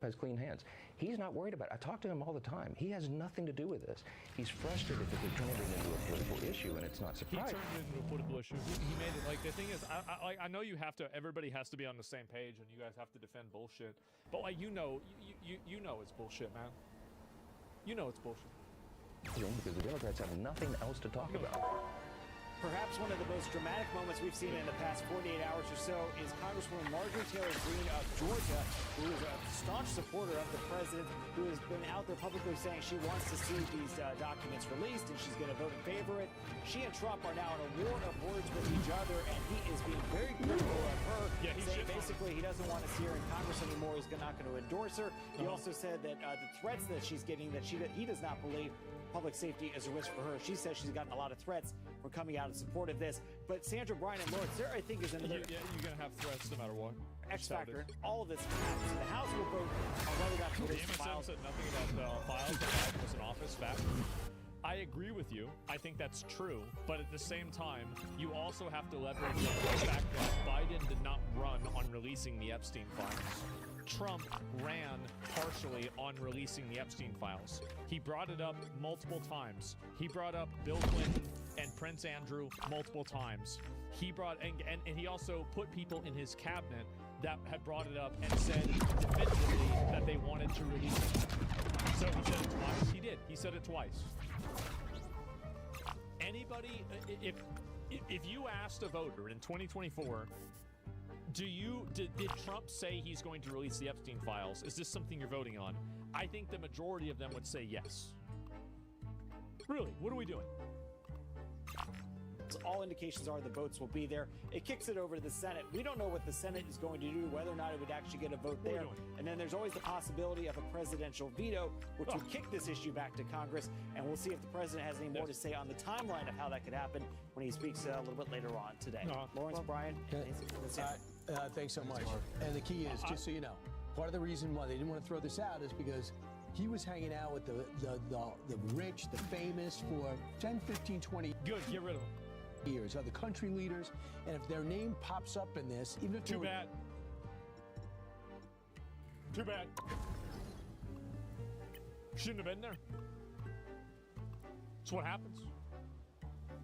has clean hands. He's not worried about it. I talk to him all the time. He has nothing to do with this. He's frustrated that they're turning it into a political issue, and it's not surprising. He turned it into a political issue. He made it, like, the thing is, I know you have to, everybody has to be on the same page, and you guys have to defend bullshit. But, like, you know it's bullshit, man. You know it's bullshit. Because the Democrats have nothing else to talk about. Perhaps one of the most dramatic moments we've seen in the past 48 hours or so is Congresswoman Marjorie Taylor Greene of Georgia, who is a staunch supporter of the president, who has been out there publicly saying she wants to see these documents released and she's going to vote in favor of it. She and Trump are now in a war of words with each other, and he is being very critical of her, saying basically he doesn't want to see her in Congress anymore. He's not going to endorse her. He also said that the threats that she's getting, that he does not believe public safety is a risk for her. She says she's gotten a lot of threats for coming out in support of this. But Sandra, Brian, and Lawrence, there I think is another... Yeah, you're going to have threats no matter what. X factor. All of this happens. The House will vote on whether or not to release the files. The MSM said nothing about files that Biden was in office back. I agree with you. I think that's true. But at the same time, you also have to leverage the fact that Biden did not run on releasing the Epstein files. Trump ran partially on releasing the Epstein files. He brought it up multiple times. He brought up Bill Clinton and Prince Andrew multiple times. He brought, and he also put people in his cabinet that had brought it up and said definitively that they wanted to release it. So he said it twice. He did. He said it twice. Anybody, if you asked a voter in 2024, did Trump say he's going to release the Epstein files? Is this something you're voting on? I think the majority of them would say yes. Really, what are we doing? All indications are the votes will be there. It kicks it over to the Senate. We don't know what the Senate is going to do, whether or not it would actually get a vote there. And then there's always the possibility of a presidential veto, which would kick this issue back to Congress. And we'll see if the president has any more to say on the timeline of how that could happen when he speaks a little bit later on today. Lawrence, Brian, thanks so much. And the key is, just so you know, part of the reason why they didn't want to throw this out is because he was hanging out with the rich, the famous for 10, 15, 20 Good, get rid of him. years, other country leaders, and if their name pops up in this, even if Too bad. Too bad. Shouldn't have been there. That's what happens.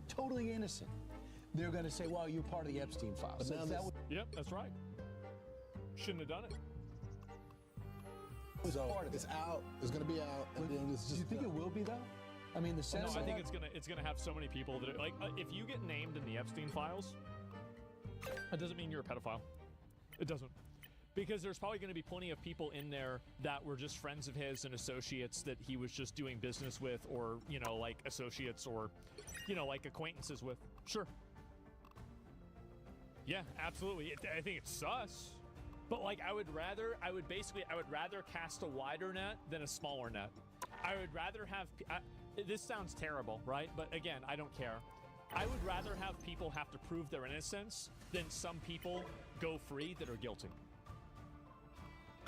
Totally innocent, they're going to say, well, you're part of the Epstein files. Yep, that's right. Shouldn't have done it. It's out. It's going to be out. And then it's just, do you think it will be, though? I mean, the Senate... No, I think it's gonna have so many people that are, like, if you get named in the Epstein files, that doesn't mean you're a pedophile. It doesn't. Because there's probably going to be plenty of people in there that were just friends of his and associates that he was just doing business with, or, you know, like associates, or, you know, like acquaintances with. Sure. Yeah, absolutely. I think it's sus. But, like, I would rather cast a wider net than a smaller net. I would rather have... this sounds terrible, right? But again, I don't care. I would rather have people have to prove their innocence than some people go free that are guilty.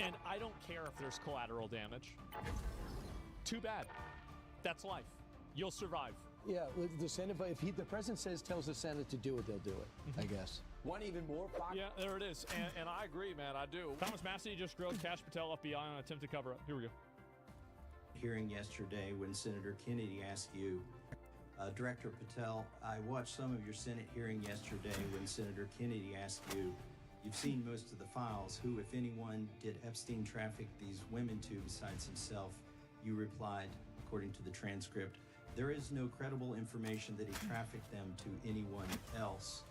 And I don't care if there's collateral damage. Too bad. That's life. You'll survive. Yeah, the Senate, if the president tells the Senate to do it, they'll do it, I guess. One even more... Yeah, there it is. And I agree, man, I do. Thomas Massey just grilled Kash Patel, FBI, on an attempt to cover up. Here we go. Hearing yesterday when Senator Kennedy asked you, Director Patel, I watched some of your Senate hearing yesterday when Senator Kennedy asked you, you've seen most of the files, who, if anyone, did Epstein traffic these women to besides himself? You replied, according to the transcript, there is no credible information that he trafficked them to anyone else.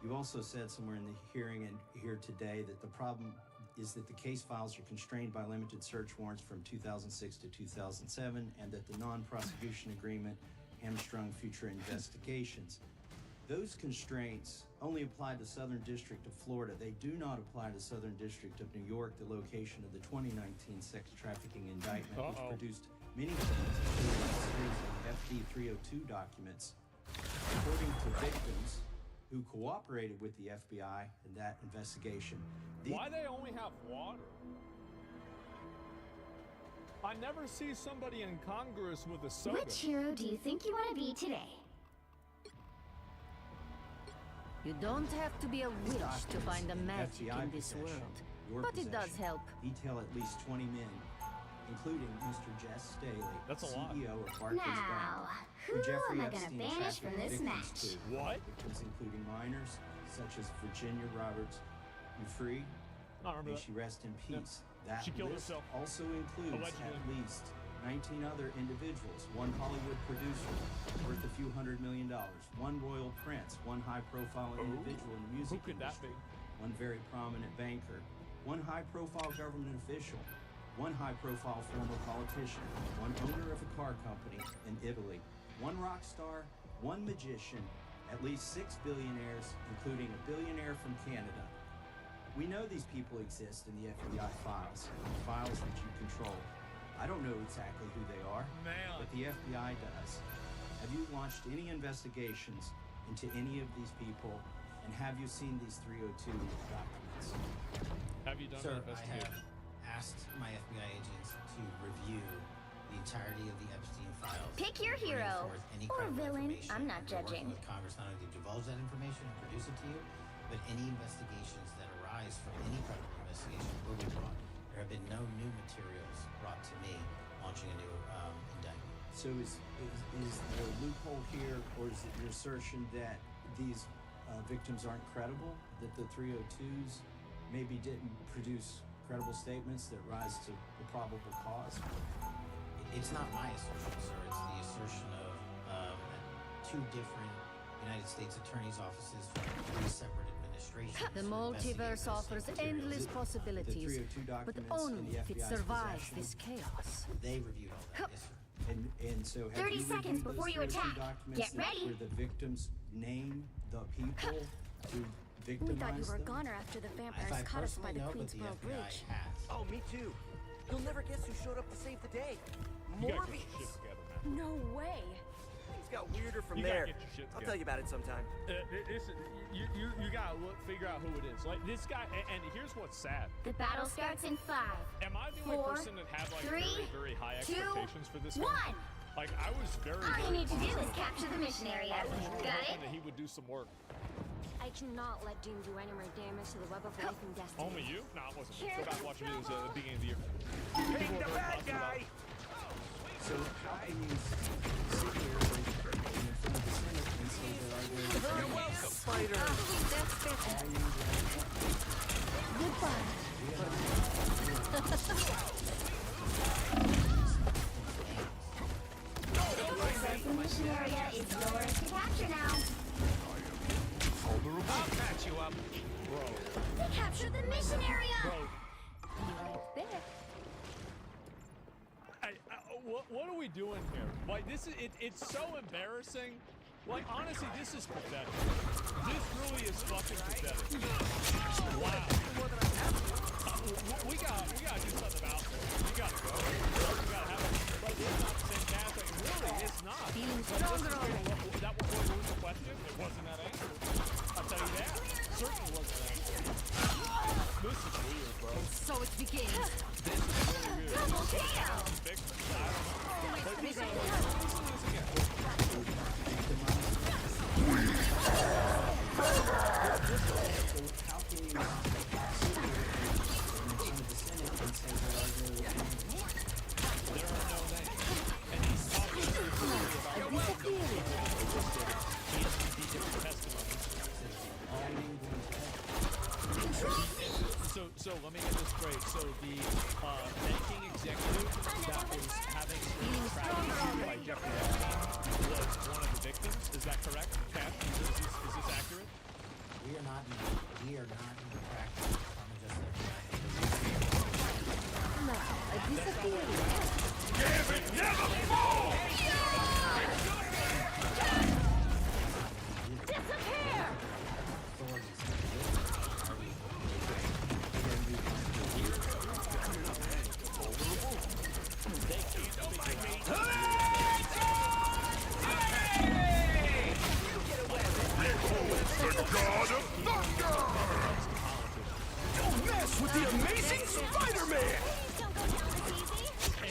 You also said somewhere in the hearing and here today that the problem is that the case files are constrained by limited search warrants from 2006 to 2007, and that the non-prosecution agreement hamstrung future investigations. Those constraints only apply to Southern District of Florida. They do not apply to Southern District of New York, the location of the 2019 sex trafficking indictment, which produced many things, including a series of FD 302 documents. According to victims who cooperated with the FBI in that investigation. Why they only have water? I never see somebody in Congress with a soda. Which hero do you think you want to be today? You don't have to be a witch to find the magic in this world. your But it does possession help. detail at least 20 men, including Mr. Jess Staley, That's a lot. CEO of Barclays Now, Bank. who Jeffrey am I gonna Epstein banish trafficked from this victims match? to. What? Victims including minors such as Virginia Roberts. You free? I don't remember May that. she rest in peace. That She killed list herself. also includes Allegedly. at least 19 other individuals, one Hollywood producer worth a few $100 million, one royal prince, one high-profile individual in the music Who could that industry, be? one very prominent banker, one high-profile government official, one high-profile former politician, one owner of a car company in Italy, one rock star, one magician, at least 6 billionaires, including a billionaire from Canada. We know these people exist in the FBI files, files that you control. I don't know exactly who they are, Man. but the FBI does. Have you launched any investigations into any of these people, and have you seen these 302 documents? Have you done Sir, an I investigation? have asked my FBI agents to review the entirety of the Epstein files. Pick your bring hero. forth any Or credible villain. information, I'm not and we're judging. Working with Congress not only to divulge that information and produce it to you, but any investigations that arise from any credible investigation will be brought. There have been no new materials brought to me launching a new indictment. So is the loophole here, or is it your assertion that these victims aren't credible, that the 302s maybe didn't produce credible statements that rise to the probable cause? It's not my assertion, sir. It's the assertion of two different United States attorneys' offices from three separate administrations. The who investigate multiverse those offers materials. endless possibilities, The 302 but documents in only the if it FBI's survives possession. this chaos. They reviewed all that, yes, sir. And so have 30 you seconds reviewed before those you 302 attack. documents Get ready. where the victims name the people who We victimized thought you were a them? goner after the If vampires I caught us by personally the know, but the Queensboro FBI Bridge. has. Oh, me too. You'll never guess who showed up to save the day. You gotta get your Morbius. shit together, man. No way. Things got weirder from You gotta there. get your shit I'll together. tell you about it sometime. You gotta figure out who it is. Like this guy, and here's what's sad. The battle starts in 5. Am I the only 4, person that had like 3, very high 2, expectations for this 1. guy? Like I was very. All you very need to do confident. is capture the mission area. I was really Got hoping it? that he would do some work. I cannot let Doom do any more damage to the web of life and destiny. Only you? No, it wasn't. Here Go back and comes watch videos at trouble. the beginning of the year. Take the bad guy! So how can you sit here in front of the Senate and say there are very You're welcome, Spider! That's better. Goodbye. The mission area is yours to capture now. I'll patch you up. We captured the mission area! Bro, Right there. what are we doing here? Like this is it's so embarrassing. Like honestly, this is pathetic. This really is fucking pathetic. Wow. We gotta do something about this. We gotta go. We gotta have it. Like it's not the same cast. Like really, it's not. Feeling Like, stronger this is- already. That was the question. It wasn't that answer. I'll tell you that. Certainly wasn't that answer. This is weird, bro. So it begins. This is really weird. Double kill! Victims, I don't know. Like, listen to this again. how can you sit here in front of the Senate and say there are no names? There are no names. And he's talking truthfully about You're welcome. the different testimonies. All named ones there. So let me get this straight. So the banking executive that was having his trafficked by Jeffrey Epstein was one of the victims. Is that correct? Cash? Is this accurate? We are not in the practice of Department of Justice. Now, I disappear. Disappear! Authorities are Don't mess with the amazing Spider-Man! Don't go down this easy.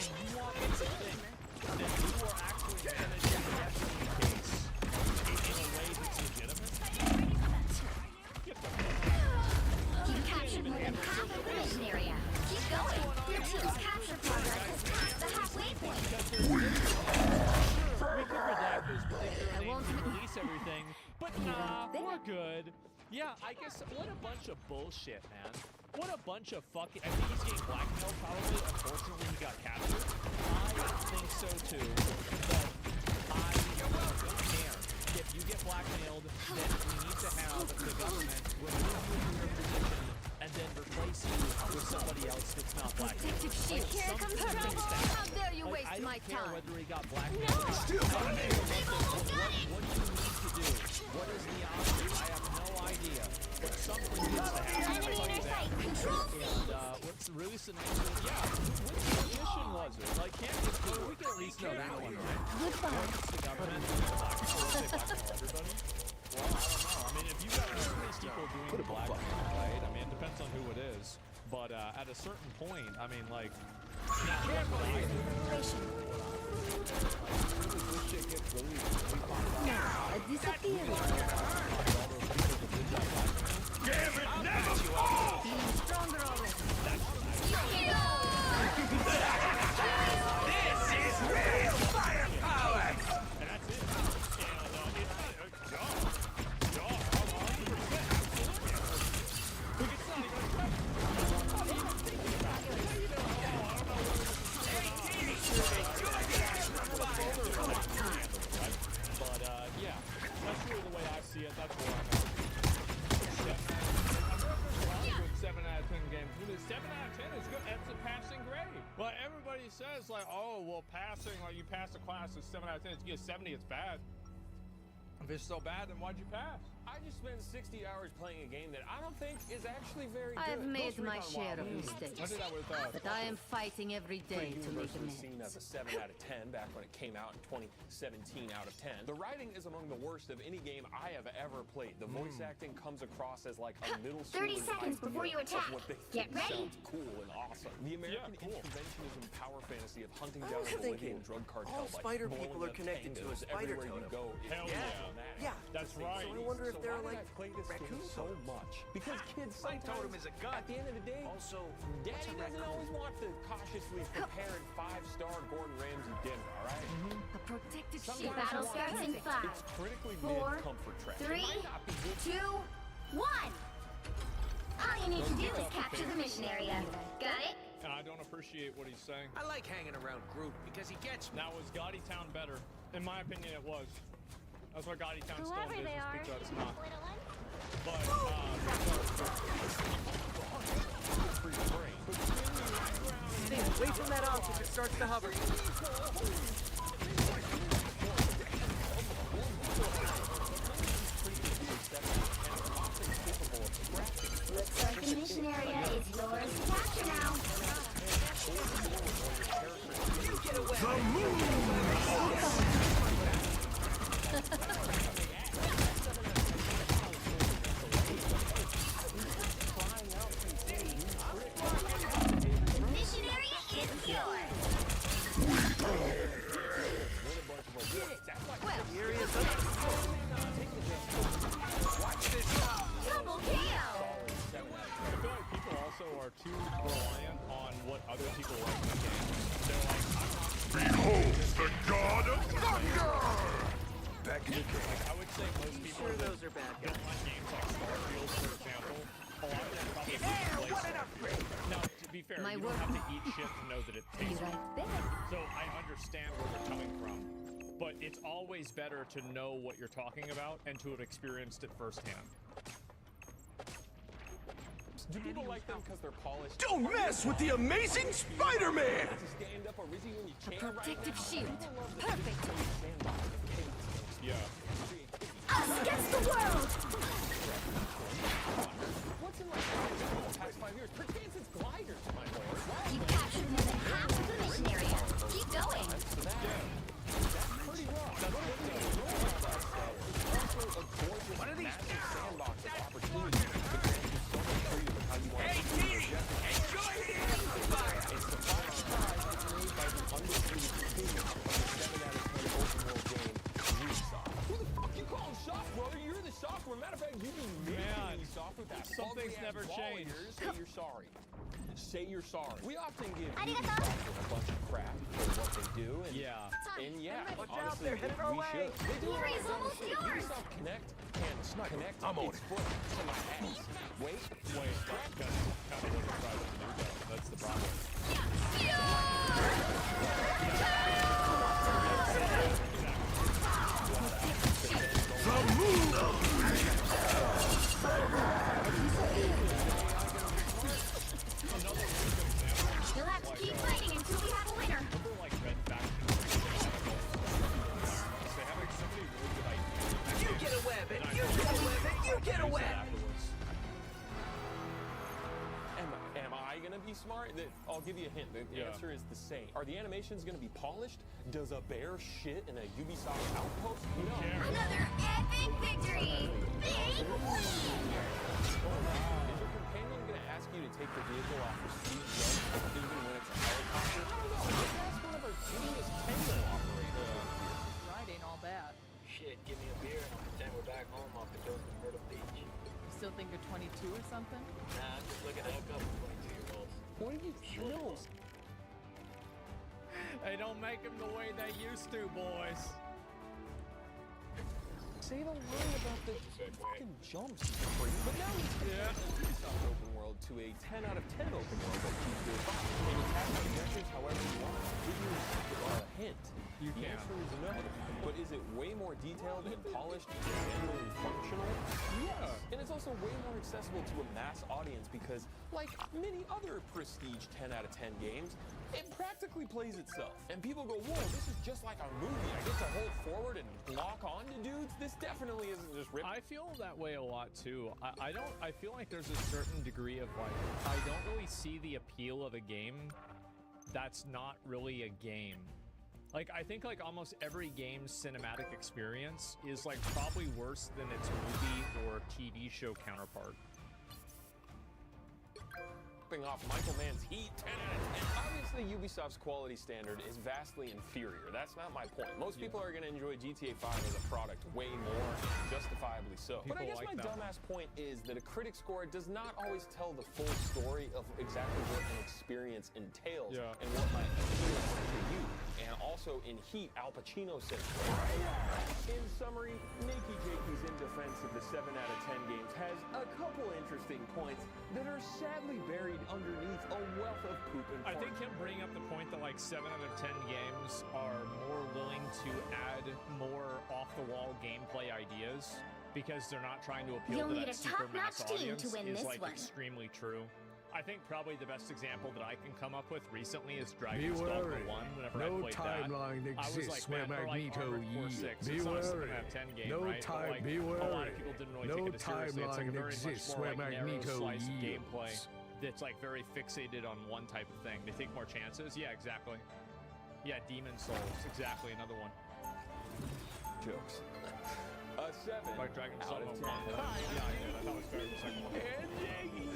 everything, but nah, we're good. Yeah, I guess what a bunch of bullshit, man. What a bunch of fucking. I think he's getting blackmailed, probably. Unfortunately, he got captured. I think so too. But I don't care. If you get blackmailed, then we need to have the government remove you from your position and then replace you with somebody else that's not blackmailed. Protective shield. Like, Here comes something trouble. like that. How dare you Like, waste I don't my care time? whether he got blackmailed. No. Still got it. What do you need to do? What is the option? I have no idea. But something needs to happen. Enemy in our sight. Control C. And what's really nice is, yeah, which mission was it? Like, can't we can at least know that one, right? Goodbye. What's the government? Everybody? Well, I don't know. I mean, if you got these people doing blackmail, right? I mean, it depends on who it is. But at a certain point, I mean, like, now, that's what I do. Now, a disappearance. Damn it, never fall! Feeling stronger already. This is real firepower! And that's it. And it's not a job. 100%. Look, it's not even a question. But, yeah, that's really the way I see it. That's where I'm at. 7 out of 10 games. 7 out of 10 is good. That's a passing grade. Well, everybody says, like, oh, well, passing, like, you pass a class is 7 out of 10. If you get 70, it's bad. If it's so bad, then why'd you pass? I just spent 60 hours playing a game that I don't think is actually very good. I've made Ghost my Recon share of Wildlands. mistakes, I did that with but I am fighting every day Pretty to make universally seen amends. as a 7 out of 10 back when it came out in 2017 out of 10. The writing is among the worst of any game I have ever played. The voice acting comes across as like a middle school 30 seconds before you attack. What they Get think ready. sounds cool and awesome. The American interventionism power fantasy of hunting down a Bolivian drug cartel all by spider blowing people are up connected to a tangoes spider everywhere you totem. go. It's Hell dramatic. Yeah, That's right. So I wonder if they're why like did I play this game raccoon so much? Because kids sometimes, is a gun. at the end of the day, Also, Daddy doesn't always want the cautiously prepared 5-star Gordon Ramsay dinner, all right? A protective The shield. battle starts in 5, It's critically 4, mid-comfort track. 3, It might not be good. 2, 1. All you need to do is capture the mission area. Got it? And I don't appreciate what he's saying. I like hanging around Groot because he gets me. Now, was Gotti Town better? In my opinion, it was. That's why Gotti Town's still in Whoever they business, are. because it's not. Little one. But, Wait from that off if it starts to hover. Looks like the mission area is yours to capture now. The mission area is yours. Double KO. I feel like people also are too reliant on what other people like in the game. They're like, Behold the god of thunder! back in the day. Like, I would say most people Sure, those are bad guys. don't like games like Starfield, for example. A lot of them probably play Starfield. Now, to be fair, My you work- don't have to eat shit to know that it Be tastes right good. back. So I understand where they're coming from. But it's always better to know what you're talking about and to have experienced it firsthand. Do people like them because they're polished? Don't mess with the amazing Spider-Man! To stand up a Rizzy when you A can right protective now. shield. People love the Perfect. sandbox of chaos. Yeah. Us against the world. What's in like the past 5 years? Pertains its gliders, my lord. You captured more than half of the mission area. Keep going. Pretty rough. What are these sandbox of opportunity? Hey, Dee! Enjoy the amplifier! It's the 5-star made by the undisputed king of the 7 out of 10 open world game, Ubisoft. Who the fuck you call him soft, brother? You're the software. Matter of fact, you do Man, Ubisoft with that something's ugly-ass never wall of changed. yours. Say you're sorry. Say you're sorry. We often give Arigato. Ubisoft a bunch of crap for what they do. And, Yeah. And yeah, Watch out, honestly, they're headed our we way. should. They do Here it is on almost shit. yours. Ubisoft Connect can't connect I'm on its foot to my ass. Wait, That's kind of what we're trying to do, though. That's the problem. You'll have to keep fighting until we have a winner. Remember, like, Red Faction? They have, like, so many really good ideas. You get a web, and you get a web, and you get a web. Afterwards. am I gonna be smart? I'll give you a hint. The answer is the same. Are the animations gonna be polished? Does a bear shit in a Ubisoft outpost? No. Another epic victory. Big win. Is your companion gonna ask you to take the vehicle off for steep jumps, even when it's a helicopter? I don't know. Let's ask one of our genius Tango operators. Ride ain't all bad. Shit, give me a beer and I'll pretend we're back home off the coast of Myrtle Beach. You still think you're 22 or something? Nah, I'm just looking at a couple 22-year-olds. What are you doing? They don't make them the way they used to, boys. Say the line about the fucking jumps, but now it's from Ubisoft open world to a 10 out of 10 open world that keeps your vibe. And you tap the adventures however you want. Give you a hint. You the can. answer is no. But is it way more detailed and polished and generally functional? Yes. And it's also way more accessible to a mass audience because, like many other prestige 10 out of 10 games, it practically plays itself. And people go, whoa, this is just like a movie. I get to hold forward and lock on to dudes. This definitely isn't just ripped. I feel that way a lot too. I feel like there's a certain degree of like, I don't really see the appeal of a game that's not really a game. Like, I think like almost every game's cinematic experience is like probably worse than its movie or TV show counterpart. Off Michael Mann's Heat 10 out of 10. Obviously, Ubisoft's quality standard is vastly inferior. That's not my point. Most people are going to enjoy GTA 5 as a product way more, and justifiably so. But I guess my dumbass point is that a critic score does not always tell the full story of exactly what an experience entails and what might appeal to you. And also in Heat, Al Pacino says, in summary, Nakey Jakey's In Defense of the 7 out of 10 games has a couple interesting points that are sadly buried underneath a wealth of poop and I think him bringing up the point that like 7 out of 10 games are more willing to add more off-the-wall gameplay ideas because they're not trying to appeal to that super mass audience is like extremely true. I think probably the best example that I can come up with recently is Dragon's Dogma 1. Whenever I played timeline that, exists I was like, where man, Magneto like Armored Core 6. Be It's not a wary. 7 out of 10 game, No right? time, But, like, be a lot wary. of people didn't really No take it seriously. It's like a timeline very much exists more where like narrow Magneto slice of yields. gameplay that's like very fixated on one type of thing. They take more chances. Yeah, exactly. Yeah, Demon Souls, exactly, another one. Jokes. A 7 like Dragon's out Dogma of 1. 10. Yeah, I did. I thought it was better than the second one. And Jakey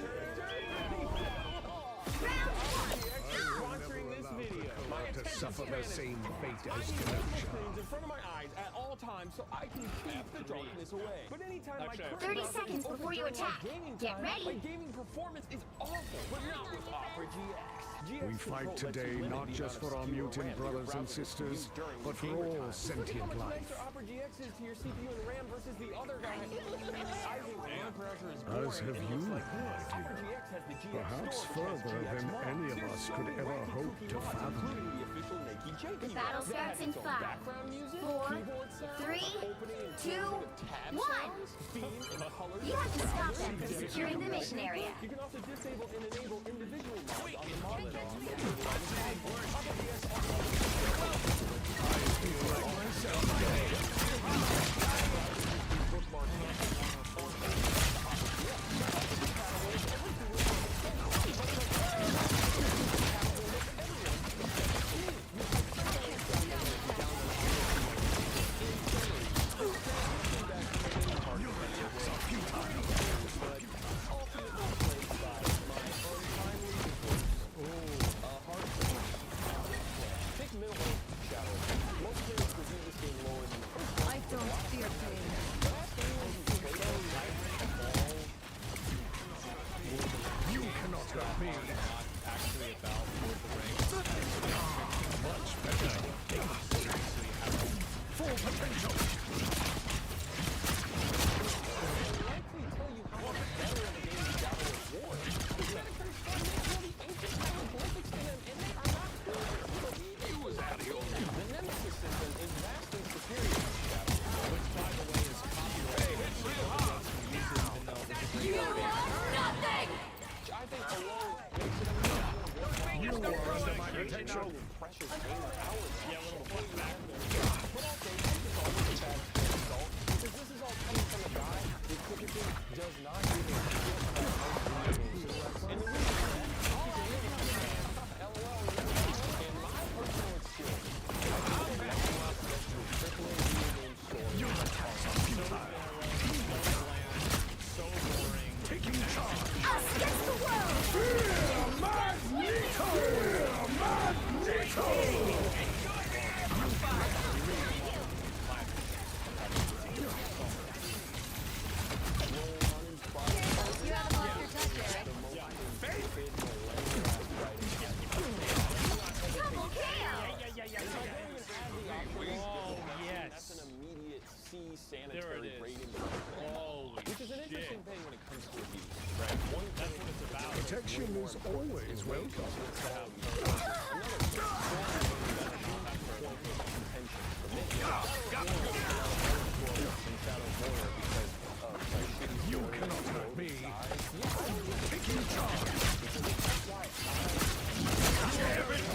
sponsoring this video. My to attention suffer span the is same fate I as need Kenosha. screens in front of my eyes at all times so I can keep the drunkenness away. But anytime Actually, my 30 seconds before you attack. Get ready. My gaming performance is awful, but not with Opera GX. We fight today not just for our mutant brothers and sisters, but for all sentient life. Opera GX is to your CPU and RAM versus the other guy. I think RAM pressure is boring. As have you, my Opera dear. GX has the GX Perhaps store, which has further GX than mods. any of There's us so could many ever wacky hope cookie to mods, fathom. including the official Nakey Jakey The battle mod. That starts has in its own 5, background music, 4, keyboard sounds, 3, opening and 2, closing of tab 1. sounds, theme and colors. You have to stop them from securing the mission area. You can also disable and enable individual mods on the mod I feel like myself Protection. Precious game of hours. Yeah, a little push back. But also, this is all really bad for the result, because this is all coming from a guy who typically does not even feel about and the reason for that is he's a really good man. LOL, in my personal experience, I think the best left to a triple A video game story. You're the task of futile. So boring. Taking charge. Us against the world! Magneto! Magneto! You have a monster touch, Eric. Double KO! Oh, yes. That's an immediate C There sanitary it is. rating. Holy Which is an shit. interesting thing when it comes to abuse, right? One That's what it's about. Protection is always welcome. You cannot hurt me. Taking charge.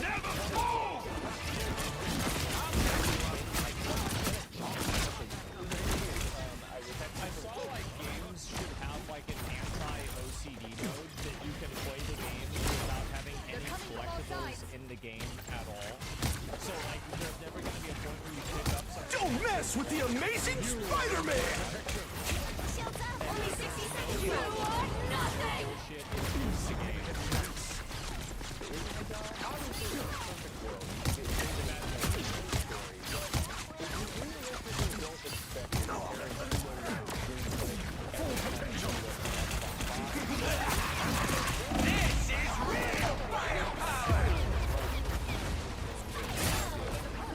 Never fall! I saw like games should have like an anti-OCD mode that you can play the game without having any collectibles in the game at all. So like there's never going to be a point where you pick up something. Don't mess with the amazing Spider-Man! Shields up! Only 60 seconds left! Nothing! Bullshit is the game.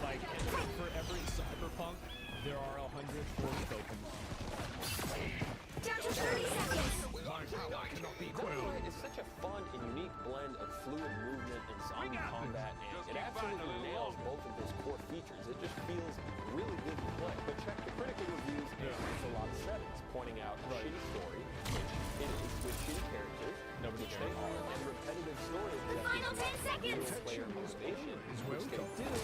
Like for every cyberpunk, there are 140 tokens. Down to 30 seconds! It's such a fun and unique blend of fluid movement and zombie combat, and it absolutely nails both of those core features. It just feels really good to play. But check the critical reviews and it's a lot of settings, pointing out a shitty story, which it is, with shitty characters, which they are, and repetitive stories The final 10 seconds! player motivation, which they do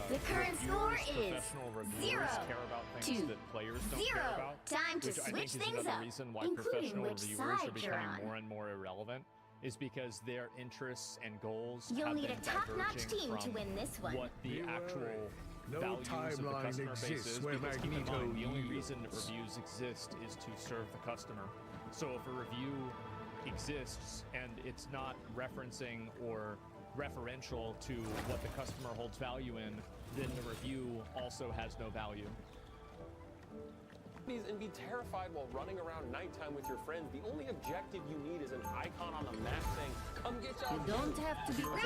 The current score is professional reviewers 0 care about things to that players don't 0. care about. Time to which I think switch is things another up, reason why including professional which reviewers side are you're becoming on. more and more irrelevant is because their interests and goals You'll have need been a top-notch diverging team to from win this one. what the actual No values of the timeline customer base exists is. where Because keep in Magneto mind, the only yields. reason that reviews exist is to serve the customer. So if a review exists and it's not referencing or referential to what the customer holds value in, then the review also has no value. and be terrified while running around nighttime with your friends. The only objective you need is an icon on the map saying, "Come get y'all." You don't have to be Round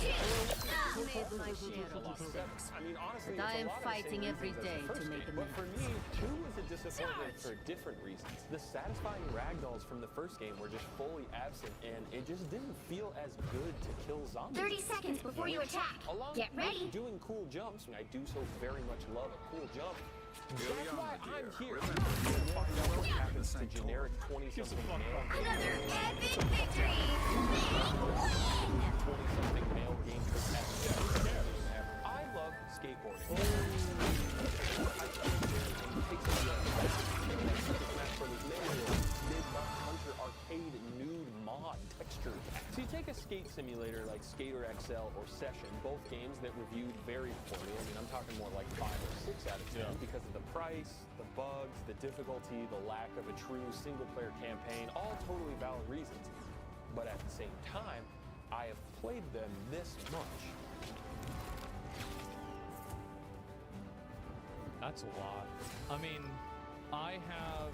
2! I've made my share of mistakes. I mean, honestly, But I it's a am lot of the fighting same every reasons as day the to first make game. amends. But for me, 2 is a disappointment for different reasons. The satisfying ragdolls from the first game were just fully absent, and it just didn't feel as good to kill zombies. 30 seconds before you attack. Along Get ready. with doing cool jumps, I do so very much love a cool jump. That's why I'm here. To find out what happens to generic 20-something male. Another epic victory! Big win! 20-something male game I love skateboarding. I played there and it takes a Smash Brothers Melee Mid-Buck Hunter arcade nude mod texture pack. So you take a skate simulator like Skater XL or Session, both games that reviewed very poorly. I mean, I'm talking more like 5 or 6 out of 10 because of the price, the bugs, the difficulty, the lack of a true single-player campaign, all totally valid reasons. But at the same time, I have played them this much. That's a lot. I mean, I have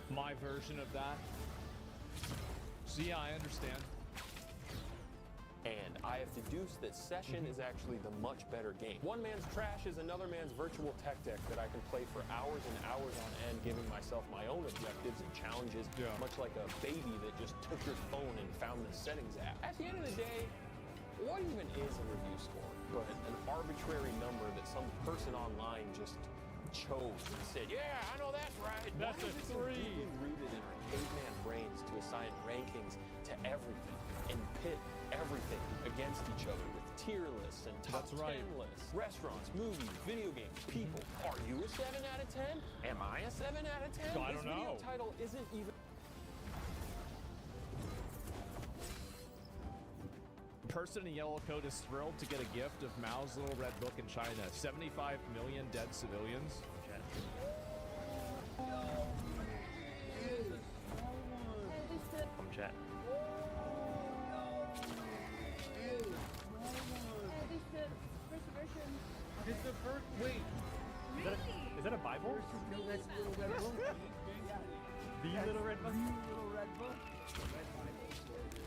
my version of that. So yeah, I understand. And I have deduced that Session is actually the much better game. One man's trash is another man's virtual tech deck that I can play for hours and hours on end, giving myself my own objectives and challenges, much like a baby that just took your phone and found the settings app. At the end of the day, what even is a review score but an arbitrary number that some person online just chose and said, yeah, I know that's right. That's Why a is it so 3. deeply rooted in our caveman brains to assign rankings to everything and pit everything against each other with tier lists and top That's right. 10 lists? Restaurants, movies, video games, people. Are you a 7 out of 10? Am I a 7 out of 10? I This don't video know. title isn't even... Person in yellow coat is thrilled to get a gift of Mao's little red book in China. 75 million dead civilians. From chat. It's the first. Wait. Is that a Bible? The little red book.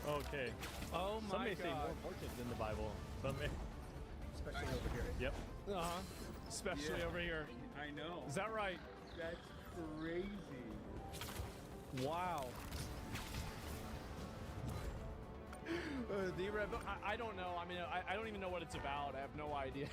Okay. Oh Some my may say more god. important than the Bible. Some may. Especially over here. Yep. Uh-huh. Especially over here. I know. Is that right? That's crazy. Wow. The red book. I don't know. I mean, I don't even know what it's about. I have no idea.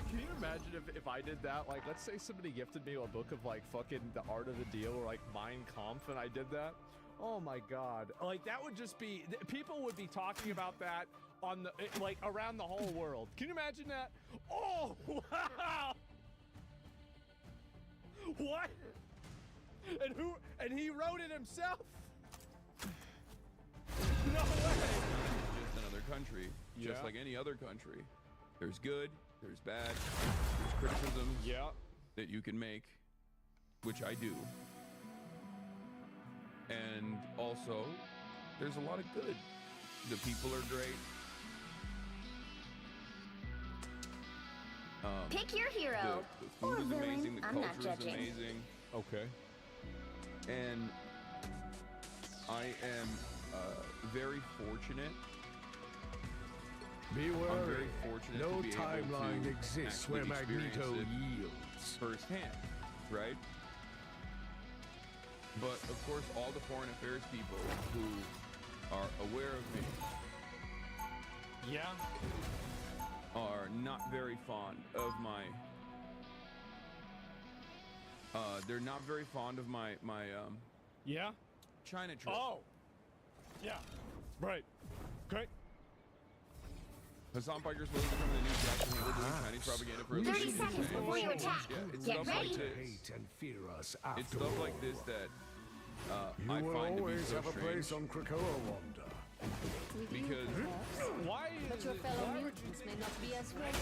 Can you imagine if I did that? Like, let's say somebody gifted me a book of like fucking The Art of the Deal or like Mein Kampf, and I did that. Oh my god! Like that would just be. People would be talking about that on the like around the whole world. Can you imagine that? Oh wow! What? And who? And he wrote it himself? No way! Just another country, just Yeah. like any other country. There's good, there's bad, there's criticisms that you can make, which I do. And also, there's a lot of good. The people are great. Pick your hero. The food Or is villain. amazing, the I'm not culture is judging. amazing. Okay. And I am very fortunate. Be I'm wary. very fortunate No to be able timeline to exists actually where Magneto experience it yields. firsthand, right? But of course, all the foreign affairs people who are aware of me are not very fond of my they're not very fond of my China trip. Oh. Yeah. Right. Okay. Hassan Piker's supposed to come to the news reaction. We're doing Chinese propaganda for 30 seconds before you attack. Yeah, it's Get stuff ready. like this. Hate and fear us It's stuff like this that You I will find to be always so have a strange. place on Krakoa, Wanda. Because why But your fellow mutants may not be as great.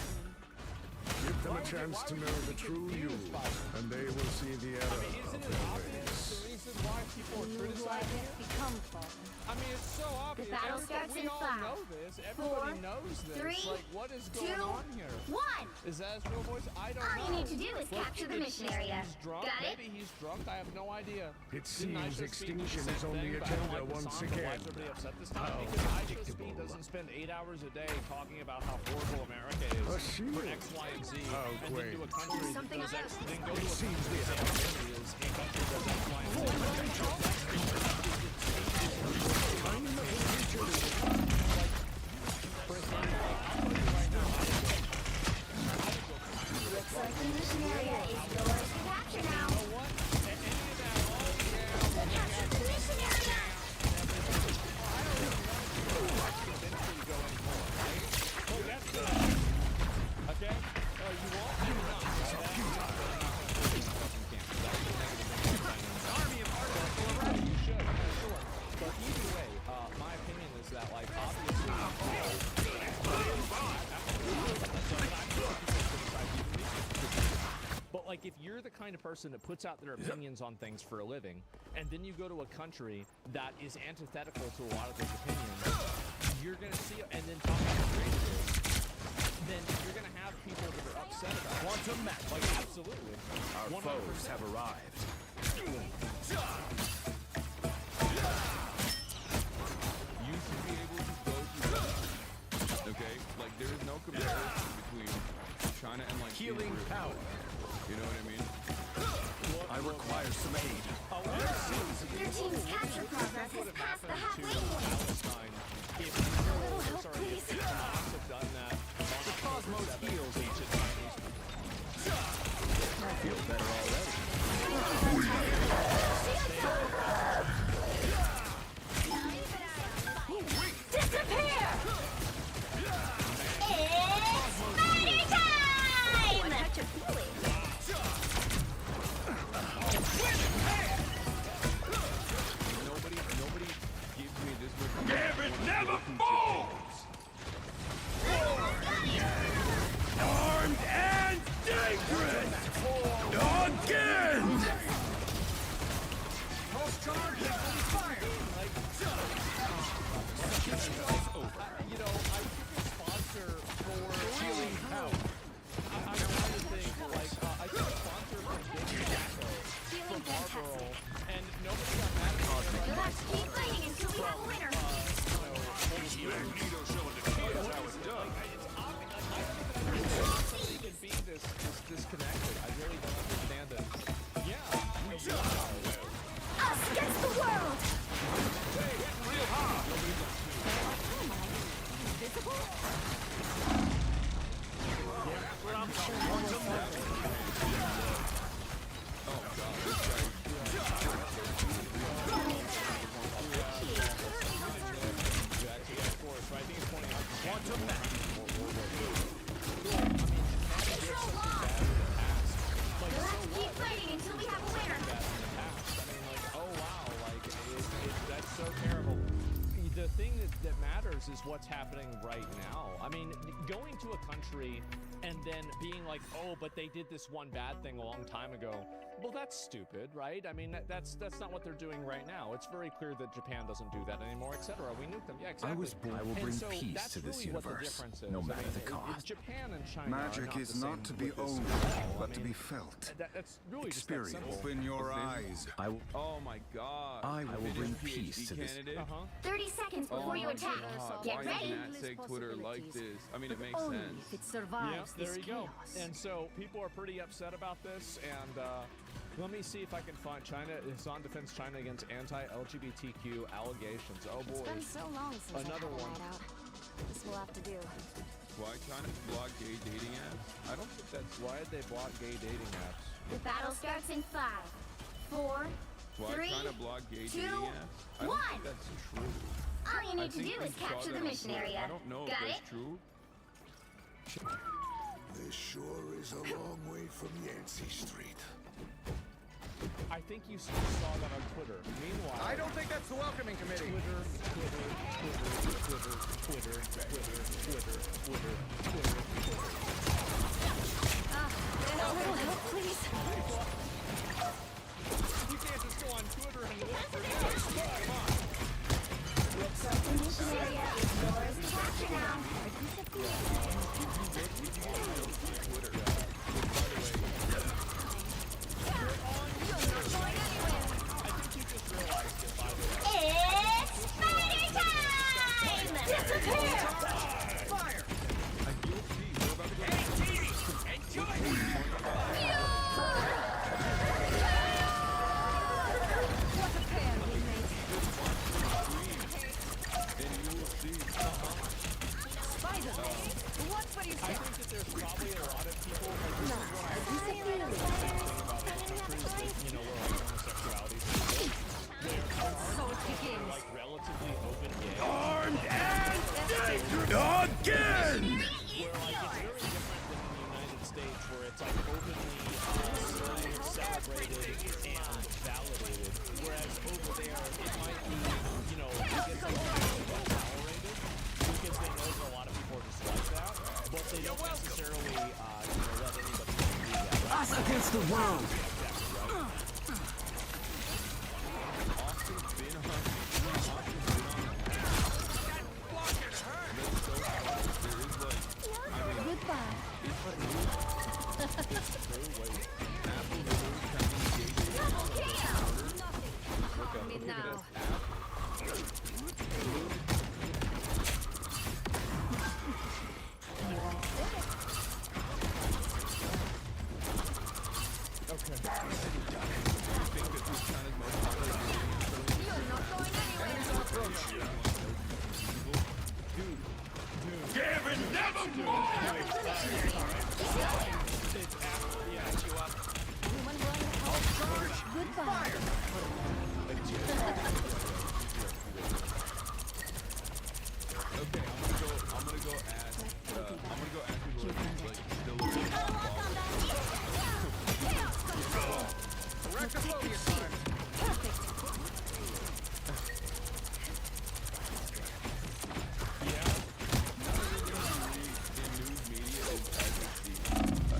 Give them a chance to know the true you, and they will see the error of their ways. The reason why people are You who I criticizing have become, Falcon. I mean, it's so obvious. battle Everybody- starts we in all 5, know this. Everybody 4, knows this. 3, like, what is going 2, on here? 1. Is that his real voice? I don't All know. you need to do is Like, capture the it's mission just area. He's drunk. Got it? Maybe he's drunk. I have no idea. It Didn't I seems just speak the extinction same is on thing, the but I don't agenda like the once song, but Why again. is everybody upset this time? How Because I Speed predictable. doesn't spend 8 hours a day talking about how horrible America is A for shield. X, Y, and Z, How and then to a quaint. country that Something does X, about then go It to a seems country we that have is a country that does X, Y, and Z. Looks like the mission area is yours to capture now. Capture the mission area. Okay? You won't? You will not. Army of artificial already. You should, sure. But either way, my opinion is that, like, but like, if you're the kind of person that puts out their opinions on things for a living, and then you go to a country that is antithetical to a lot of those opinions, you're gonna see, and then talk about how great it is, then you're gonna have people that are upset about it. Quantum match. Like, absolutely. Our 100%. foes have arrived. you should be able to go through that. Okay? Like, there is no comparison between China and, like, Healing Israel. power. You know what I mean? I require some aid. Your team's capture progress has passed the halfway point. Palestine, if Israel smoke heals ancient Chinese. I feel better already. Disappear! It's party time! I catch a feeling. Nobody gives me this much. Damn it, never falls! Armed and dangerous! Again! You know, I think a sponsor for Healing Power. I'm trying to think, like, I think a sponsor for Big Tobacco from Marlboro, and nobody got mad at me. You'll have to keep fighting until we have a winner. Magneto showing the kids how it's done. Even being this disconnected, I really don't understand it. Yeah. Wow. Us against the world! Hey, hitting real hard. Invisible? That's what I'm talking about. Oh god, this guy. I think it's pointing out Quantum Mac. Keep fighting until we have a winner. that's so terrible. The thing that matters is what's happening right now. I mean, going to a country and then being like, oh, but they did this one bad thing a long time ago. Well, that's stupid, right? I mean, that's not what they're doing right now. It's very clear that Japan doesn't do that anymore, etc. We nuked them. Yeah, exactly. I was born. I will bring so peace that's to this really what the universe, difference is. no matter I mean, the cost. Japan and China Magic are is the not same to be with this owned, at all. but I to mean, be felt. That's really just that Experience. simple. Open your eyes. Oh my god. I will bring PhD peace to this. candidate? 30 seconds before you attack. God, Get why ready. does Nat say Twitter like this? I mean, it makes Only sense. if it survives Yeah, there this you go. chaos. And so people are pretty upset about this, and let me see if I can find China. Hassan defends China against anti-LGBTQ allegations. Oh It's been boy. so long since Another I had a one. night out. This will have to do. Why China's block gay dating apps? I don't think that's Why did they block gay dating apps? The battle starts in 5, 4, why 3, China block gay 2, dating apps. I don't 1. think that's true. All you I need to think do we is saw capture that the on mission Twitter. area. I don't know Got if it? that's true. This sure is a long way from Yancey Street. I think you saw that on Twitter. Meanwhile, I don't think that's the welcoming committee. Twitter. A little help, please. You can't just go on Twitter and look for this. Come on. The mission area is yours to capture now. It's party time! Disappear! Fire! What a pair we made. Spider-Man, what were you I saying? think that there's probably a lot of people, like this is what I think about countries that, you know, where like homosexuality is legal. So it begins. Like relatively open gay. Armed and dangerous! Again! Where like it's very different than in the United States where it's like openly celebrated and validated. Whereas over there it might be, you know, I guess like tolerated because they know that a lot of people are just like that, but they don't necessarily you know, let anybody do that. Us against the world. Goodbye. Harm me now. Okay. Goodbye. Okay, I'm gonna go ask people who are like still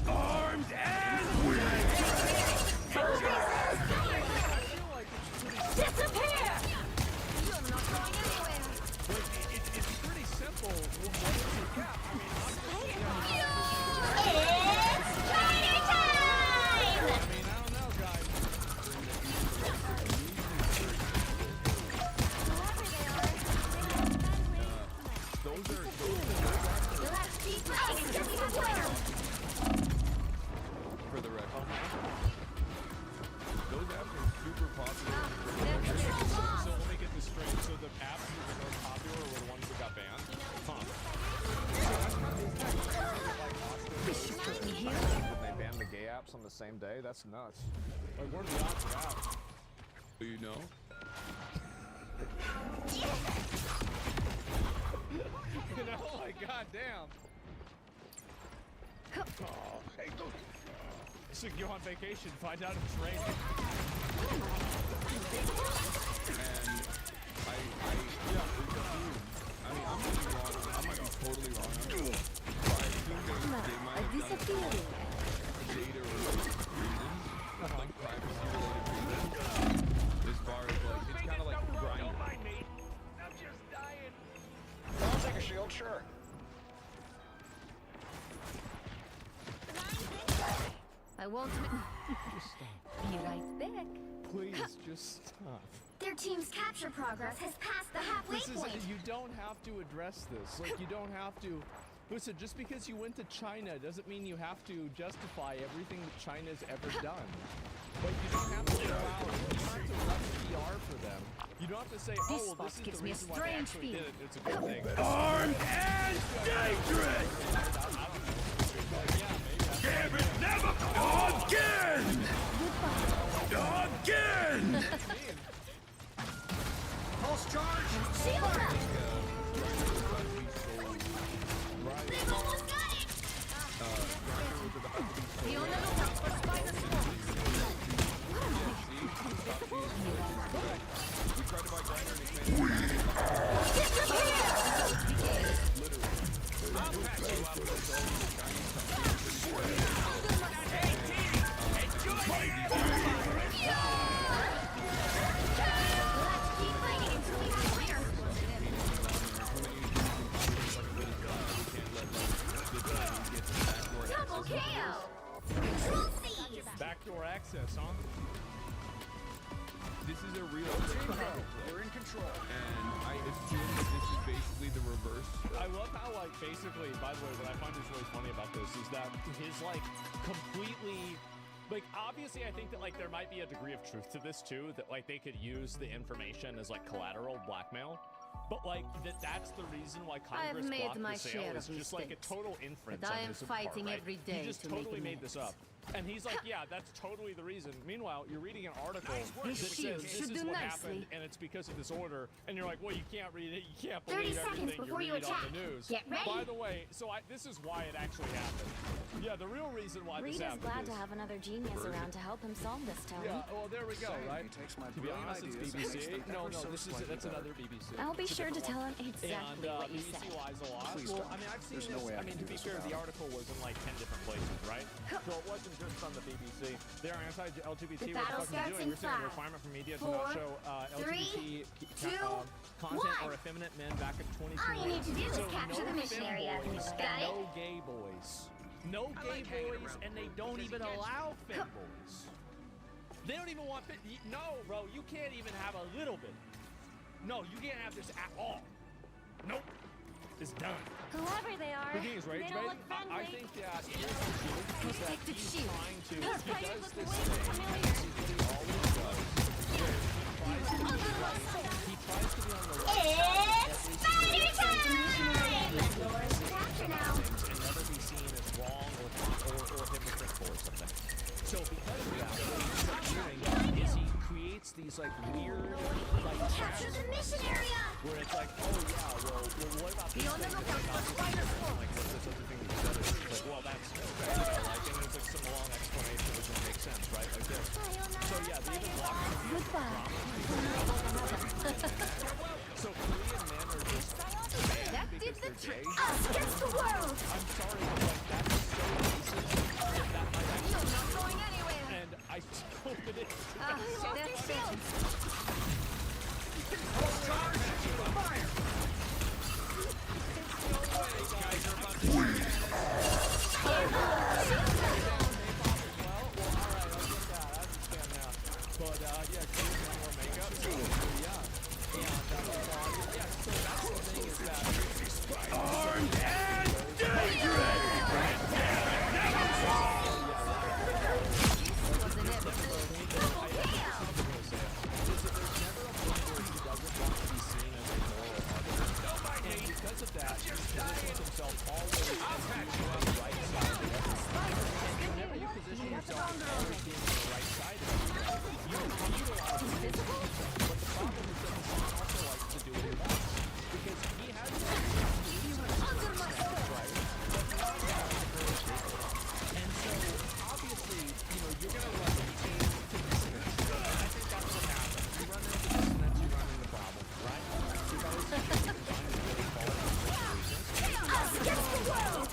Armed and Disappear! You're not going anywhere. It's pretty simple. What is your cap? I mean, It's Spider time! I don't know, guys. Let's keep fighting to the winner! for the record. Those apps are super popular. So let me get this straight. So the apps that were most popular were the ones that got banned? When they ban the gay apps on the same day, that's nuts. Like, what are the odds of that? Do you know? You know, like, goddamn. So you go on vacation, find out it's raining. And I mean, I'm really wrong. I might be totally wrong. But I think they might have done it for data-related reasons, like privacy-related reasons. As far as like, it's kind of like Grindr. Don't mind me. I'm just dying. I'll take a shield, sure. I won't. Be right back. Please, just stop. Their team's capture progress has passed the halfway This is, point. you don't have to address this. Like, you don't have to. Listen, just because you went to China doesn't mean you have to justify everything that China's ever done. Like, you don't have to go out. You don't have to run PR for them. You don't have to say, This oh, well, spot this is gives the me a reason why they strange actually did feeling. it. It's a good thing. armed and dangerous. Damn it, never again! Again! Pulse charge! Shield up! They've almost got it! Be on the lookout for spider swarms. Double KO! Control C! Backdoor access, huh? This is a real thing. We're in control. And I assume that this is basically the reverse. I love how, like, basically, by the way, what I find is really funny about this is that his, like, completely, like, obviously I think that, like, there might be a degree of truth to this, too, that, like, they could use the information as, like, collateral blackmail. But, like, that's the reason why Congress made blocked my the sale share is of just, like, a mistakes. total inference But I on am his part, fighting right? every day He just to totally make made this up. And he's like, yeah, that's totally the reason. Meanwhile, you're reading an article that This says shield this should is do what nicely. happened, and it's because of this order. And you're like, well, you can't read it. You can't 30 believe seconds everything you before you read on attack. the news. Get ready. By the way, so this is why it actually happened. Yeah, the real reason why Reed this is happened glad is... to have another genius around to help him solve this, Tony. Yeah, well, there we go, right? takes my To be honest, it's BBC. No, that's another BBC. I'll be It's a sure to different tell one. him exactly And what you BBC said. lies a lot. Please Well, don't. I mean, I've seen There's this. no way I I mean, can to do be this fair, the without article was in like 10 different places, right? So it wasn't just on the BBC. They're anti-LGBT. The What battle the fuck are starts you doing? in We're saying a 5, requirement for media to 4, not show 3, LGBT 2, content 1. or effeminate men back at 22. All you need to do is So capture no the mission area. femboys Got and it? no gay boys. No gay boys, and they don't even allow femboys. They don't even want no, bro, you can't even have a little bit. No, you can't have this at all. Nope. It's done. Whoever they are, The thing is, Rage they don't Bait, look friendly. I think that here's the issue, is that Protective he's shield. trying to, Those he players does look this way thing, familiar. he always does, where he tries to be on the right side. It's Spider time! Capture now! Fiona, look out for spider swarms. Like, what's this other thing you said? It's like, well, that's okay, you know, like, and it's like some long explanation which will make sense, right? Like this. So yeah, they even block Goodbye. So Korean men are just That banned did because the they're trick. gay. Us against the world. I'm sorry, but like that's so racist. That might actually You're not going anywhere. and I hope it is. That's it. But yeah, Korean men wear makeup. So yeah, yeah. So that's the thing is that Armed and dangerous! And because of that, he positions himself always as being on the right side of it. Whenever you position yourself as always being on the right side of it, you utilize it. But the problem is that Hassan also likes to do it once. Because he has right? And so, obviously, you know, you're going to run into dissonance. And I think that's what happens. You run into dissonance, you run into problems, right? You guys can find it really false reasons. Us against the world.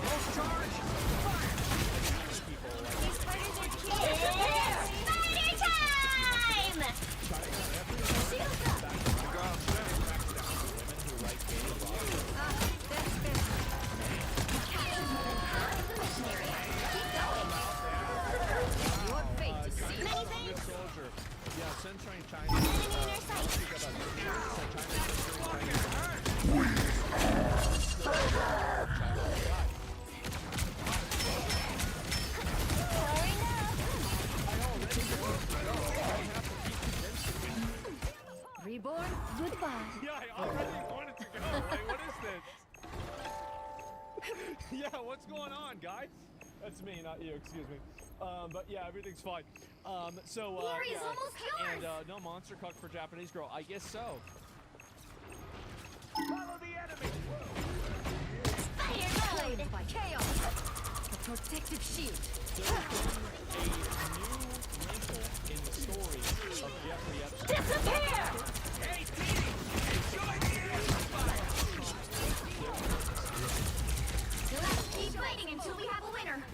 Most charge! Fire! People like These spiders are cute. Spider time! Shields up. That's better. Out of the mission area. Keep going. Your fate is sealed. Many thanks. soldier. Yeah, Sunshine China. Enemy in our sight. Reborn, goodbye. Yeah, I already wanted to go. Like, what is this? Yeah, what's going on, guys? That's me, not you. Excuse me. But yeah, everything's fine. So Glory is yeah, almost yours. and no monster cuck for Japanese girl. I guess so. Follow the enemy! Fire mode. By chaos. A protective shield. There's been a new wrinkle in the story of Jeffrey Epstein. Disappear! Hey, Dee! Enjoy the amplifier! Let's keep fighting until we have a winner.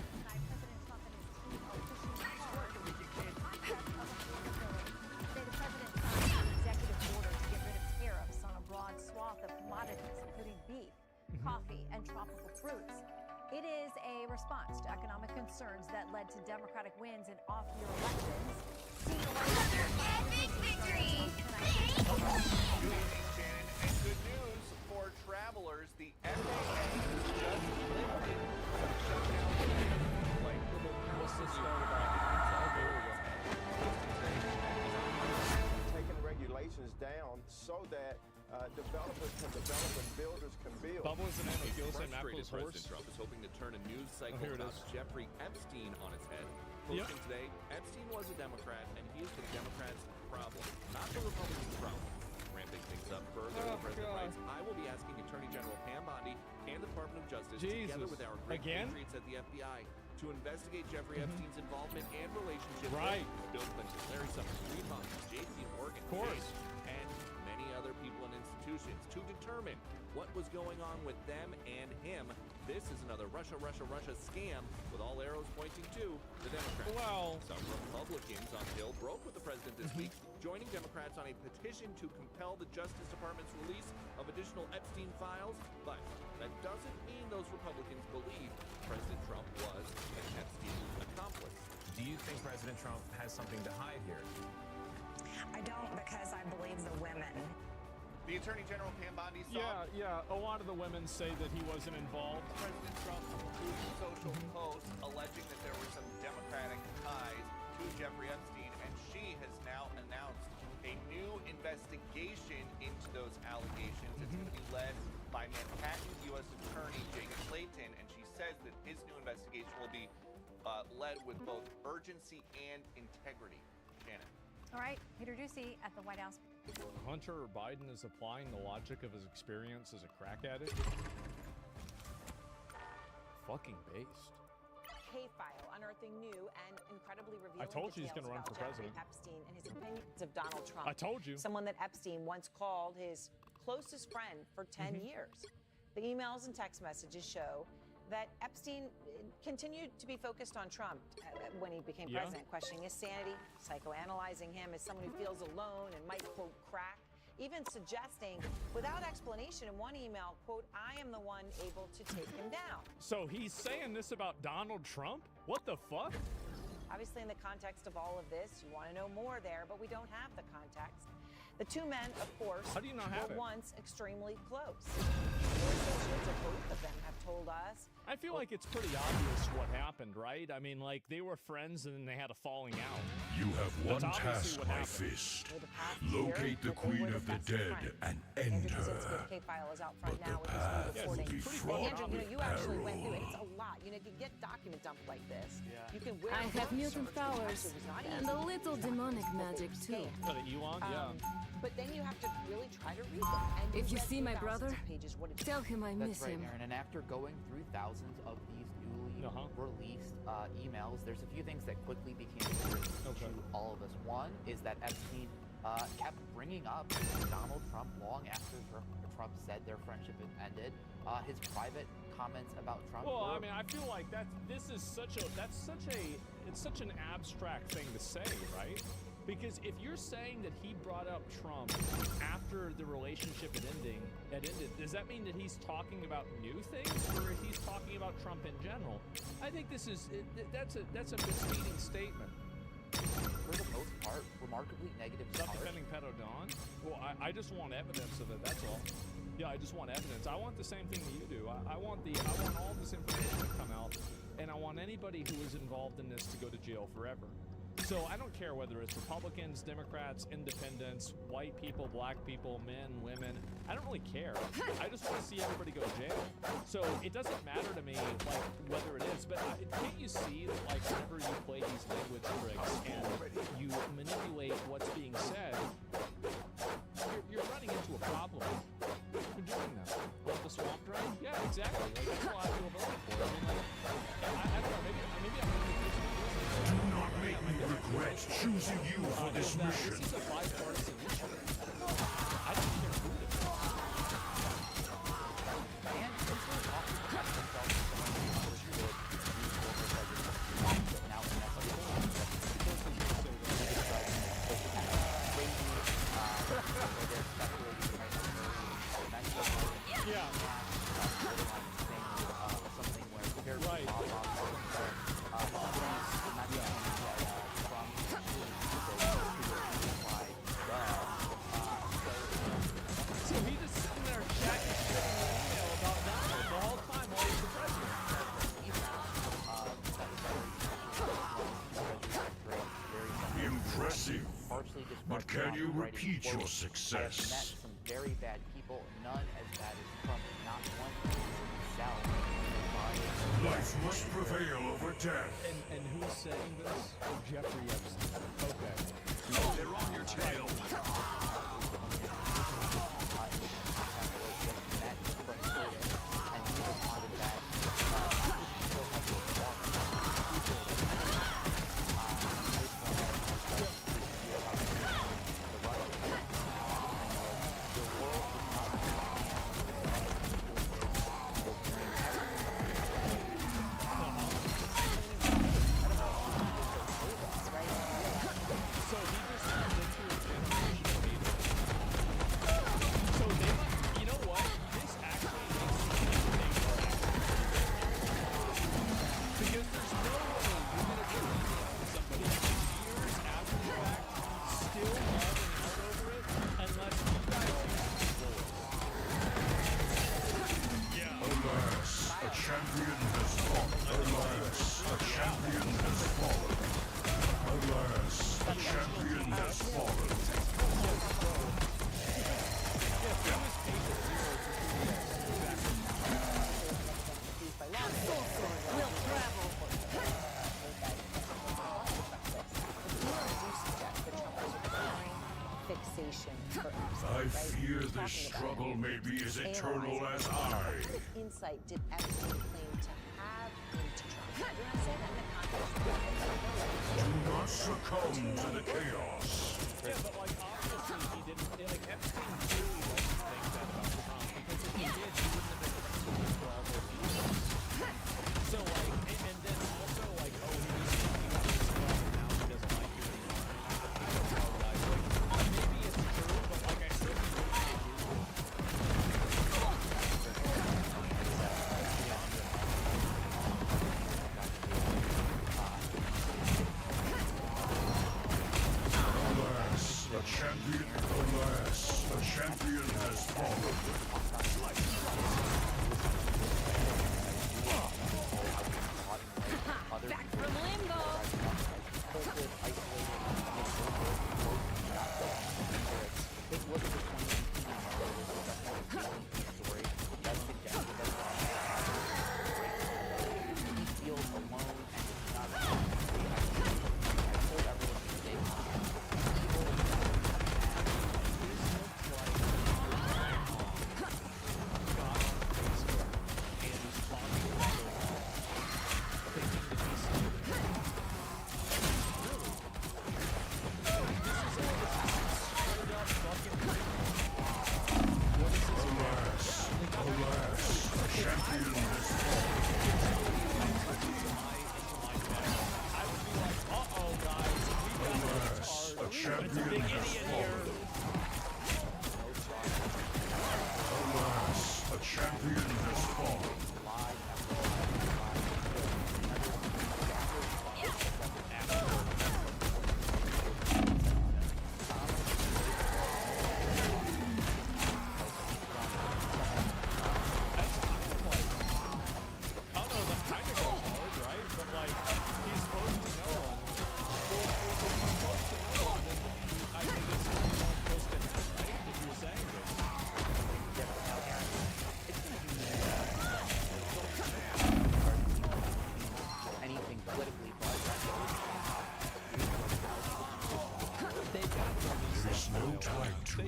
Coffee and tropical fruits. It is a response to economic concerns that led to Democratic wins in off-year elections. Another epic victory! Good evening, Shannon, and good news for travelers. The FAA just lifted some shutdown like What's this story about? Taking regulations down so that developers can develop and builders can build. Bubble is the name of Gilson Frustrated Apple's horse. President Trump is hoping to turn a news cycle here it about is. Jeffrey Epstein on its head. Yep. Posting today, Epstein was a Democrat, and he is the Democrats' problem, not the Republicans' problem. Ramping things up further, the president writes, I will be asking Attorney General Pam Bondi and the Department of Justice, together with our great Again? patriots at the FBI, to investigate Jeffrey Epstein's involvement and relationship Right. with Bill Clinton, Larry Summers, Reed Hunter, J.P. Morgan, Of course. Chase, and many other people and institutions to determine what was going on with them and him. This is another Russia scam with all arrows pointing to the Democrats. Well, some Republicans on Hill broke with the president this week, joining Democrats on a petition to compel the Justice Department's release of additional Epstein files, but that doesn't mean those Republicans believe President Trump was an Epstein accomplice. Do you think President Trump has something to hide here? I don't, because I believe the women. The Attorney General Pam Bondi saw Yeah. A lot of the women say that he wasn't involved. President Trump through social posts alleging that there were some Democratic ties to Jeffrey Epstein, and she has now announced a new investigation into those allegations. It's going to be led by Manhattan U.S. Attorney Jacob Clayton, and she says that his new investigation will be led with both urgency and integrity. Shannon. All right, Peter Doocy at the White House. Hunter Biden is applying the logic of his experience as a crack addict. Fucking based. K-File, unearthing new and incredibly revealing I told you he's details gonna run about for Jeffrey president. Epstein and his opinions of Donald Trump. I told you. Someone that Epstein once called his closest friend for 10 years. The emails and text messages show that Epstein continued to be focused on Trump when he became president, questioning his sanity, psychoanalyzing him as someone who feels alone and might, quote, crack, even suggesting, without explanation in one email, quote, I am the one able to take him down. So he's saying this about Donald Trump? What the fuck? Obviously, in the context of all of this, you want to know more there, but we don't have the context. The two men, of course, How do you not have were it? once extremely close. Associates of both of them have told us. I feel like it's pretty obvious what happened, right? I mean, like, they were friends and then they had a falling out. You have one That's obviously task, what my happened. fist. For the past year, Locate the that they Queen were of the best Dead friends. and Andrew end Kaczynski her. of K-File is out front But now the with path his new will reporting. be And fraught Andrew, with you actually went through it. peril. It's a lot. You get document dump like this. You can wear I have a mutant search, which powers actually was not and easy. a little demonic magic too. Oh, the Elon? Yeah. But then you have to really try to read them. And If you read see my through thousands brother, of pages, what it tell him I miss That's right, him. Aaron. And after going through thousands of these newly released emails, there's a few things that quickly became clear to all of us. One is that Epstein kept bringing up Donald Trump long after Trump said their friendship had ended. His private comments about Trump. Well, were, I mean, I feel like it's such an abstract thing to say, right? Because if you're saying that he brought up Trump after the relationship had ended, does that mean that he's talking about new things, or he's talking about Trump in general? I think that's a misleading statement. for the most part, remarkably negative. Stop defending Pedo Don? Well, I just want evidence of it. That's all. Yeah, I just want evidence. I want the same thing that you do. I want all this information to come out, and I want anybody who is involved in this to go to jail forever. So I don't care whether it's Republicans, Democrats, independents, white people, black people, men, women. I don't really care. I just want to see everybody go to jail. So it doesn't matter to me, like, whether it is. But can't you see that, like, whenever you play these language tricks and you manipulate what's being said, you're running into a problem. You're doing that. Like the swamp drain? Yeah, exactly. Like, that's why I feel voting for it. I mean, like, I don't know. Maybe I'm Do not make me regret choosing you for this mission. This is a bipartisan issue. I don't care who it is. And since we're talking about themselves as someone who understood the former president, but now in that something where compared to So he just sitting there chatting shit in an email about Donald the whole time while he's the president. Impressive. But can you repeat your I have met success? some very bad people, none as bad as Trump, not one himself. Life must prevail over death. And who's saying this? Jeffrey Epstein. Okay. They're on your tail. So he just turned into a generation of talking This about struggle it. may be as eternal Analyzing as it. I. What kind of insight did Epstein claim to have into Trump? When I say that in the context of Do not succumb to the chaos. Yeah, but like obviously he didn't. Like Epstein clearly doesn't think that about Trump because if he did, he wouldn't have been friends with him for all those years. So like, and then also like, oh, he was talking about this stuff and now he doesn't like you anymore. I don't know, guys. Like maybe it's true, but like I still think it's Alas, a champion, alas, a champion has fallen. Back from limbo.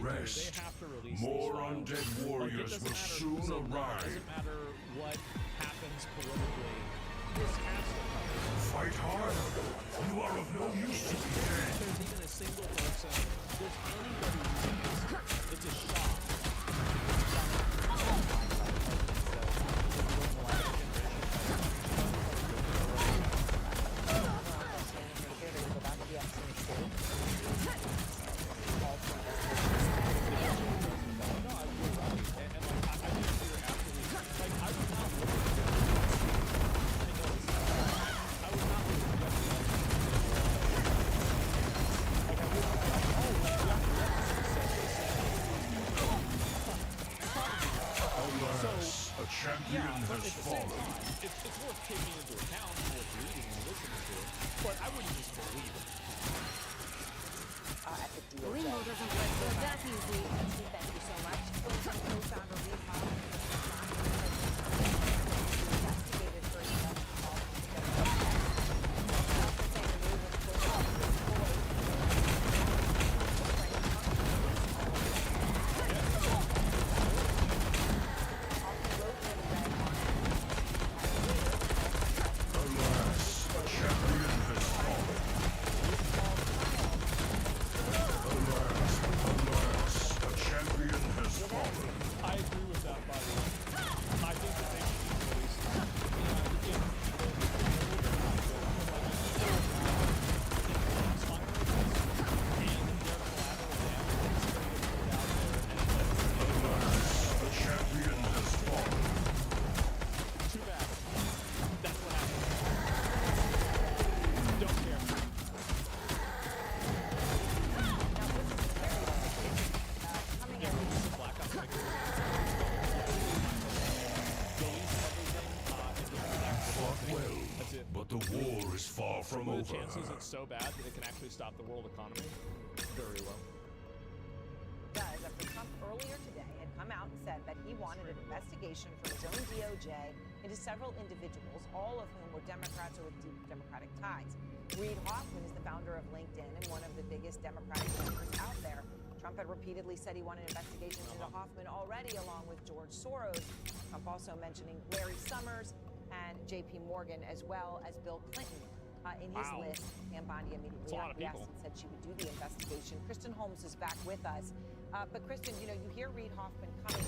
rest. More undead warriors will soon arrive. It doesn't matter what happens politically. This has to happen. Fight harder. You are of no use to me. There's even a single person. There's anybody who thinks it's a shock. It's worth taking into account, worth reading and listening to, but I wouldn't just believe it. Limbo doesn't work so that easy. Thank you so much. Co-founder Reed Hoffman investigated for from over. The chances it's so bad that it can actually stop the world economy? Very low. Does after Trump earlier today had come out and said that he wanted an investigation from his own DOJ into several individuals, all of whom were Democrats or with deep Democratic ties. Reid Hoffman is the founder of LinkedIn and one of the biggest Democratic members out there. Trump had repeatedly said he wanted investigations into Hoffman already, along with George Soros. Trump also mentioning Larry Summers and J.P. Morgan, as well as Bill Clinton in his list. Pam Bondi immediately acquiesced and said she would do the investigation. Kristen Holmes is back with us. But Kristen, you know, you hear Reid Hoffman coming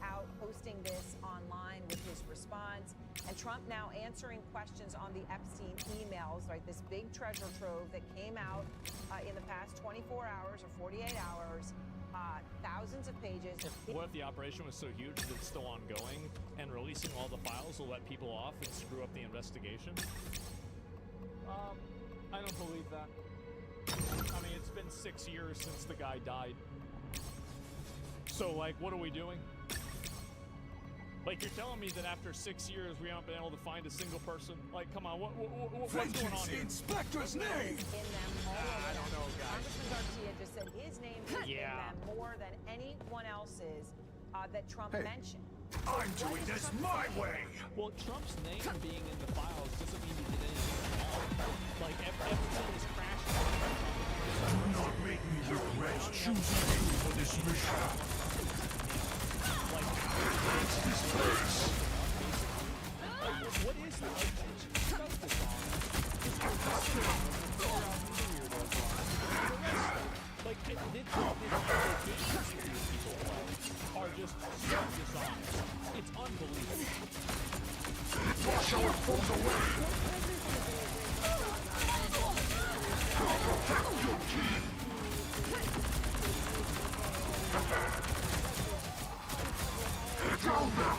out, posting this online with his response, and Trump now answering questions on the Epstein emails, right? This big treasure trove that came out in the past 24 hours or 48 hours, thousands of pages. What if the operation was so huge that it's still ongoing, and releasing all the files will let people off and screw up the investigation? I don't believe that. I mean, it's been 6 years since the guy died. So, like, what are we doing? Like, you're telling me that after 6 years we haven't been able to find a single person? Like, come on, what's going on here? Inspector's name! In them I don't know, guys. Congressman Garcia just said his name is in them more than anyone else's that Trump mentioned. I'm doing this my way! Well, Trump's name being in the files doesn't mean he did anything wrong. Like, everything is crashing. Do not make me regret choosing you for this mission. It's this place! What is the like, are just so dishonest. It's unbelievable. Wash our foes away! I'll protect your king! Down now!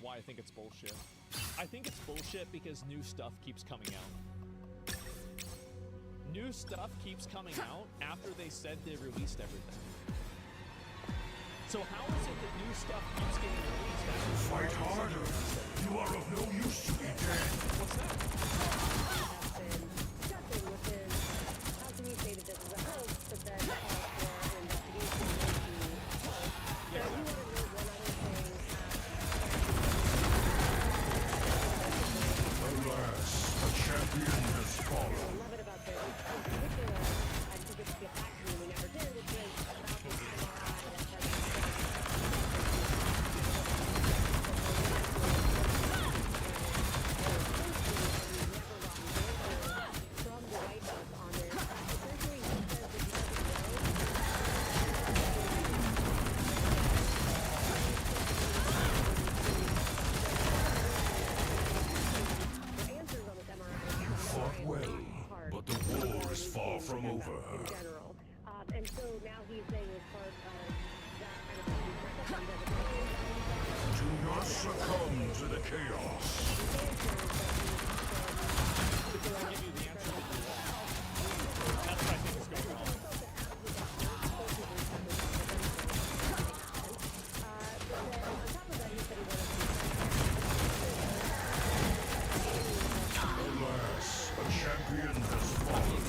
Why I think it's bullshit. I think it's bullshit because new stuff keeps coming out. New stuff keeps coming out after they said they released everything. So how is it that new stuff keeps getting released after Fight harder! You are of no use to me dead! What's that? How can you say that this is a hoax, but then for an investigation into... Yeah, you want to know one other thing. Alas, a champion has fallen. I love it about this. In particular, I took it to get back to me, we never did, which is about this from the White House on this. Essentially, he says that he Fought well, but the war is far from over. in general. And so now he's saying as part of that kind of Do not succumb to the chaos. I'll give you the answer that you want. That's what I think is going on. Alas, a champion has fallen.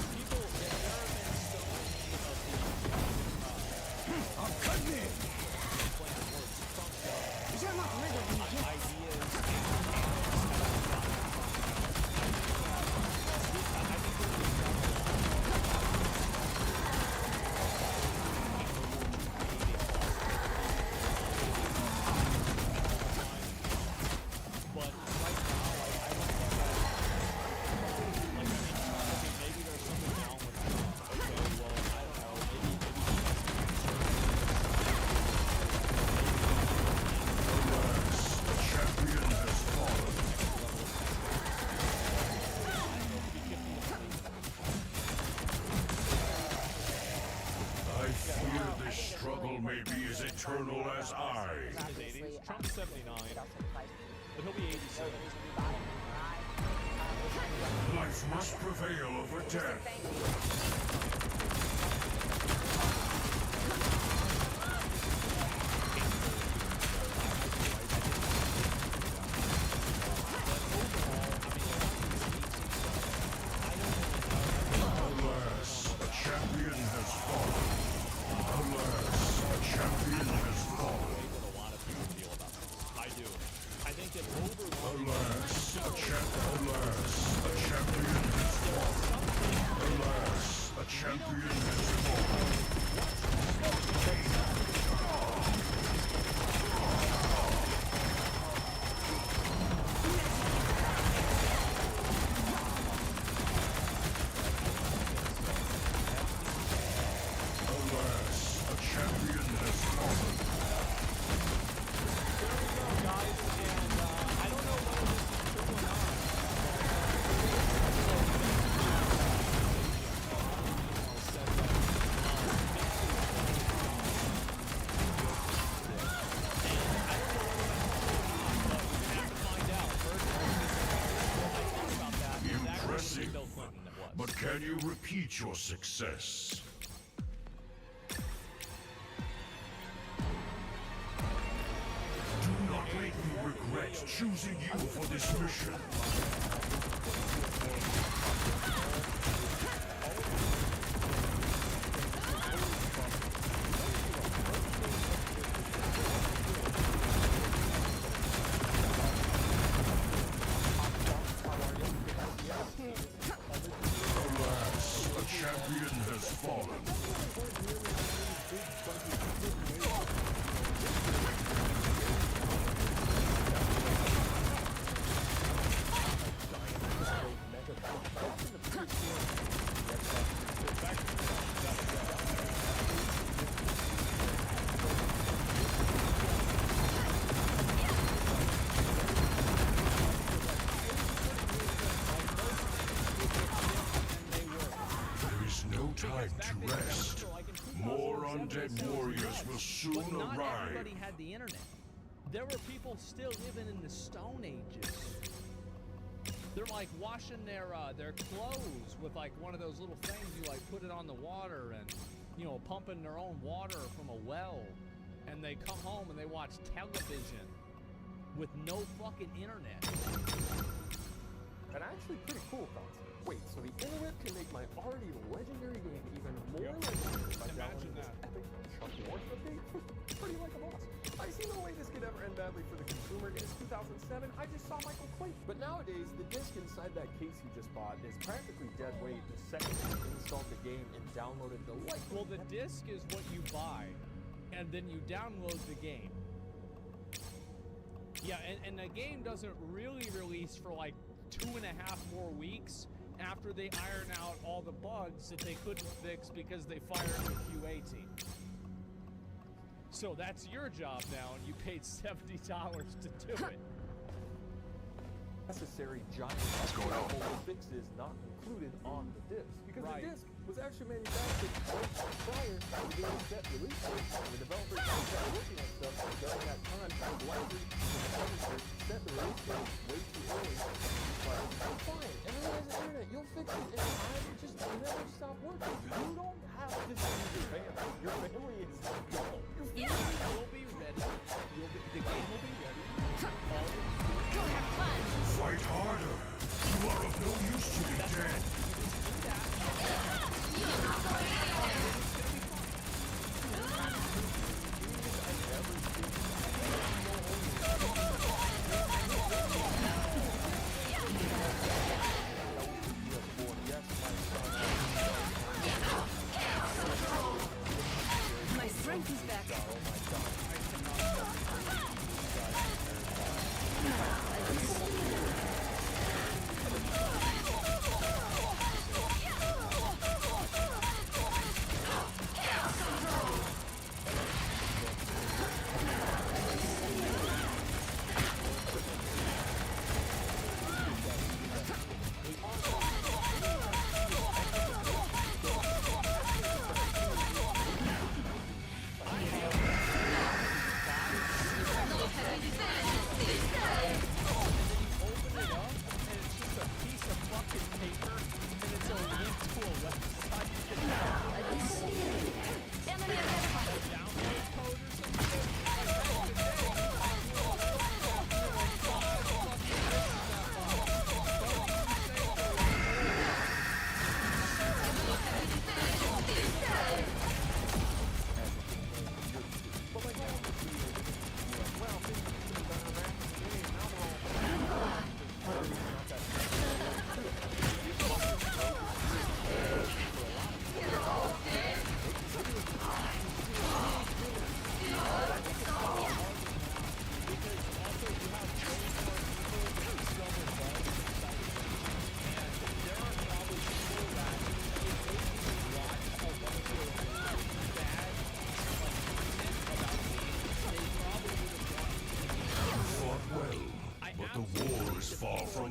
I'm cutting in! Is that not may be as eternal as I. Trump's 79, but he'll be 87. Life must prevail over death. Alas, a champion has fallen. Alas, a champion has fallen. I do. I think that Alas, a champion has fallen. Alas, a champion has fallen. Alas, a champion has fallen. Impressive. But can you repeat your success? Do not make me regret choosing you for this mission. Alas, a champion has fallen. There is no time to rest. More undead warriors will soon But not arrive. everybody had the internet. There were people still living in the Stone Ages. They're like washing their clothes with like one of those little things you like put it on the water and pumping their own water from a well, and they come home and they watch television with no fucking internet. An actually pretty cool concept. Wait, so the internet can make my already legendary game even more legendary by downloading this epic Chuck Norris update? Pretty like a boss. I see no way this could ever end badly for the consumer. It is 2007, I just saw Michael Clayton. But nowadays, the disc inside that case you just bought is practically dead weight the second you installed the game and downloaded the light. Well, the disc is what you buy, and then you download the game. Yeah, and the game doesn't really release for like 2.5 more weeks after they iron out all the bugs that they couldn't fix because they fired the QA team. So that's your job now, and you paid $70 to do it. Necessary giant fixes not included on the disc because the disc was actually manufactured months prior to the game's set release date. And the developers started working on stuff during that time was likely the publisher set the release date way too early. But it's fine, everyone has the internet, you'll fix it in time, it just never stop working. You don't have to save your family. Your family is gone. Your family will be ready. The game will be ready. Go have fun. Fight harder. You are of no use to me dead.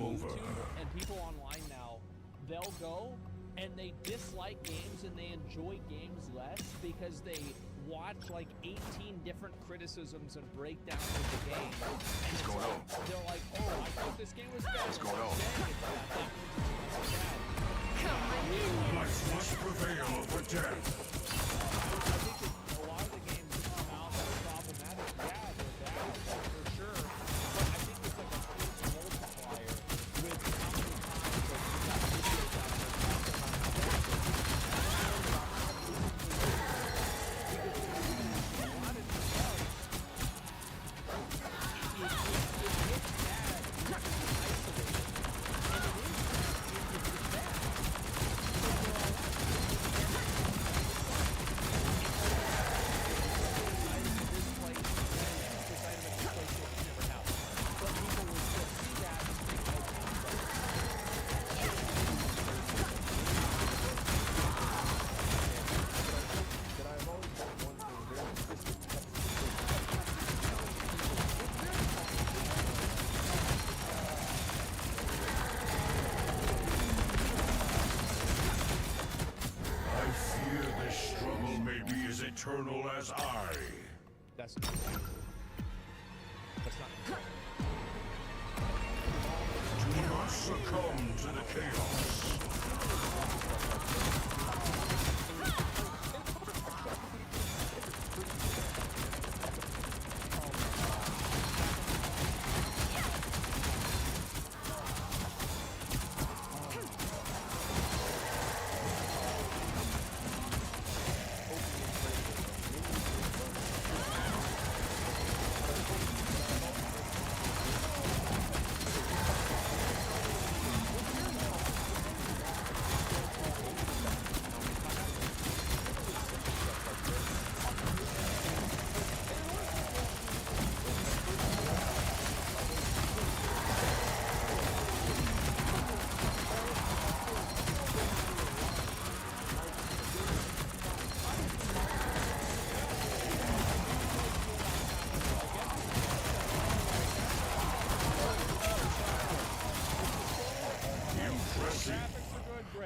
them over. And people online now, they'll go and they dislike games and they enjoy games less because they watch like 18 different criticisms and breakdowns of the game. And it's like, they're like, oh, I thought this game was bad. What's going on? Life must prevail over death. I think that a lot of the games that come out that are problematic, yeah, they're bad, for sure. But I think it's like a huge multiplier with how many times like, you got videos out there talking about how bad it is. Because a lot of these bugs, it gets bad when it's isolated. And it is bad. Eternal as I. That's not. That's not. Do not succumb to the chaos.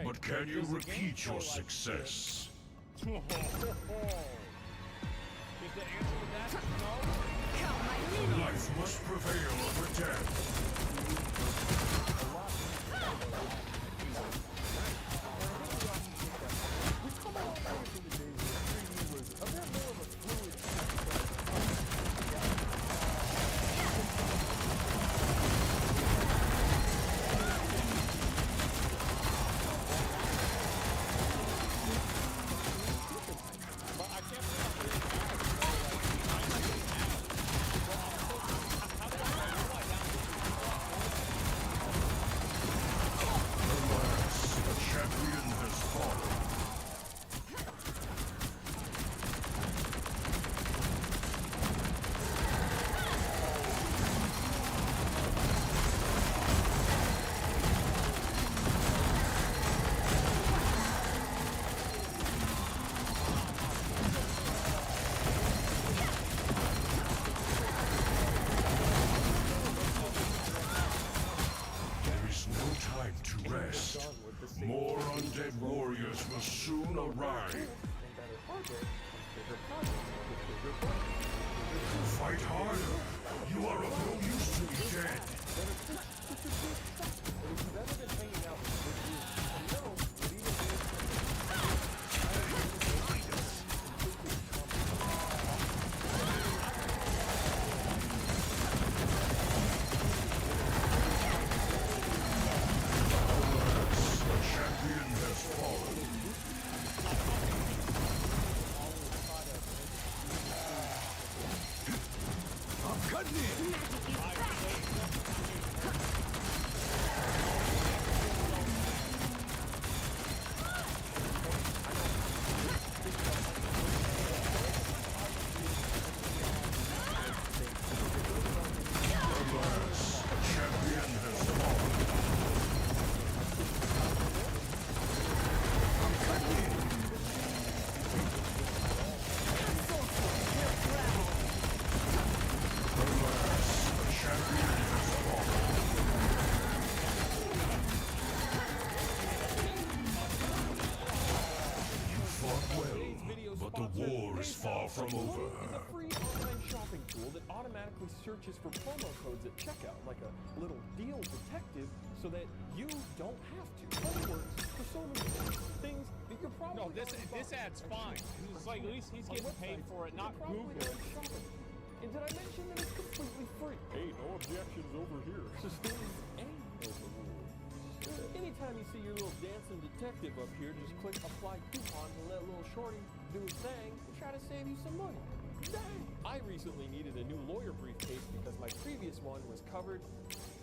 But can you repeat your success? If the answer to that is no, Life must prevail over death. More undead warriors will soon arrive. Fight harder. You are of no use to me dead. But the war is far from over. Is a free online shopping tool that automatically searches for promo codes at checkout, like a little deal detective, so that you don't have to. It works for so many things that you're probably No, this ad's fine. It's like at least he's getting paid for it, not Google. And did I mention that it's completely free? Hey, no objections over here. Sustains any of the rules. Anytime you see your little dancing detective up here, just click apply coupon and let little shorty do his thing and try to save you some money. Dang! I recently needed a new lawyer briefcase because my previous one was covered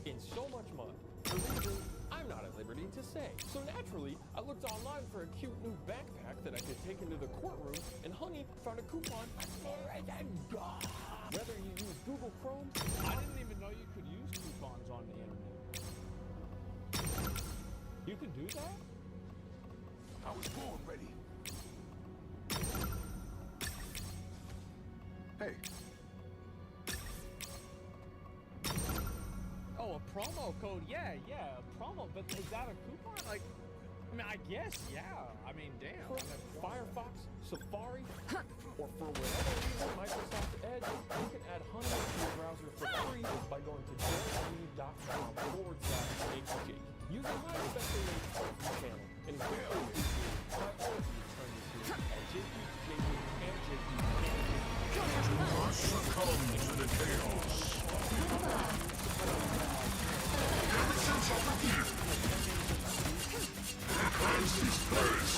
in so much mud. For reasons I'm not at liberty to say. So naturally, I looked online for a cute new backpack that I could take into the courtroom, and honey found a coupon for it and God. Whether you use Google Chrome, I didn't even know you could use coupons on the internet. You can do that? I was born ready. Hey. Oh, a promo code. Yeah, a promo. But is that a coupon? Like, I mean, I guess, yeah. I mean, damn. Firefox, Safari, or for whatever reason, Microsoft Edge, you can add Honey to your browser for free by going to joinme.com/HJ. Using my special link channel and quickly priority turn this here at JP, and JP. Do not succumb to the chaos. Innocence of the gift. Cleanse this place.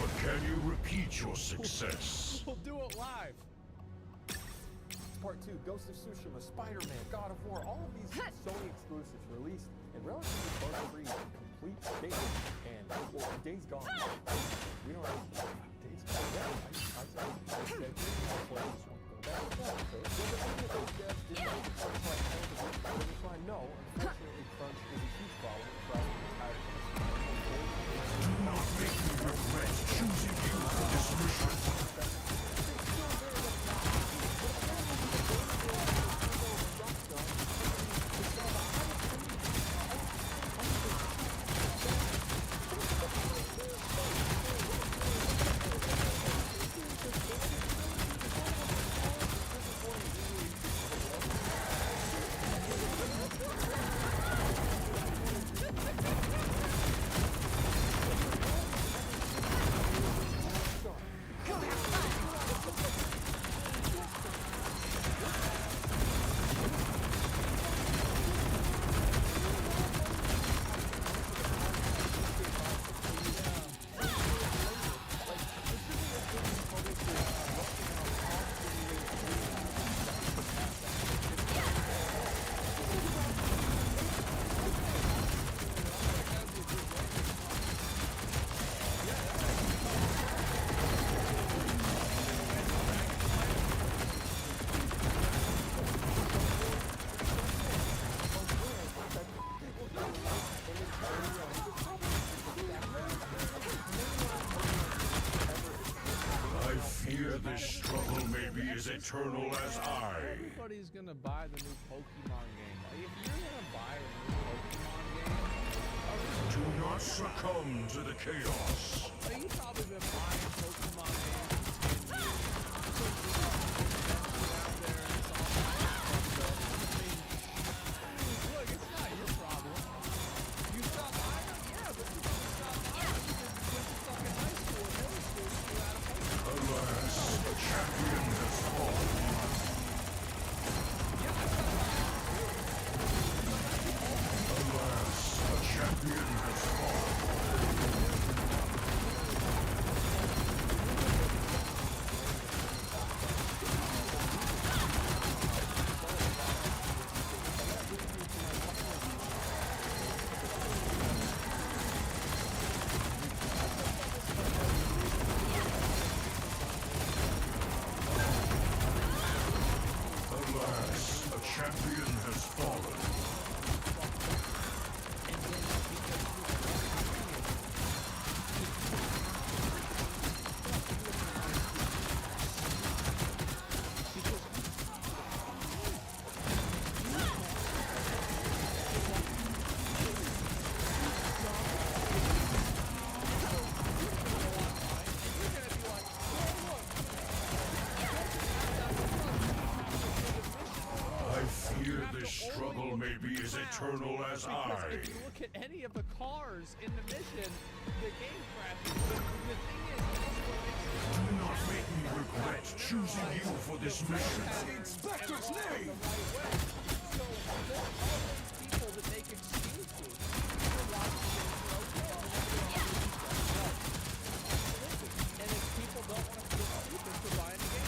But can you repeat your success? We'll do it live. Part 2, Ghost of Tsushima, Spider-Man, God of War, all of these Sony exclusives released in relatively bug-free, complete state, and Days Gone. We don't have Days Gone. Yeah, I said I'll play this one. Go back to that. So it's good that those devs didn't make it quite fine. No, unfortunately, crunch is a huge problem across the entire industry. Do not make me regret choosing you for this mission. This struggle may be as eternal as I. Everybody's gonna buy the new Pokemon game. Like, if you're gonna buy a new Pokemon game, do not succumb to the chaos. Like, you've probably been buying Pokemon games for 10 years. Look, it's not your problem. You stop buying them? Yeah, but you don't stop buying them because when you're stuck in high school or middle school, you're out of Pokemon. Alas, the champion has fallen. Alas, the champion has fallen. Alas, a champion has fallen. I fear this struggle may be as eternal as Because I. if you look at any of the cars in the mission, the game crashes. The thing is, this is what makes it Do not make me regret choosing you for this mission. Inspector's name! So there are always people that make excuses for watching games for okay. And if people don't want to feel stupid for buying a game.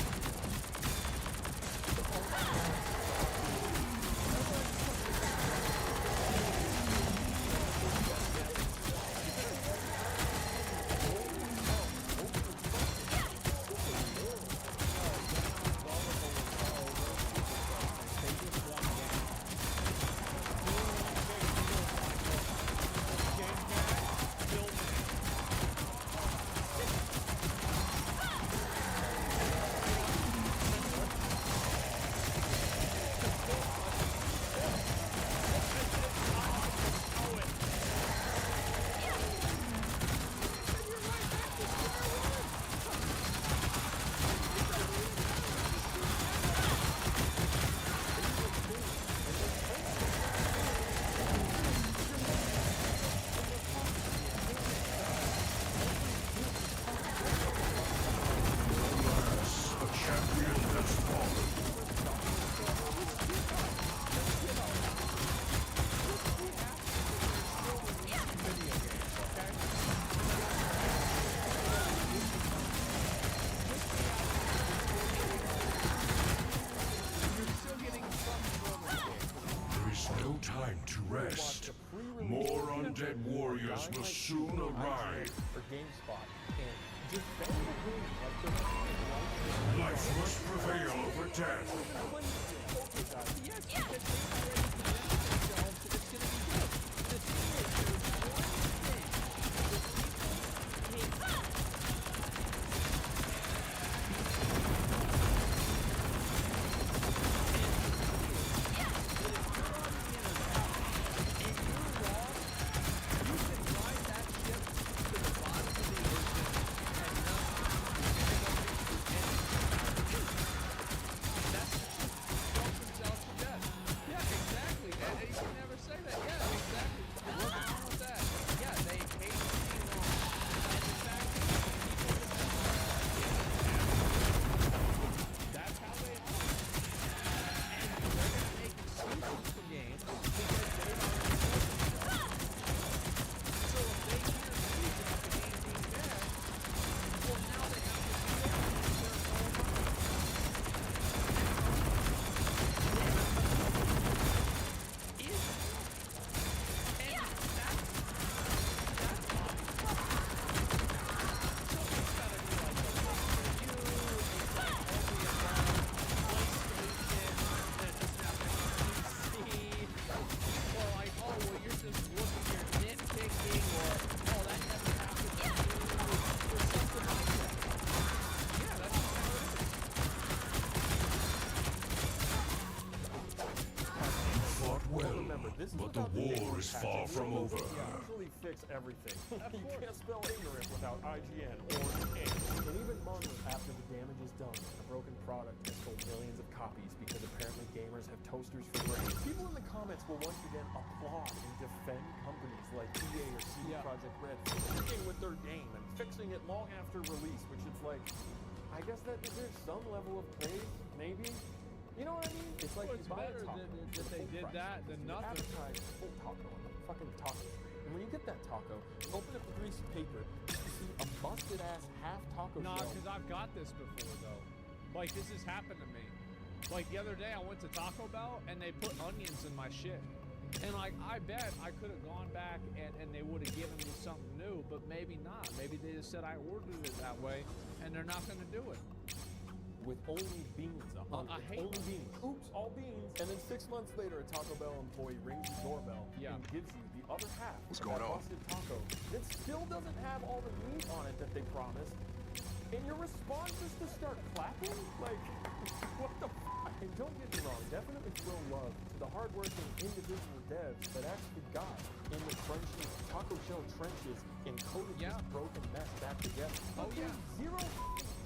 Undead warriors will soon arrive. Or GameSpot. And just ban the game like the rest of the Life must prevail over death. Okay, guys. Yes, because they've already convinced themselves that it's going to be good. The thing is, there's one thing that people hate. But the war is far from over. Usually fix everything. You can't spell ignorant without IGN or ink. And even months after the damage is done, a broken product has sold millions of copies because apparently gamers have toasters for brains. People in the comments will once again applaud and defend companies like EA or CD Projekt Red for sticking with their game and fixing it long after release, which is like, I guess that deserves some level of praise, maybe. You know what I mean? It's like it's better that they did that than nothing. Advertise full taco on the fucking taco street. And when you get that taco, you open up the greasy paper, you see a busted ass half taco Nah, shell. because I've got this before though. Like this has happened to me. Like the other day I went to Taco Bell and they put onions in my shit. And like I bet I could have gone back and they would have given me something new, but maybe not. Maybe they just said I ordered it that way and they're not gonna do it. With only beans on it. I hate only beans. Oops, all beans. And then 6 months later, a Taco Bell employee rings the doorbell and gives you the other half What's of going that on? busted taco. It still doesn't have all the meat on it that they promised. And your response is to start clapping? Like, what the fuck? And don't get me wrong, definitely throw love to the hardworking individual devs that actually got in the crunchy taco shell trenches and coded this broken mess back together. But there's zero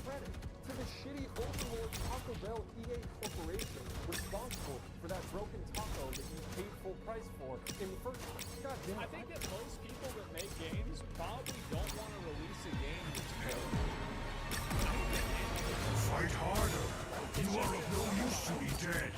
credit to the shitty overlord Taco Bell EA Corporation responsible for that broken taco that you paid full price for in the first goddamn. I think that most people that make games probably don't want to release a game that's terrible. Fight harder. You are of no use to me dead.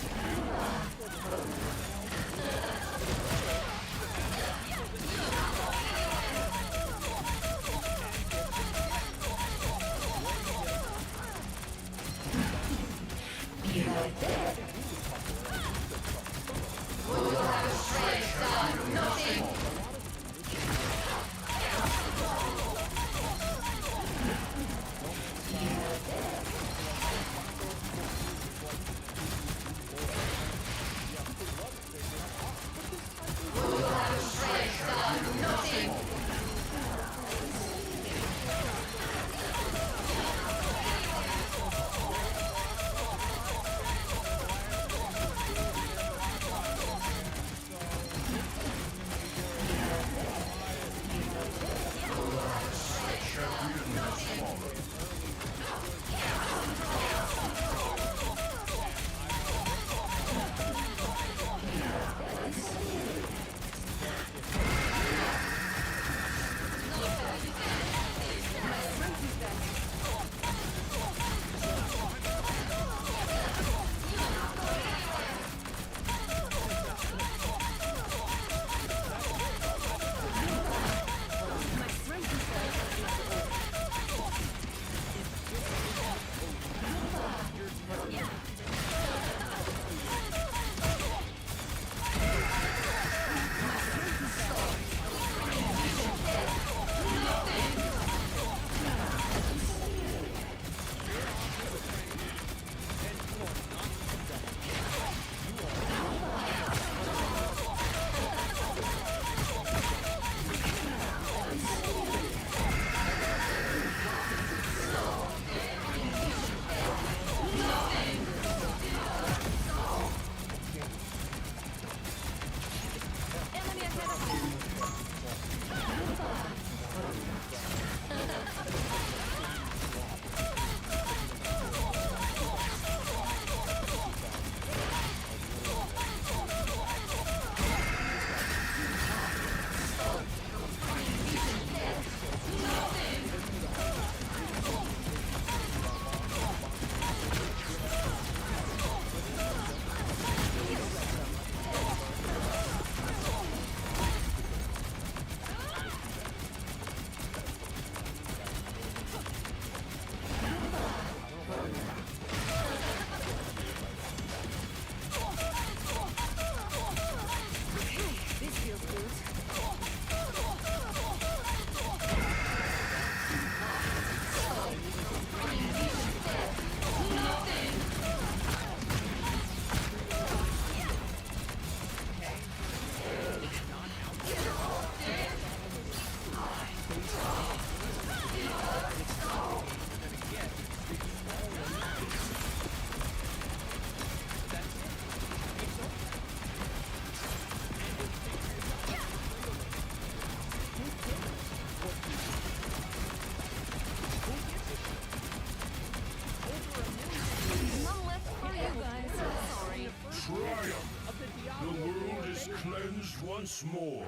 once more.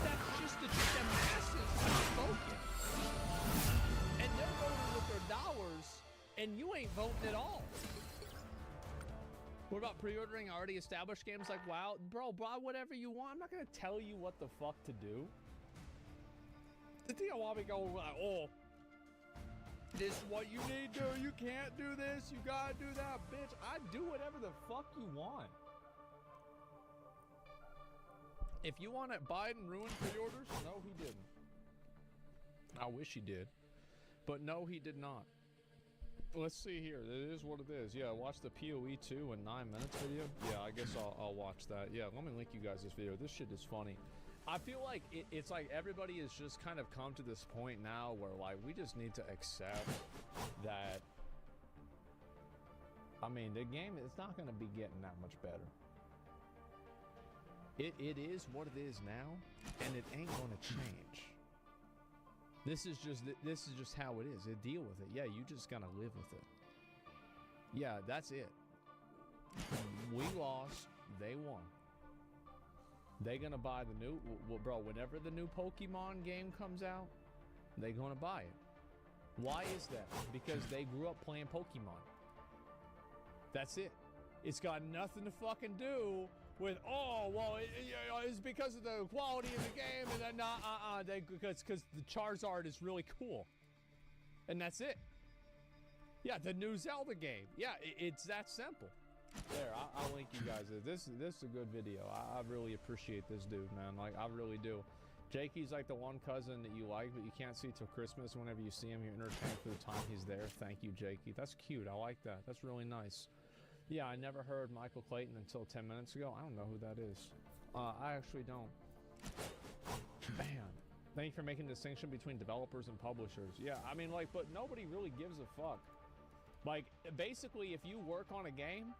That's just the masses unspoken. And they're voting with their dollars, and you ain't voting at all. What about pre-ordering already established games like WoW? Bro, buy whatever you want. I'm not going to tell you what the fuck to do. The deal while we go like, oh, this is what you need to do. You can't do this. You got to do that. Bitch, I do whatever the fuck you want. If you want it, Biden ruined pre-orders? No, he didn't. I wish he did. But no, he did not. Let's see here. It is what it is. Yeah, watch the PoE 2 in 9 minutes video. Yeah, I guess I'll watch that. Yeah, let me link you guys this video. This shit is funny. I feel like it's like everybody has just kind of come to this point now where like we just need to accept that. I mean, the game is not going to be getting that much better. It is what it is now, and it ain't going to change. This is just how it is. Deal with it. Yeah, you just gotta live with it. Yeah, that's it. We lost. They won. They gonna buy the new, well, bro. Whenever the new Pokemon game comes out, they gonna buy it. Why is that? Because they grew up playing Pokemon. That's it. It's got nothing to fucking do with, oh, well, it's because of the quality of the game, and then because the Charizard is really cool, and that's it. Yeah, the new Zelda game. Yeah, it's that simple. There, I'll link you guys. This is a good video. I really appreciate this dude, man. Like, I really do. Jakey's like the one cousin that you like, but you can't see till Christmas. Whenever you see him, you're entertained for the time he's there. Thank you, Jakey. That's cute. I like that. That's really nice. Yeah, I never heard Michael Clayton until 10 minutes ago. I don't know who that is. I actually don't. Man. Thank you for making the distinction between developers and publishers. Yeah, I mean, like, but nobody really gives a fuck. Like, basically, if you work on a game,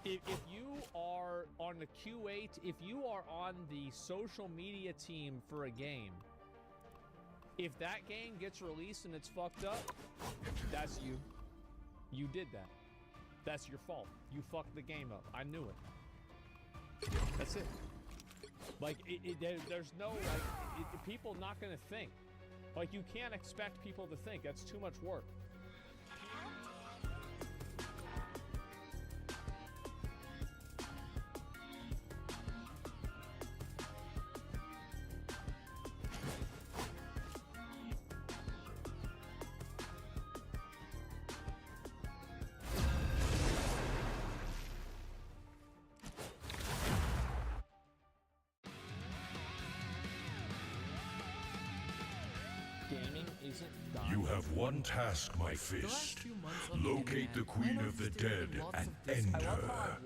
if you are on the QA, if you are on the social media team for a game, if that game gets released and it's fucked up, that's you. You did that. That's your fault. You fucked the game up. I knew it. That's it. Like, there's no, like, people not gonna think. Like, you can't expect people to think. That's too much work. You have one task, my fist. Locate the Queen of the Dead and end her.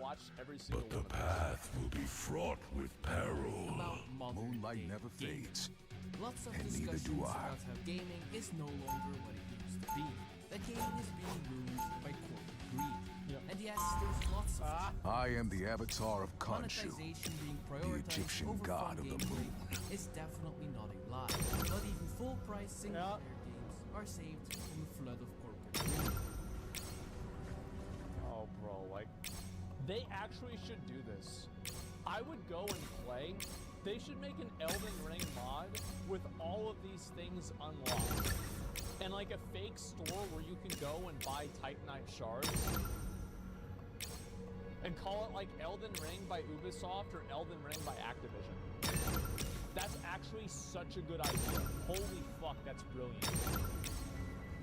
But the path will be fraught with peril. Moonlight never fades. Lots of And neither discussions do I. about how gaming is no longer what it used to be. The game is being ruled by corporate greed. And yes, there's lots of I am the avatar of Khonshu, monetization being the prioritized Egyptian over god fun of the gameplay moon. is definitely not a lie. Not even full-price single-player games are saved from the flood of corporate greed. Oh, bro, like, they actually should do this. I would go and play. They should make an Elden Ring mod with all of these things unlocked. And like a fake store where you can go and buy Titanite shards. And call it like Elden Ring by Ubisoft or Elden Ring by Activision. That's actually such a good idea. Holy fuck, that's brilliant.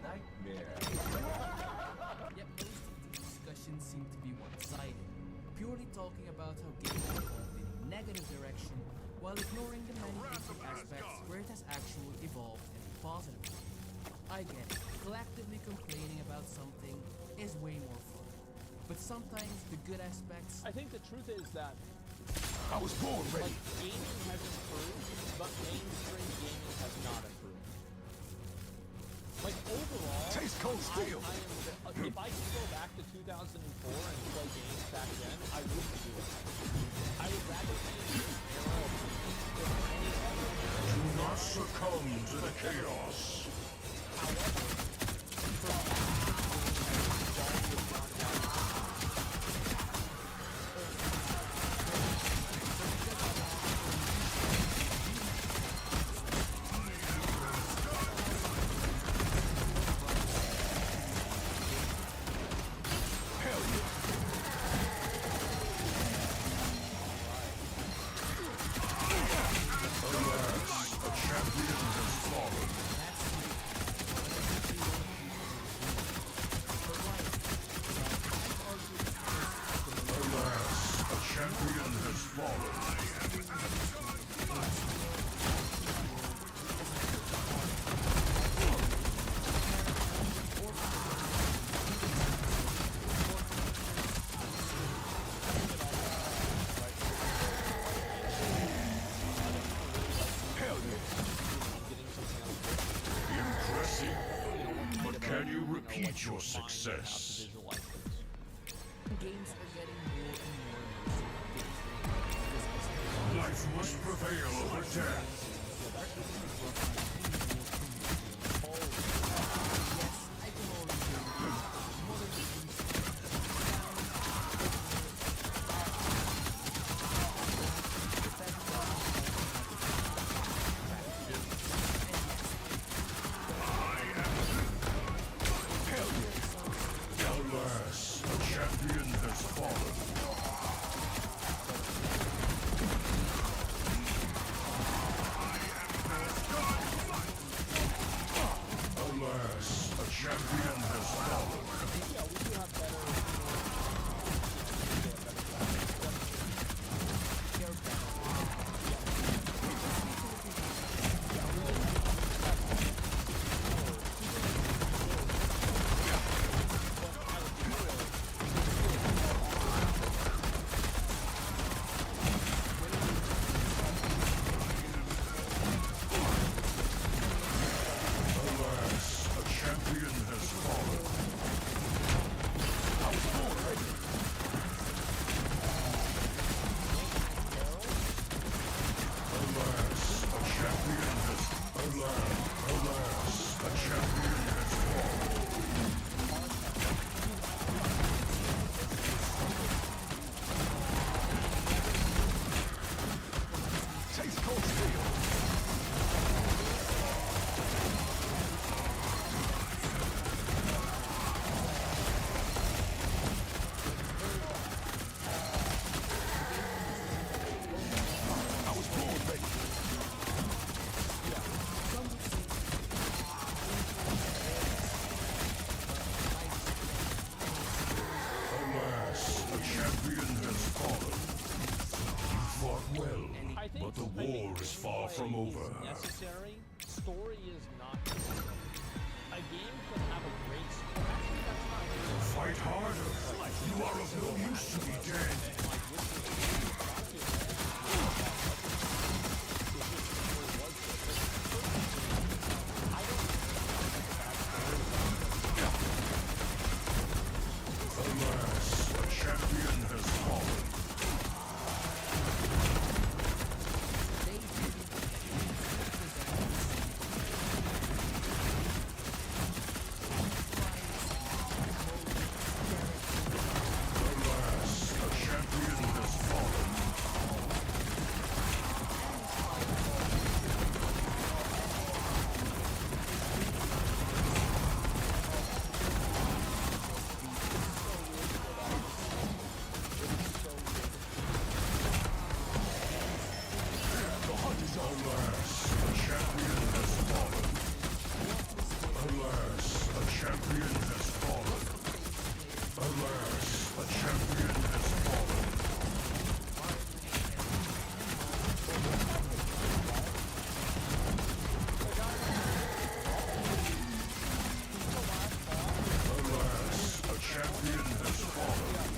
Nightmare. Yet most of the discussions seem to be one-sided, purely talking about how gaming evolved in a negative direction, while ignoring the many different aspects where it has actually evolved in a positive way. I get it, collectively complaining about something is way more fun, but sometimes the good aspects... I think the truth is that I was born ready. Like, gaming has improved, but mainstream gaming has not improved. Like, overall, Taste cold steel. If I could go back to 2004 and play games back then, I wouldn't do it. I would rather be in this era of gaming than any other era. Do not succumb to the chaos. However, But can you repeat your success? Games are getting more and more Life must prevail over death. Alas, a champion has fallen. Alas, a champion has fallen. Alas, a champion has fallen. I was born ready. Alas, a champion has... Alas, a champion has fallen. Taste cold steel. I was born ready. Alas, a champion has fallen. You fought well, I think but the war is far from over. Necessary. Story is not necessary. A game can have a great story. Actually, that's not true. Fight harder. You are of no use to me dead. Alas, a champion has fallen. Alas, a champion has fallen. The hunt is alas, a champion has fallen. Alas, a champion has fallen. Alas, a champion has fallen. Alas, a champion has fallen.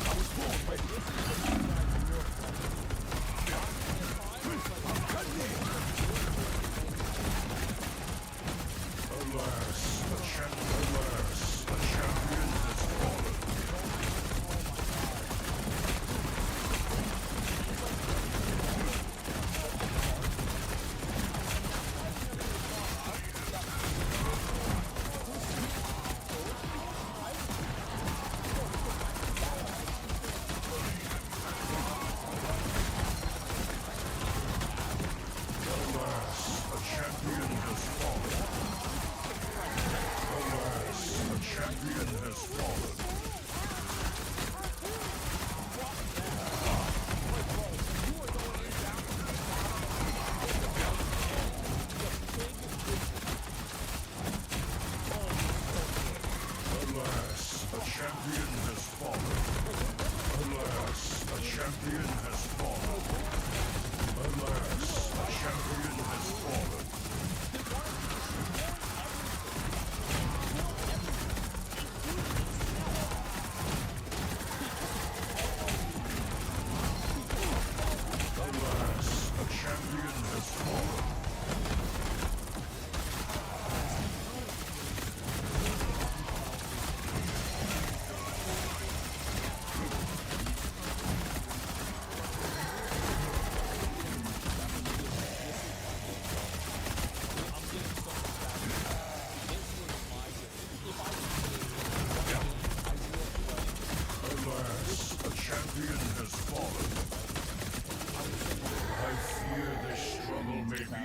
I was born ready. Alas, a champion has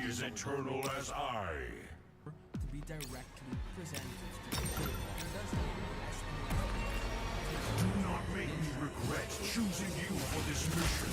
as eternal as I. To be directly presented to the player. And thus Do not make me regret choosing you for this mission.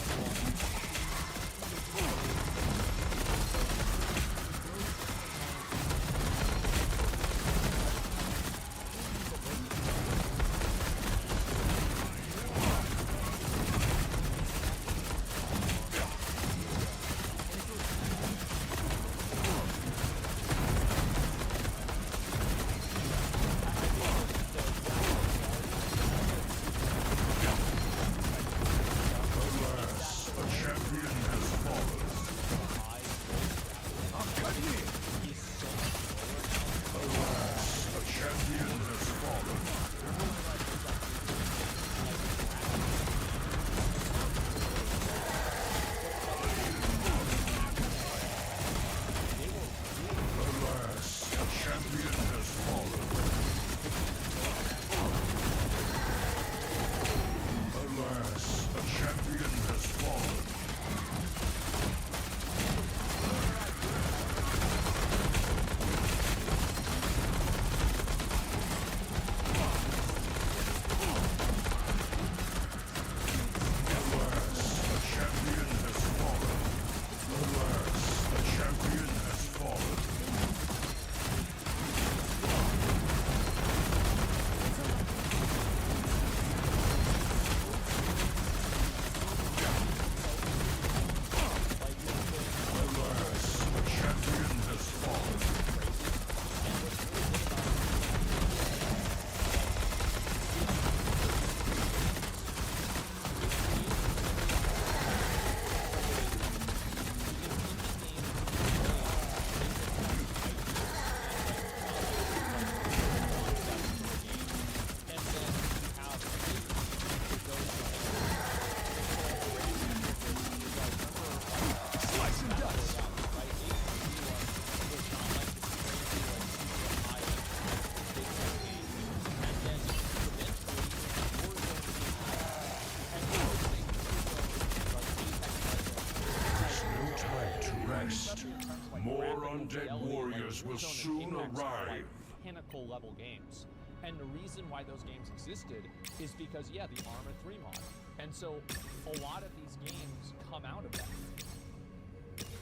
More undead warriors will soon arrive. Pinnacle level games. And the reason why those games existed is because, yeah, the Arma 3 mod. And so a lot of these games come out of that.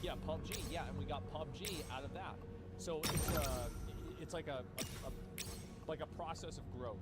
Yeah, PUBG, yeah, and we got PUBG out of that. So it's like a process of growth.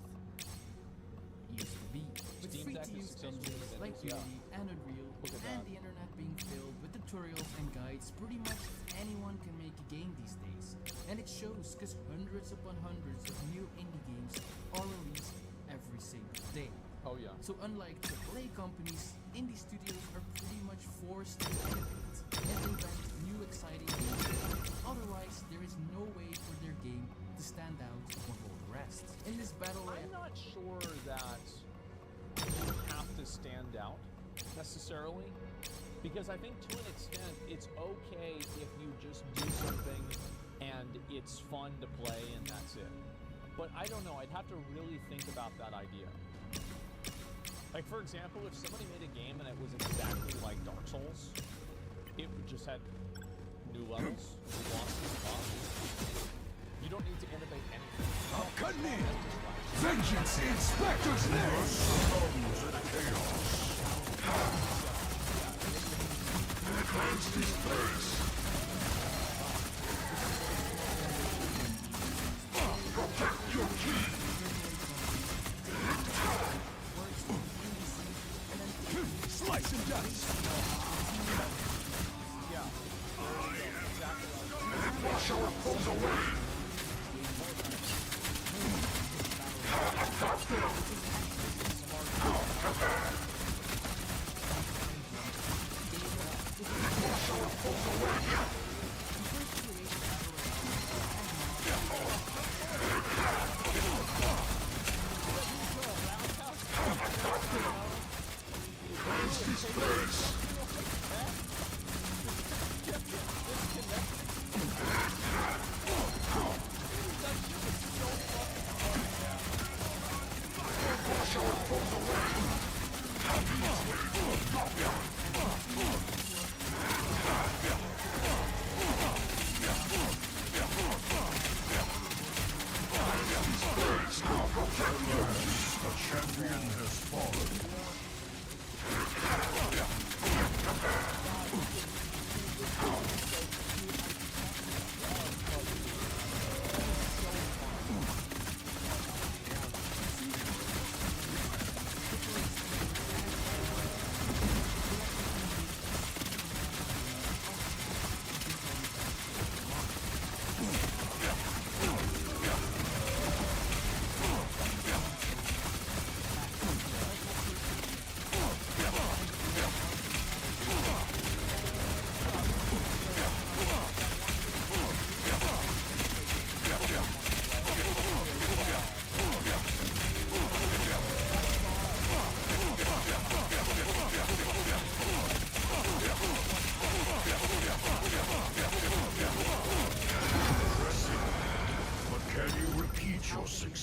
Used to be, with free-to-use engines like Unity and Unreal, and the internet being filled with tutorials and guides, pretty much anyone can make a game these days. And it shows because hundreds upon hundreds of new indie games are released every single day. Oh yeah. So unlike AAA companies, indie studios are pretty much forced to innovate and invent new exciting games. Otherwise, there is no way for their game to stand out above all the rest. In this battle royale, I'm not sure that you have to stand out necessarily, because I think to an extent it's okay if you just do something and it's fun to play and that's it. But I don't know, I'd have to really think about that idea. Like, for example, if somebody made a game and it was exactly like Dark Souls, it just had new levels, new bosses, you don't need to innovate anything. I'll cut me! Vengeance in Spectre's name! Cleanse this place! Protect your key! Slice and dice! Wash our foes away!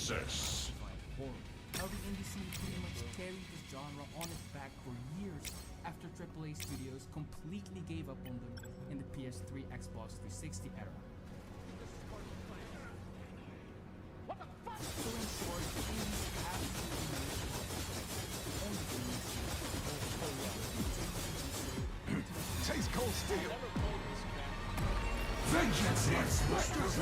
success. How the indie scene pretty much carried this genre on its back for years after AAA studios completely gave up on them in the PS3, Xbox 360 era. What the fuck? So in short, the indies absolutely made it on the gaming scene. Taste cold steel. Vengeance is Spectre's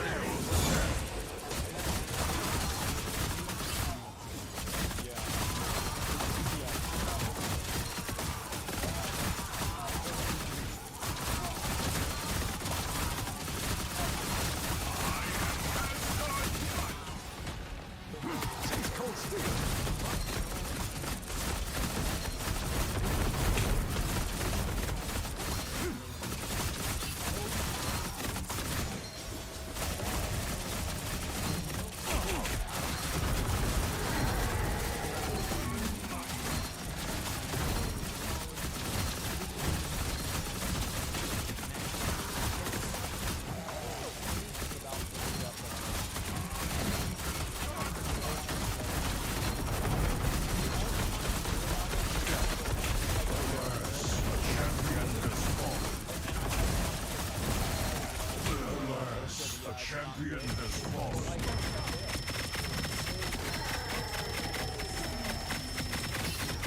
champion has fallen.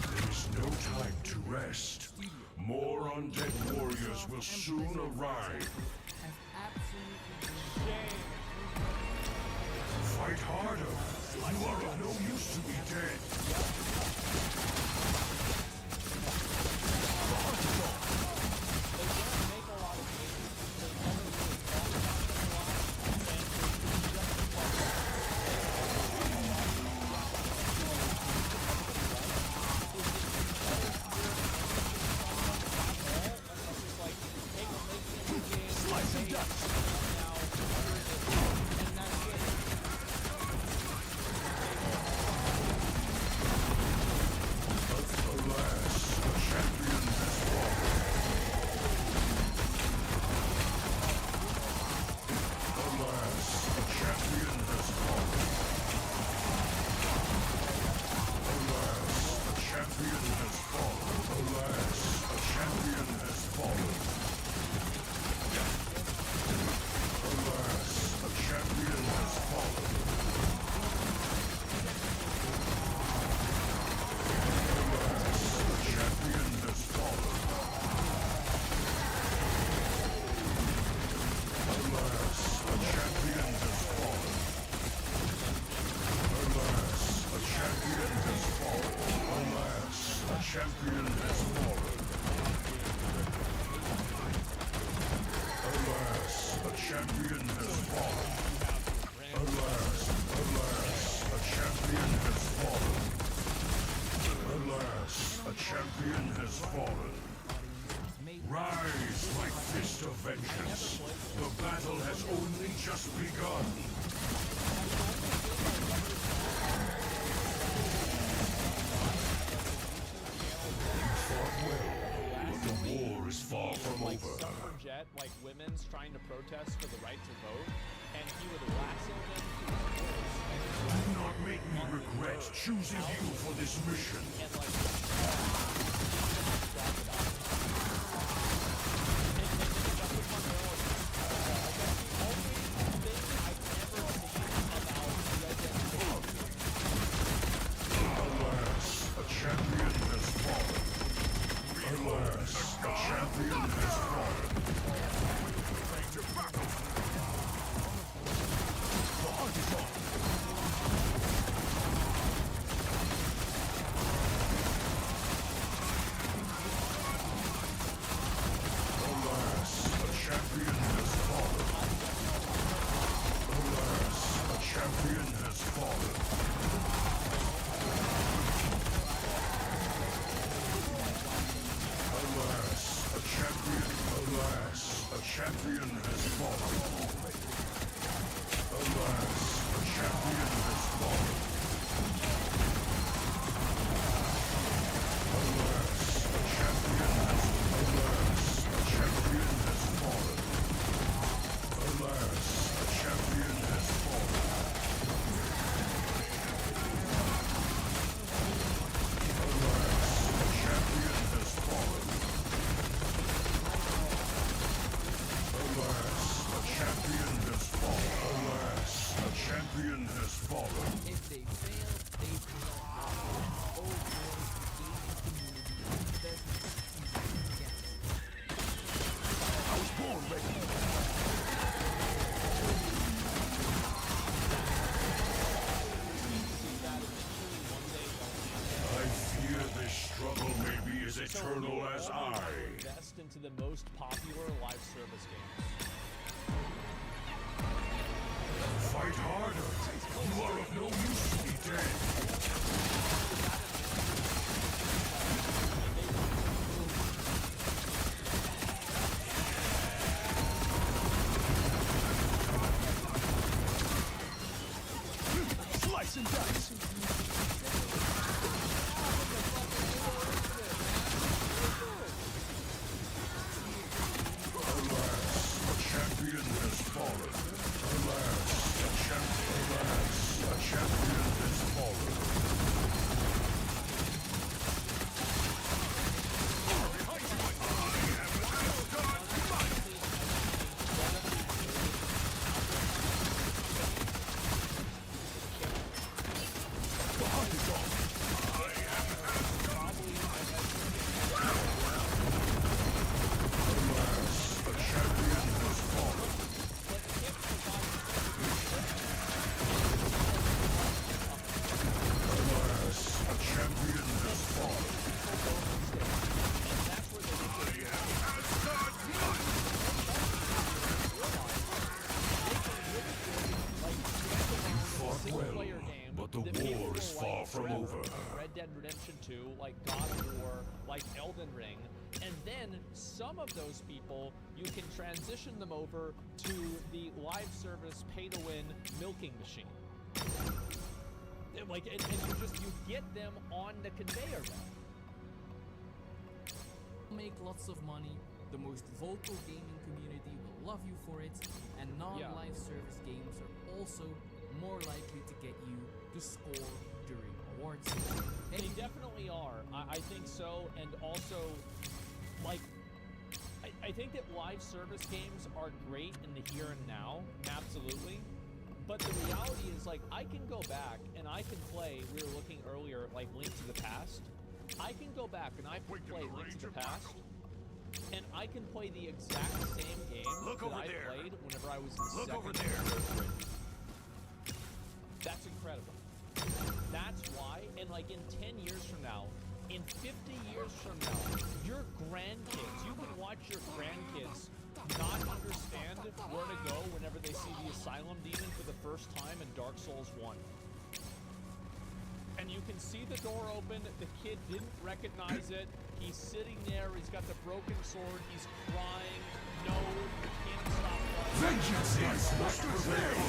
There is no time to rest. More undead warriors will soon arrive. Fight harder. You are of no use to be dead. Like women's trying to protest for the right to vote, and he would lasso them to Do not make me regret choosing you for this mission. and like Alas, a champion has fallen. Alas, a champion has fallen. champion has fallen. If they fail, they fail. Overall, the gaming community does not even get it. I was born ready. I fear this struggle may be as eternal as I. Invest into the most popular live service games. Fight harder. You are of no use to me dead. Slice and dice. Alas, a champion has fallen. Alas, a champion has fallen. But the war is far from over. Red Dead Redemption 2, like God of War, like Elden Ring, and then some of those people, you can transition them over to the live service pay-to-win milking machine. Like, and you get them on the conveyor belt. Make lots of money, the most vocal gaming community will love you for it, and non-live service games are also more likely to get you to score during awards season. They definitely are. I think so, and also, like, I think that live service games are great in the here and now, absolutely. But the reality is, like, I can go back and I can play, we were looking earlier, like, Link to the Past. I can go back and I can play Link to the Past, and I can play the exact same game that I played whenever I was in second or third grade. That's incredible. That's why, and like in 10 years from now, in 50 years from now, your grandkids, you can watch your grandkids not understand where to go whenever they see the Asylum Demon for the first time in Dark Souls 1. And you can see the door open, the kid didn't recognize it, he's sitting there, he's got the broken sword, he's crying, no, you can't stop running. Vengeance must prevail.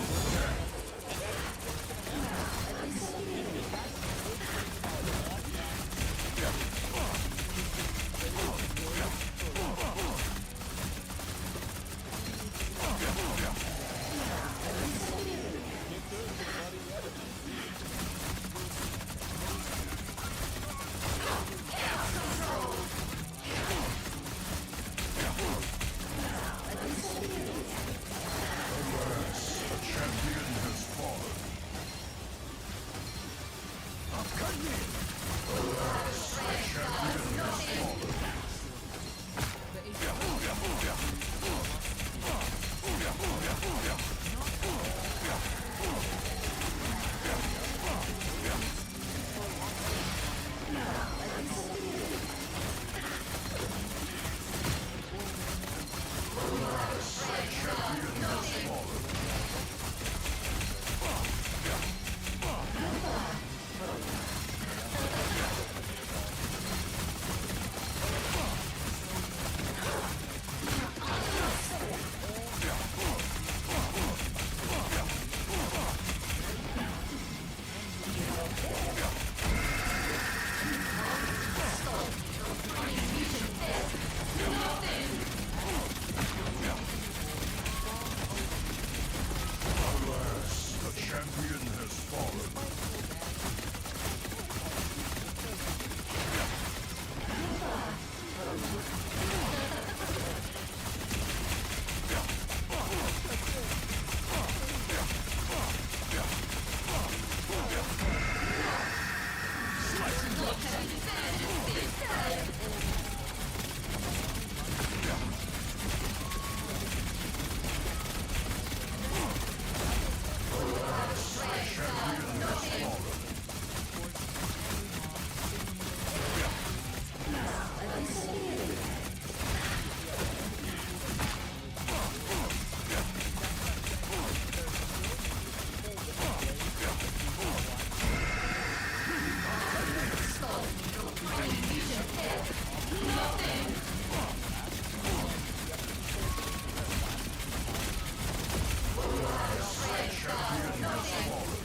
champion has fallen.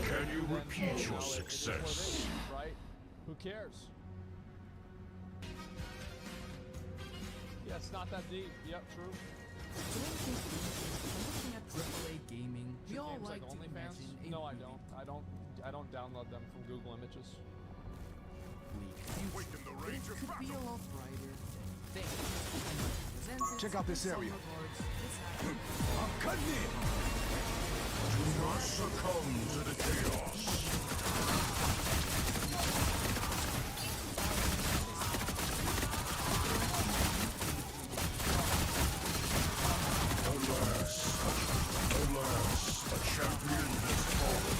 Can you repeat your success? Right? Who cares? Yeah, it's not that deep. Yep, true. Looking at AAA gaming, we all Games like to OnlyFans? imagine a No, I don't. I don't download them from Google Images. It could be a lot brighter than things. Check out this area. I'm cutting in. Do not succumb to the chaos. Alas, a champion has fallen.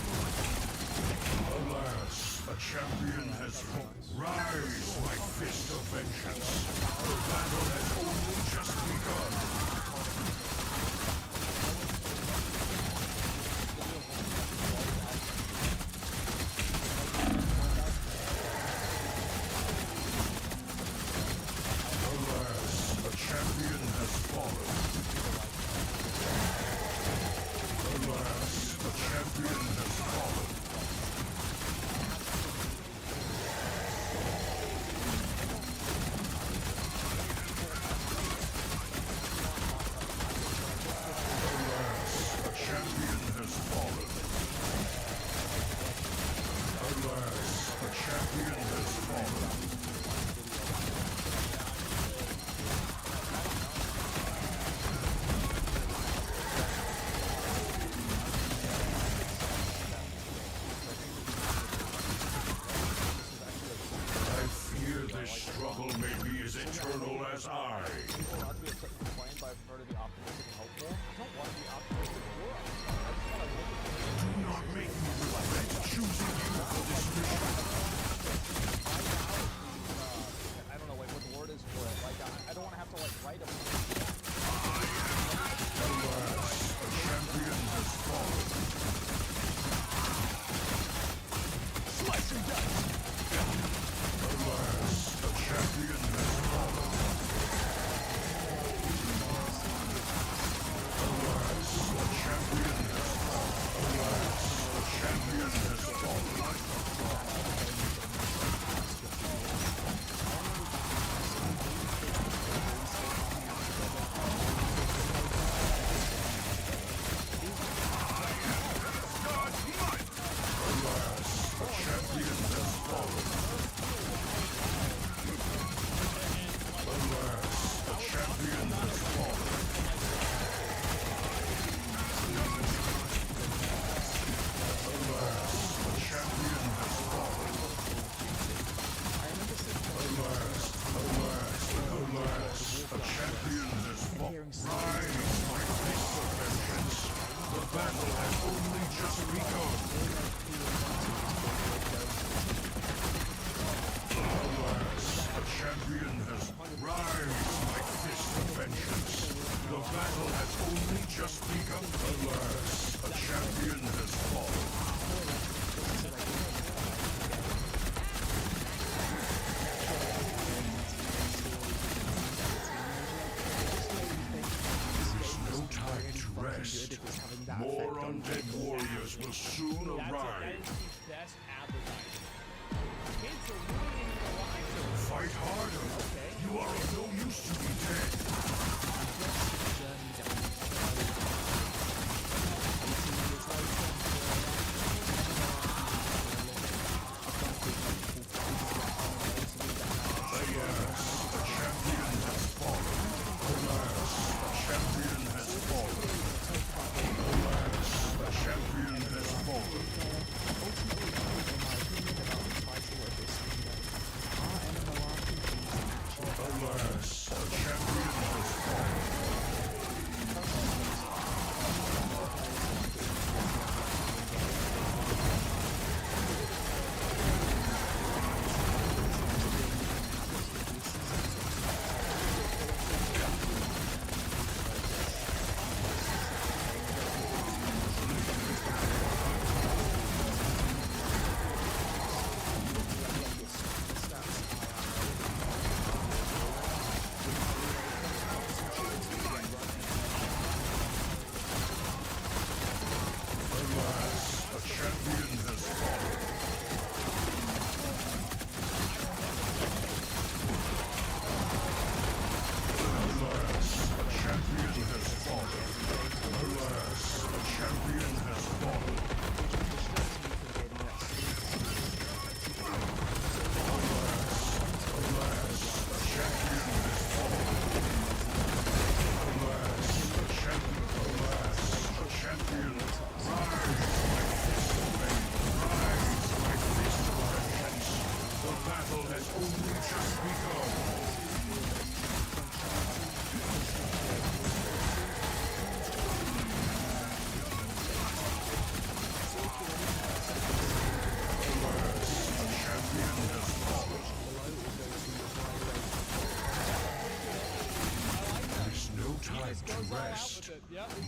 Alas, a champion has fallen. Rise, my fist of vengeance. The battle has only just begun. More undead warriors will soon That arrive. is the best advertising. Kids are ruining their lives. Fight harder. You are of no use to me dead.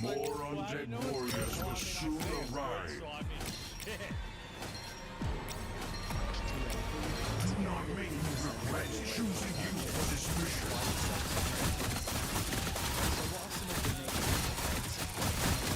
More undead warriors will soon arrive. Do not make me regret choosing you for this mission. Alas,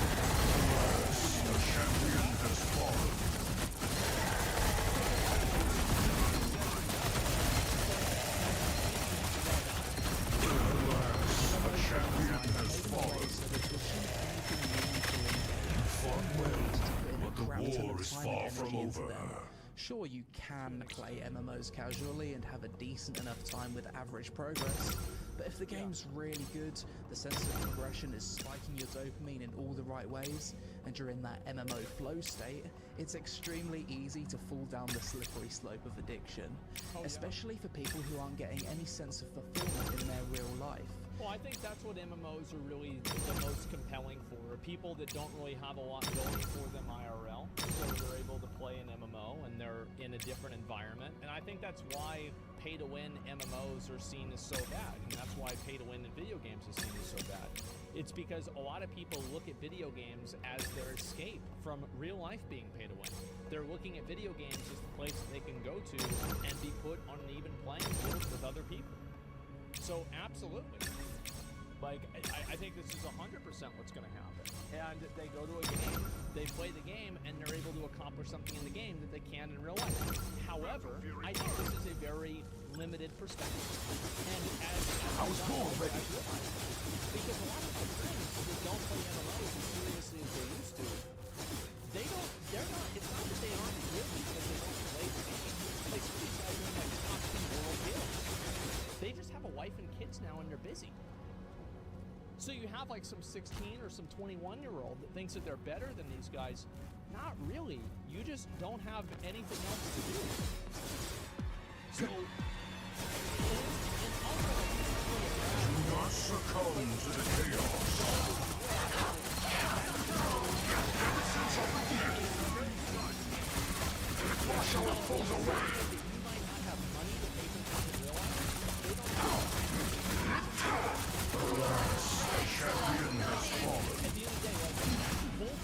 the champion has fallen. Sure, you can play MMOs casually and have a decent enough time with average progress, but if the game's really good, the sense of progression is spiking your dopamine in all the right ways, and you're in that MMO flow state, it's extremely easy to fall down the slippery slope of addiction, especially for people who aren't getting any sense of fulfillment in their real life. Well, I think that's what MMOs are really the most compelling for. People that don't really have a lot going for them IRL, so they're able to play an MMO and they're in a different environment. And I think that's why pay-to-win MMOs are seen as so bad, and that's why pay-to-win in video games is seen as so bad. It's because a lot of people look at video games as their escape from real life being pay-to-win. They're looking at video games as the place that they can go to and be put on an even playing field with other people. So absolutely. Like, I think this is 100% what's going to happen. And they go to a game, they play the game, and they're able to accomplish something in the game that they can in real life. However, I think this is a very limited perspective. And as I was born ready. Because a lot of my friends that don't play MMOs as seriously as they used to, they're not, it's not that they aren't good because they don't play the game. Like, some of these guys are like top 10 world guilds. They just have a wife and kids now and they're busy. So you have like some 16 or some 21-year-old that thinks that they're better than these guys. Not really. You just don't have anything else to do. So, do not succumb to the chaos. Wash our foes away. You might not have money to pay for things in real life. They don't. The champion has fallen. At the end of the day, like, both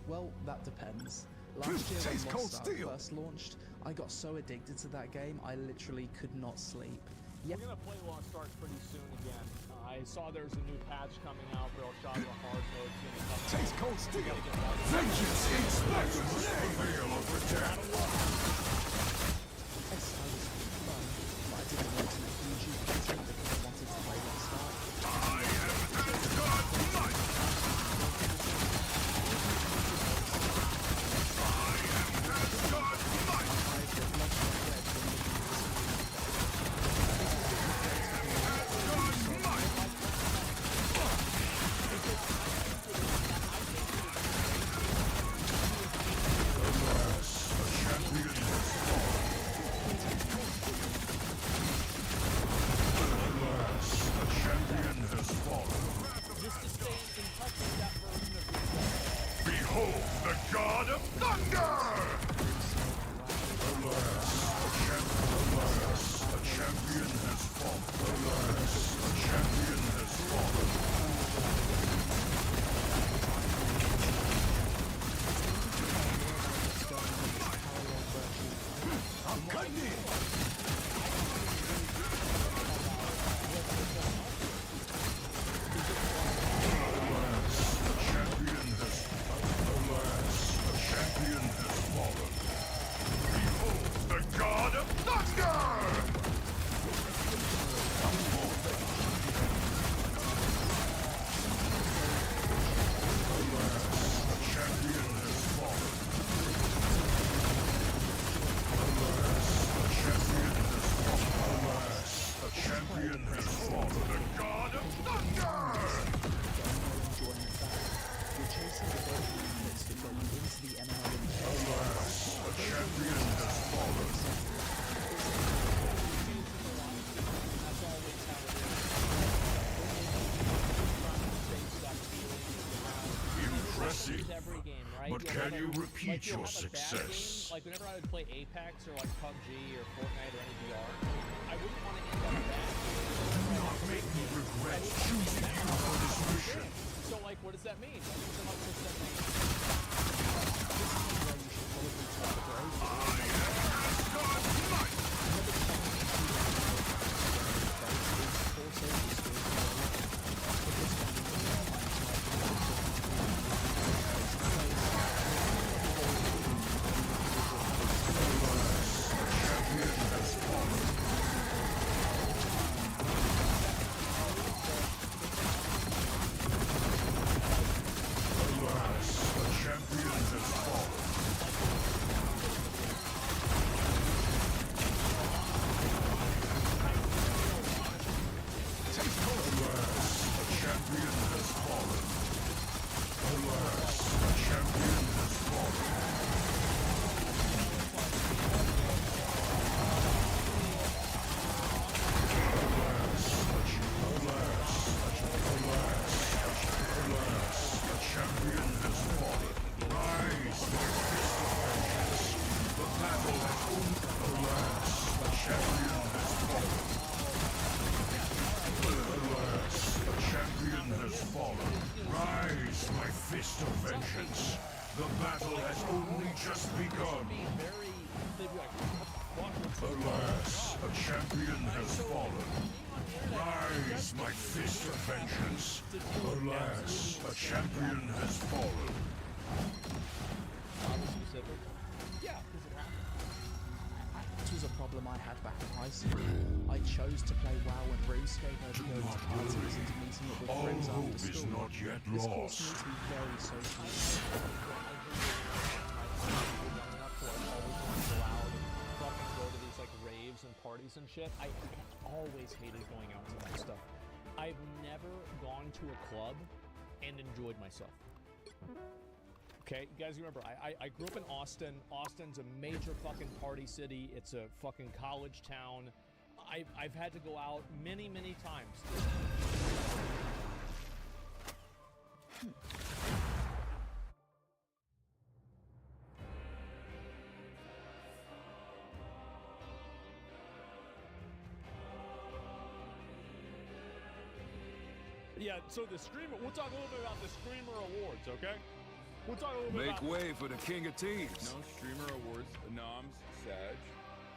Well, that depends. Last year when Lost Ark first launched, I got so addicted to that game, I literally could not sleep. We're gonna play Lost Ark pretty soon again. I saw there's a new patch coming out for El Shadow Hard Mode. Taste cold steel. Vengeance Inspector. Veil of Redemption. Yes, I was fun, but I didn't want to make YouTube content because I wanted to play Lost Ark. I am Asgard Might. I am Asgard Might. Behold the God of Thunder! Alas, a champion has fallen. Alas, a champion has fallen. I'm cutting in! The God of Thunder! A champion has fallen. Alas, a champion has fallen. Alas, a champion has fallen. The God of Thunder! You're chasing the gold units that got you into the MMO. Alas, a champion has fallen. Impressive. But can you repeat your success? Like whenever I would play Apex or like PUBG or Fortnite or any VR, I wouldn't want to end up bad. Do not make me regret choosing you for this mission. So like, what does that mean? Like, what's that mean? Fist of vengeance. The battle has only just begun. Alas, a champion has fallen. Rise, my fist of vengeance. Alas, a champion has fallen. Yeah, this was a problem I had back in high school. I chose to play WoW and RuneScape over going to parties and meeting up with friends after school. Is not yet This lost. caused me to be very social. Go to these like raves and parties and shit. I always hated going out to that stuff. I've never gone to a club and enjoyed myself. Okay, you guys remember, I grew up in Austin. Austin's a major fucking party city. It's a fucking college town. I've had to go out many, many times. Yeah, so the Screamer, we'll talk a little bit about the Screamer Awards, okay? We'll talk a little bit Make about... way for the king of teams. No streamer awards. Noms, Sag.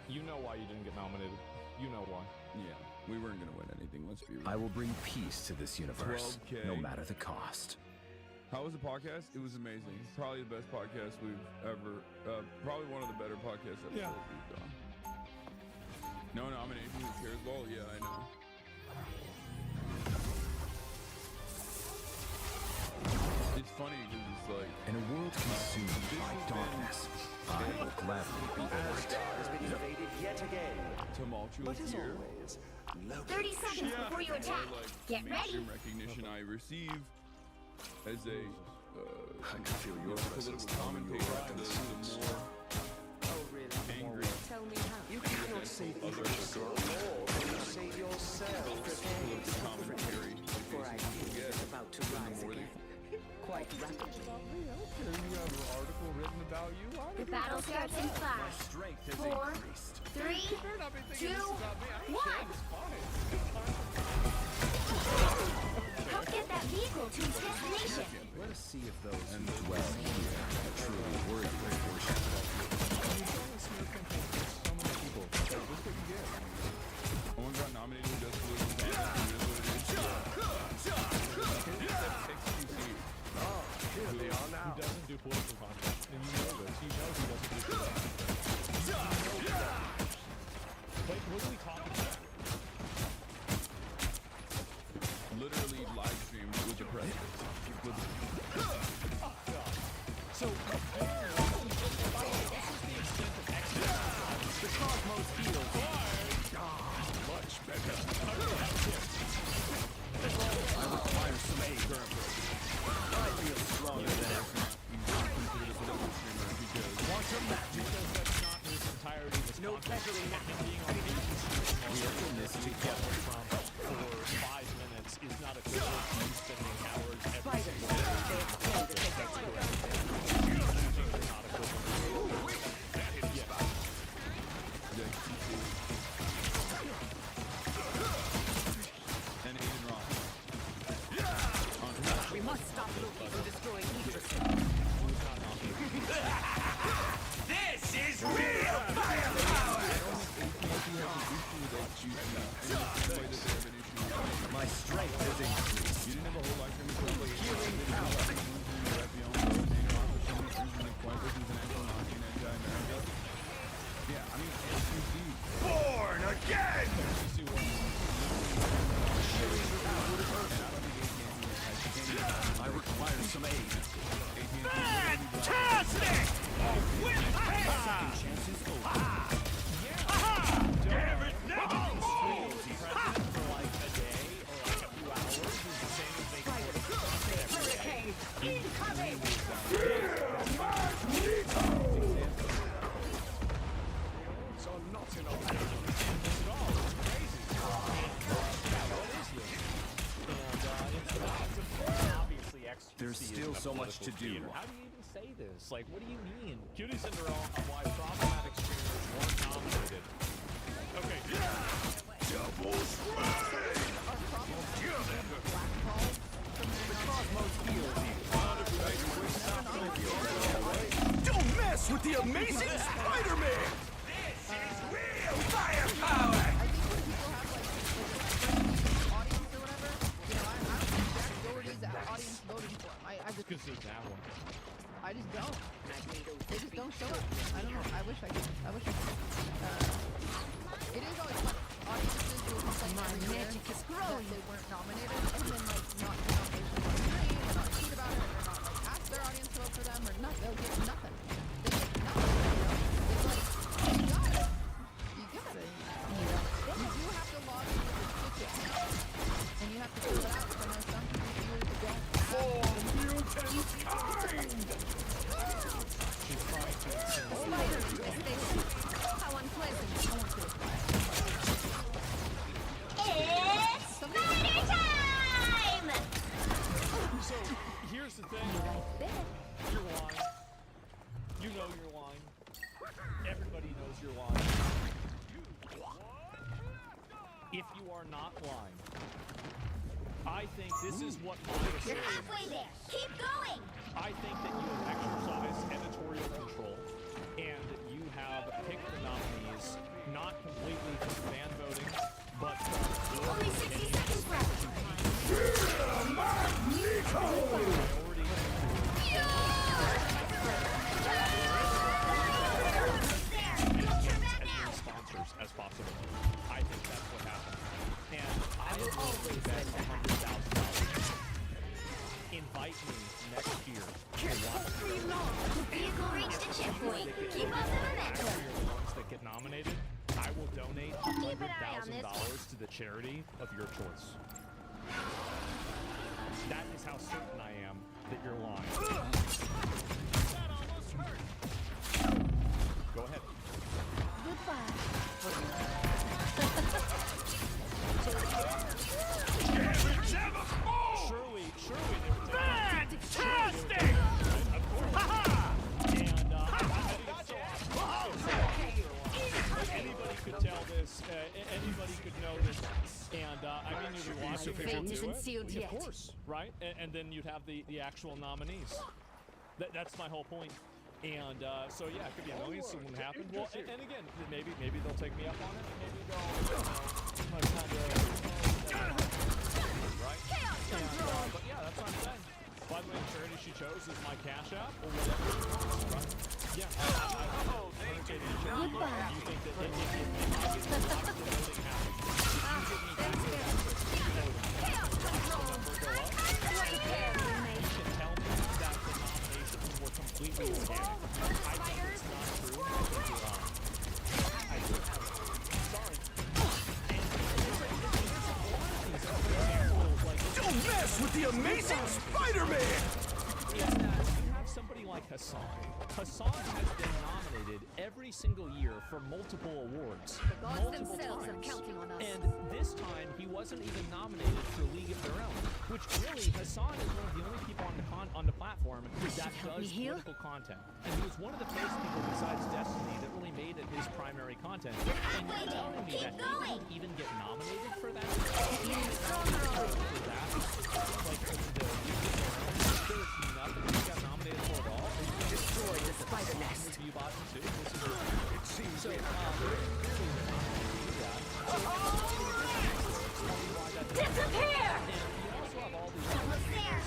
You know why you didn't get nominated. You know why. Yeah, we weren't gonna win anything. Let's be real. I will bring peace to this universe, 12K. no matter the cost. How was the podcast? It was amazing. Probably the best podcast we've ever. Probably one of the better podcast episodes we've done. No nomination. Who cares? Well, yeah, I know. It's funny because it's like in a world consumed by darkness, I will gladly be the light. Has been invaded yet again. Tumultuous But as here. always, 30 seconds before you attack. Get ready. Mainstream recognition I receive as a I can feel your presence political now in your commentator, the more angry. Tell me how. You cannot save evil more than you save yourself. Political commentary For I feel it's about to rise again. Quite rapidly. You have an article written about you? The battle starts in 5, 4, 3, 2, 1. Help get that vehicle to its destination. Let us see if those who dwell here are truly worthy of worship. No one got nominated just for this. It is what it is. Oh, here they are now. He doesn't do political content. And you know this. You know he doesn't do political content. Wait, what are we talking about? Literally live streamed with the president. Oh, God. So, this is the extent of excellence. The Cosmos feels much better. I require some aid. I feel stronger than ever. Quantum magic. Because that's not in its entirety the No better than that. being on vacation. We are in this together. For 5 minutes is not equivalent to you spending hours every Spider, single day. they have to take that square. Not equivalent. And Aiden Ross. We must stop Loki from destroying Idris. This is real firepower! My strength is increased. You didn't have a whole life stream Healing power. Yeah, I mean, HQC. Born again! I require some aid. Fantastic! With Second chance is over. Damn it now! For like a day or like a few hours is the same as making Hurricane incoming! So not enough. at all. It's crazy. What is this? And obviously XQC There's still so much to do. How do you even say this? Like, what do you mean? Cutie Cinderella on why problematic streamers weren't nominated. Okay. Double strike! Don't mess with the amazing Spider-Man! This is real firepower! Audience voting for him. I just Because there's that one. I just don't. They just don't show up. I don't know. I wish I could. It is always funny. Audiences will complain every year that they weren't nominated, and then like not get nominations on the screen, or not tweet about it, or not like ask their audience to vote for them, or not. They'll get nothing. They get nothing. It's like you got it. You got it. You do have to log into the Twitch account, and you have to fill it out. So I know some viewers don't. For mutant kind! She's trying to Spider infestation. How unpleasant. It's Spider time! So, here's the thing. You're lying. You know you're lying. Everybody knows you're lying. If you are not lying, I think this is what my You're halfway there. Keep going. I think that you Vehicle reached a checkpoint. Keep up the momentum. Actually, are the ones that get nominated. I will donate Keep an eye on this. $100,000 to the charity of your choice. That is how certain I am that you're lying. That almost hurt. Go ahead. Goodbye. Surely they were fantastic! Of course. And anybody could tell this. Anybody could know this. And I mean, you'd watch My people fate do isn't it. sealed yet. Of course, right? And then you'd have the actual nominees. That's my whole point. And so yeah, it could be a million. So when it happened, well, and again, maybe they'll take me up on it. Maybe they'll kind of right. And, but yeah, that's what I'm saying. By the way, the charity she chose is my Cash App or whatever. Right? Yeah. Goodbye. You think that if I get the voting happens, you give me that completely organic. I think it's not true. I think you're wrong. I do. Sorry. Don't mess with the amazing Spider-Man! You have somebody like Hassan. Hassan has been nominated every single year for multiple awards. The gods multiple themselves times. are counting on us. And this time, he wasn't even nominated for League of Their Own, which really, Hassan is one of the only people on the platform that does political content. And he was one of the first people besides Destiny that really made it his primary content. And you're telling me that he didn't even get nominated for that? Like, the League of Their Own, there's nothing he got nominated for at all. Destroy the spider nest. You bought him too? It seems So, Disappear! and you also have all these Almost there.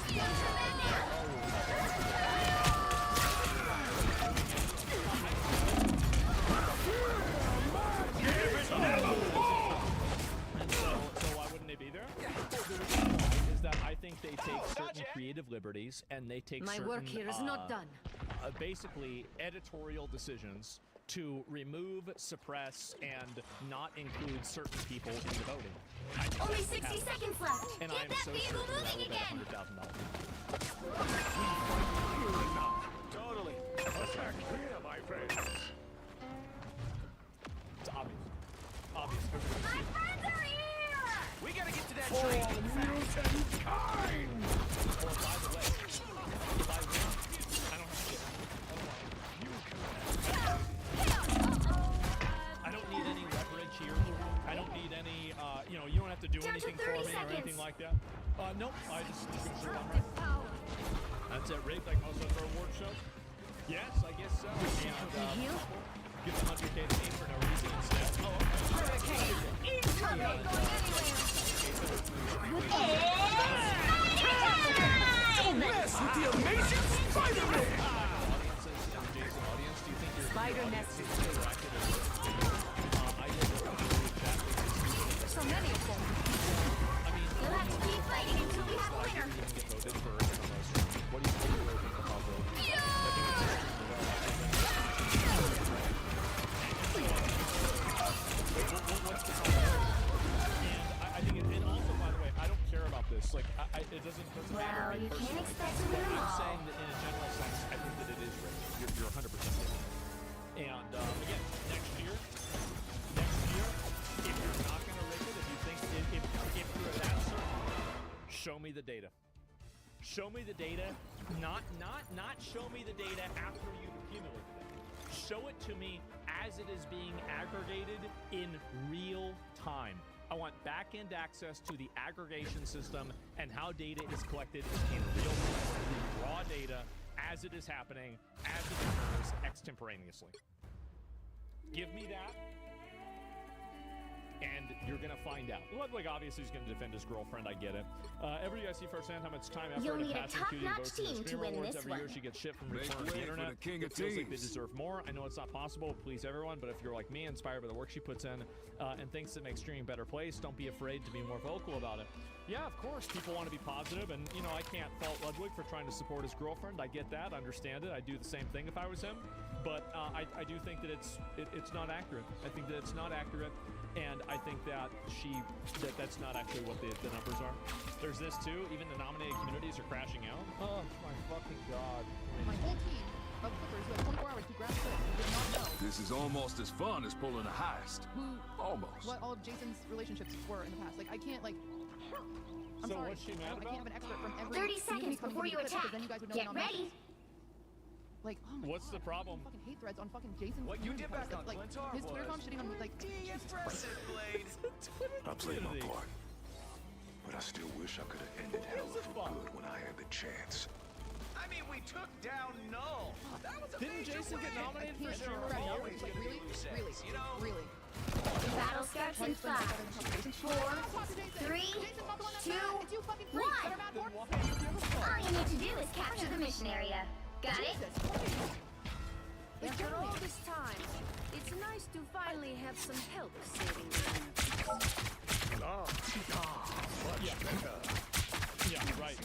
And so why wouldn't they be there? Well, the reason why is that I think they take certain creative liberties and they take My certain, work here is not done. Basically editorial decisions to remove, suppress, and not include certain people in the voting. Only 60 seconds left. And Get I am that so vehicle certain that I moving will bet again. $100,000. Totally. Attack here, my friends. It's obvious. Obvious. My friends are here! We gotta get to that train. Or by the way, if I win, I don't have shit. I don't need any leverage here. I don't need any, you don't have to do anything for me or anything like that. Nope, I just shoot on right. That's it, rigged like most other award shows? Yes, I guess so. And, give the 100K to me for no reason instead. Oh, Don't mess with the amazing Spider-Man! Spider nest is so many of them. We'll have to keep fighting until we have a winner. What do you think you're voting for? What's the and I think and also, by the way, I don't care about this. Like, it doesn't matter to me you personally. can't expect to win I'm all. saying that in a general sense, I think that it is rigged. You're 100% rigged. And again, next year, if you're not going to rig it, if you think if you're that certain, show me the data. Show me the data. Not show me the data after you've accumulated it. Show it to me as it is being aggregated in real time. I want back-end access to the aggregation system and how data is collected in real time. The raw data as it is happening, as it occurs extemporaneously. Give me that. and you're gonna find out. Ludwig obviously is gonna defend his girlfriend. I get it. Every I see firsthand how much time, effort, You'll and need a passion Cutie top-notch devotes to the team to Streamer win Awards this every year. one. She gets shit from Make reports on way the for internet. the king of It feels like they teams. deserve more. I know it's not possible to please everyone, but if you're like me, inspired by the work she puts in and thinks it makes streaming a better place, don't be afraid to be more vocal about it. Yeah, of course, people want to be positive, and you know, I can't fault Ludwig for trying to support his girlfriend. I get that, understand it. I'd do the same thing if I was him. But I do think that it's not accurate. I think that it's not accurate, and I think that that's not actually what the numbers are. There's this too. Even the nominated communities are crashing out. Oh my fucking god! My whole team of Clippers who had 24 hours to grab shit who did not know This is almost as fun as pulling a heist. Almost. what all of Jason's relationships were in the past. Like, I can't, like... I'm So sorry. what's she mad I can't have an expert from every 30 community seconds come before give you me clips, because attack. then you guys would know Get the nominations. ready. Like, oh my What's God, the problem? Fucking hate threads on fucking Jason's What you community get back posts, on like, Glintar his Twitter was account shitting on, like, impressive, Blade. I played my part. But I still wish I could have ended Hella for good when I had the chance. I mean, we took down Null. That was a Didn't major Jason get win. nominated for There Streamer are of the Year? always like, gonna really, be loose really, ends, you know? really. Battle starts in 5, 4, 3, 2, 1. All you need to do is capture the mission area. Got it? After all this time, it's nice to finally have some help saving lives. Yeah. Yeah, right.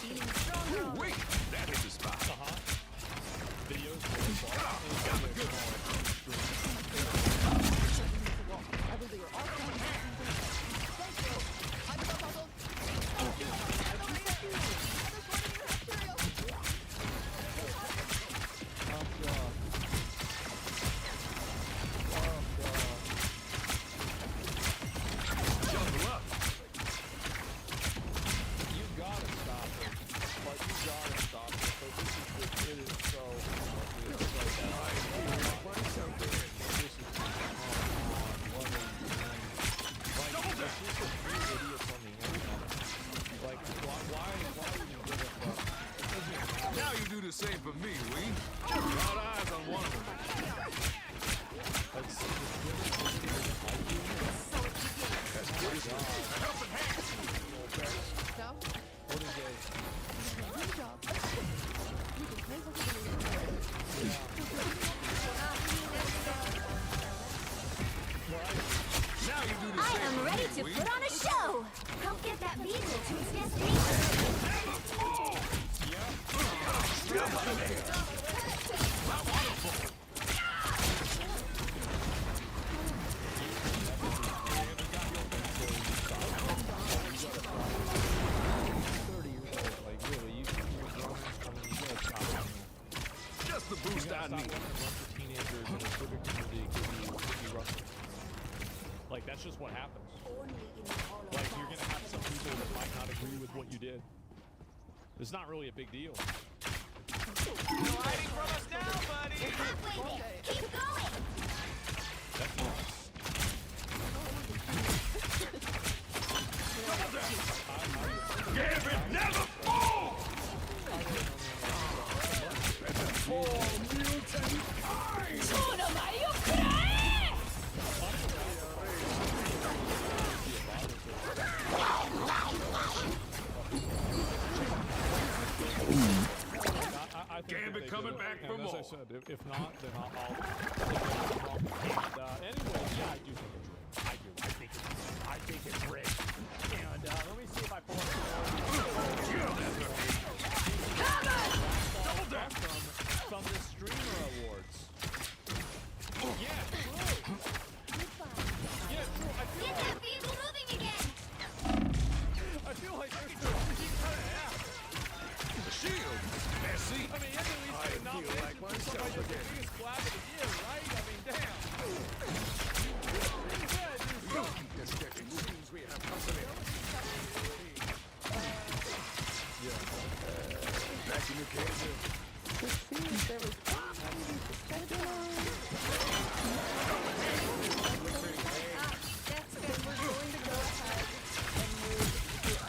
Feeling stronger. Wait, that is the spot. Videos. I believe they were all coming back. Thank you. I just got puzzled. Oh, yeah. I don't hate you. I just wanted to have cereal. Oh god. Jumble up. You gotta stop it. Like, you gotta stop it. But this is just, it is so... It's so bad. This is... Oh, what are you doing? Like, there's just a few idiots on the internet. Like, why would you give a fuck? It doesn't matter. Now you do the same for me, Wee. Got eyes on one of them. That's Helping hand. No? what is it? Good job. You can play Now you do the I same am for ready me, to Wee. put on a show. Help get that vehicle to its destination. Like, really, you're grown. I mean, you gotta stop it. Just the You boost gotta I stop need. letting a bunch of teenagers in a Twitter community give you rough. Like, that's just what happens. Like, you're gonna have some people that might not agree with what you did. It's not really a big deal. No hiding from us now, buddy. You're halfway there. Keep going. That's nice. Gambit never fall! I think Gambit that they coming do. back And for as more. I said, if not, then I'll anyway, yeah, I do think it's rigged. I think it's rigged. And let me see if I pull up from the Streamer Awards. Yeah, true. Yeah, true. I feel Get like that vehicle moving again. there's kind of half. The shield. Messi. I mean, at least get a nomination for somebody that's the biggest collab of the year, right? I mean, damn. Keep this stepping. Seems we have company. Back in the cage. That's good. We're going to go ahead and move to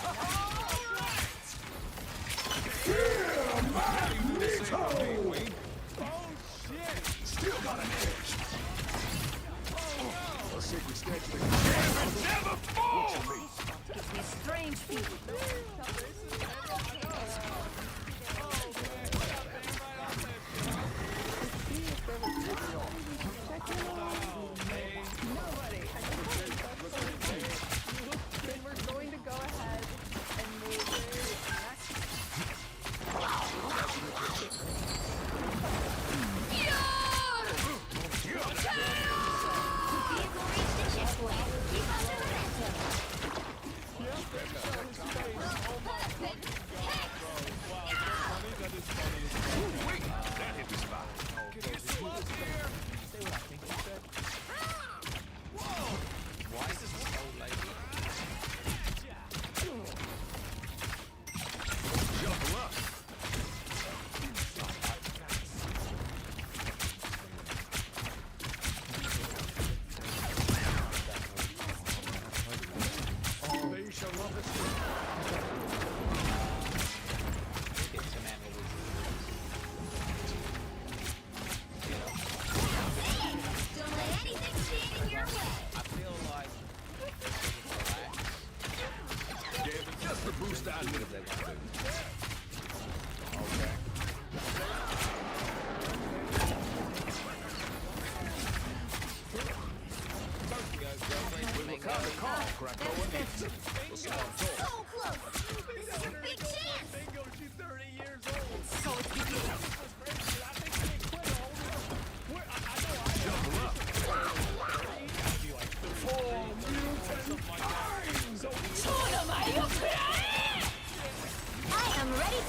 Now you do the same for me, Wee. Oh, shit. Still got an edge.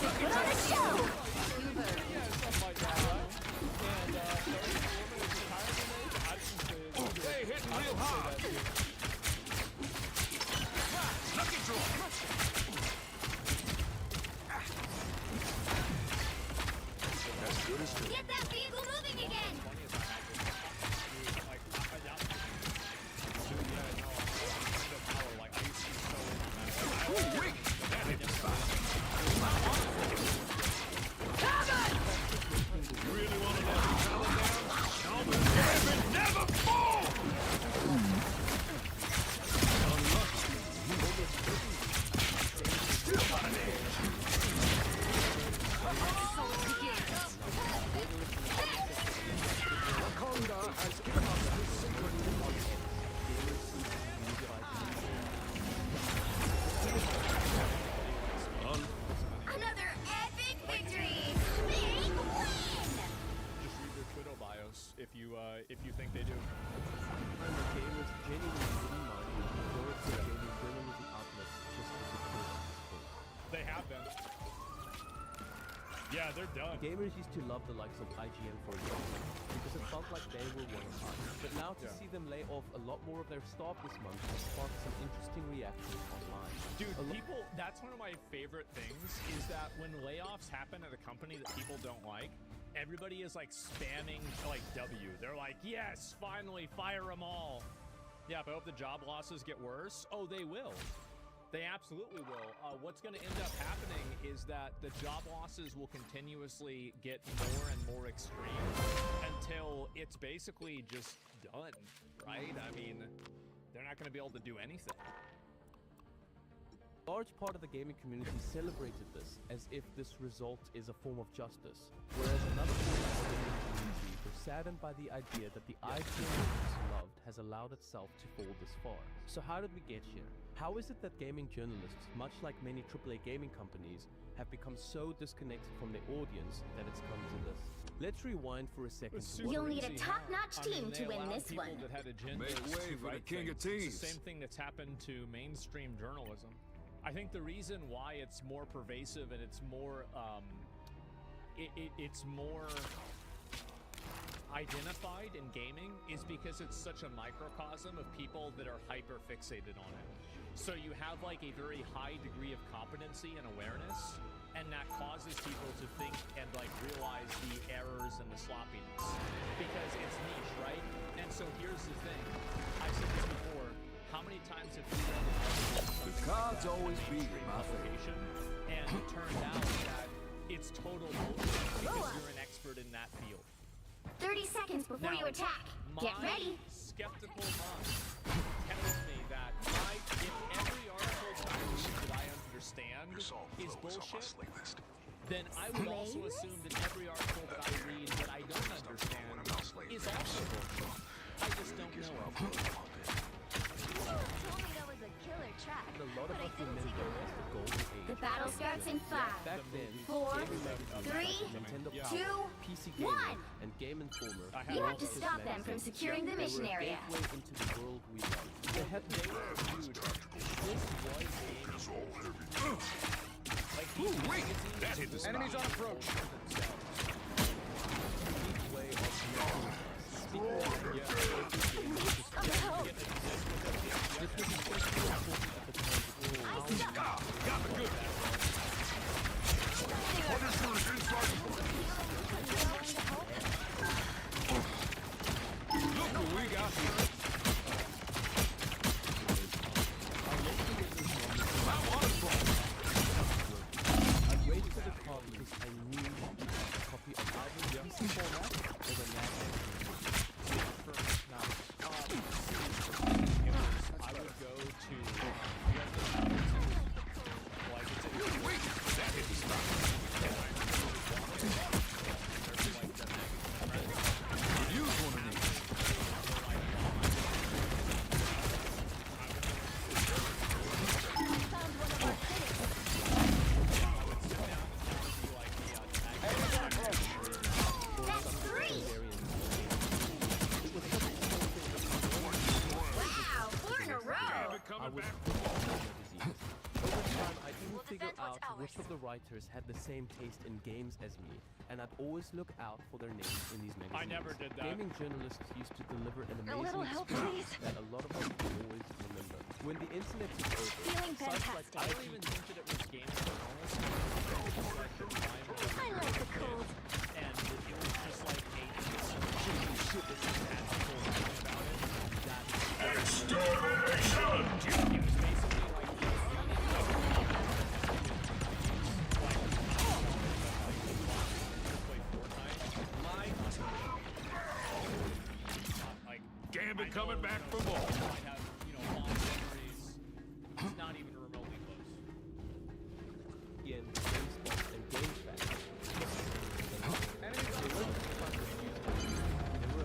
to put on a show! Yeah, something like that, right? And Hey, hitting real hard! Lucky draw! As good as new. Get that vehicle moving again! Oh, wait! That hit the spot. You really want to let me tell it down? No, but damn it, never fall! Still on an edge. Wakanda has given us his secret weapon. Another epic victory! Big win! just read their Twitter bios if you think they do. And the gamers genuinely didn't mind the majority of gaming journalism outlets just to support sport. They have been. Yeah, they're done. Gamers used to love the likes of IGN for example, because it felt like they were one part. But now to see them lay off a lot more of their staff this month has sparked some interesting reactions online. Dude, people, that's one of my favorite things, is that when layoffs happen at a company that people don't like, everybody is like spamming like W. They're like, yes, finally, fire them all. Yeah, but I hope the job losses get worse. Oh, they will. They absolutely will. What's going to end up happening is that the job losses will continuously get more and more extreme until it's basically just done, right? I mean, they're not going to be able to do anything. A large part of the gaming community celebrated this as if this result is a form of justice, whereas another part of the gaming community were saddened by the idea that the IGN it's loved has allowed itself to fall this far. So how did we get here? How is it that gaming journalists, much like many AAA gaming companies, have become so disconnected from their audience that it's come to this? Let's rewind for a second. You'll need a top-notch team to win this one. Make way for the king of teams. It's the same thing that's happened to mainstream journalism. I think the reason why it's more pervasive and it's more, it's more identified in gaming is because it's such a microcosm of people that are hyper fixated on it. So you have like a very high degree of competency and awareness, and that causes people to think and like realize the errors and the sloppiness because it's niche, right? And so here's the thing. I've said this before. How many times have you read an article? The cards always beat my application, and it turned out that it's total bullshit because you're an expert in that field. 30 seconds before you attack. Get ready. Skeptical mind tells me that if every article that I read that I understand is bullshit, then I would also assume that every article that I read that I don't understand is also bullshit. I just don't know. A lot of us remember as the golden age. The battle starts in 5, Back then, 4, gaming magazines 3, like Nintendo 2, Power, PC Gamer, 1. and Game Informer. You have to stop them from securing the mission area. They were a gateway into the world we love. They had to Ooh, wait! That hit the spot. Enemies on approach. Got the good. Look what we got here. I waited for the call because I knew a copy of Alvin PC format or the NAS. I would go to. Wait! That hit the spot. Use one of these. That's 3. which of the writers had the same taste in games as me, and I'd always look out for their names in these magazines. I never did that. Gaming journalists used to deliver an A little amazing help, experience please. that a lot of us will always remember. When the internet took over, Feeling sites like fantastic. I don't even think that it was games journalists. I like the cold. And it was just like a shit, this is bad people writing about it. Extermination! It was basically like Gambit coming back for more. might have, fond memories. It's not even remotely close. Ian, GameSpot, and GameFAQs.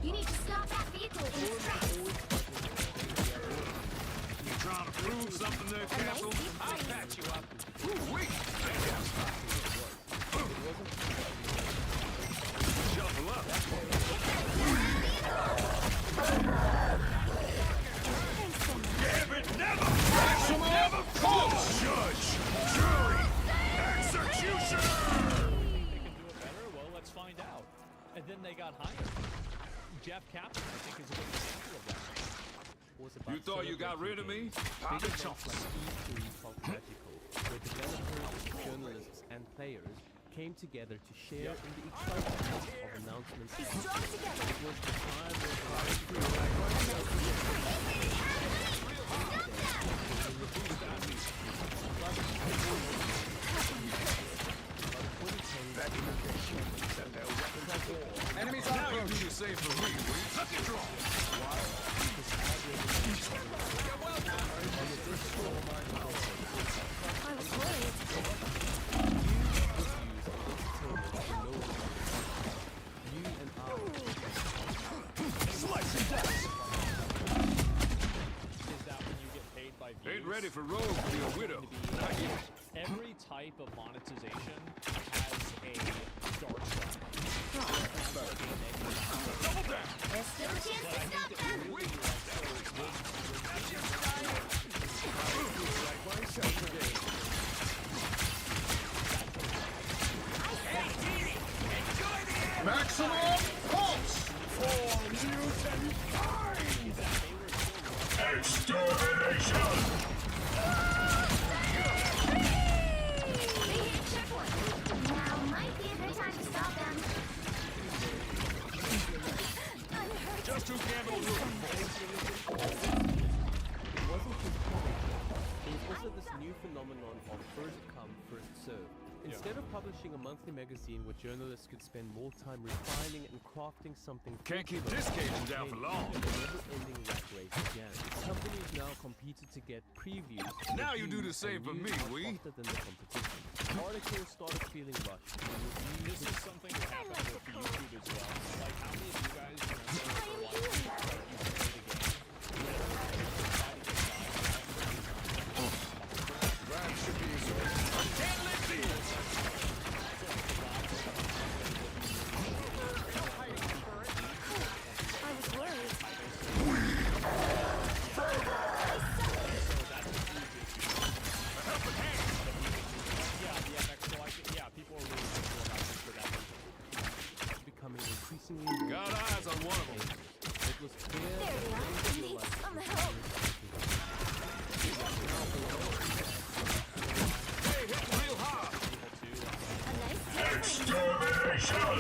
You need to stop that vehicle in its tracks. You trying to prove something there, Castle? I'll patch you up. Wait! Shuffle up. Gambit never calls judge, jury, executioner! They can do it better? Well, let's find out. And then they got hired. Jeff Kaplan, I think, is a good example of that. You thought you got rid of me? Pop Big it, events like E3 Pop Magical, where developers, journalists, and players came together to share in the excitement of announcements. Be strong together. It was the time where Enemies on now you do the same for me. Suck it, draw. I was worried. you and I Slice and dice. Is that when you get paid by views? Ain't ready for Rogue to be a widow. Not yet. Every type of monetization has a dark side. Double down. There's still a chance to stop them. Maximum pulse for mutant mind. Extermination. They hit checkpoint. Now might be a good time to stop them. Just who Gambit looking for. It wasn't just comic. There was also this new phenomenon of first come, first serve. Instead of publishing a monthly magazine where journalists could spend more time refining and crafting something, Can't keep this Cajun down for long. The never-ending rat race began. Companies now competed to get previews. Now you do the same for me, we. Than the competition. Articles started feeling rushed. This is something that happened with YouTube as well. Like, how many of you guys remember like, you played a game? That should be so. Can't let these. I was worried. People are really thankful about this for that reason. Becoming increasingly got eyes on one of them. It was clear There we are. I need some help. Hey, hit real hard. A nice Extermination.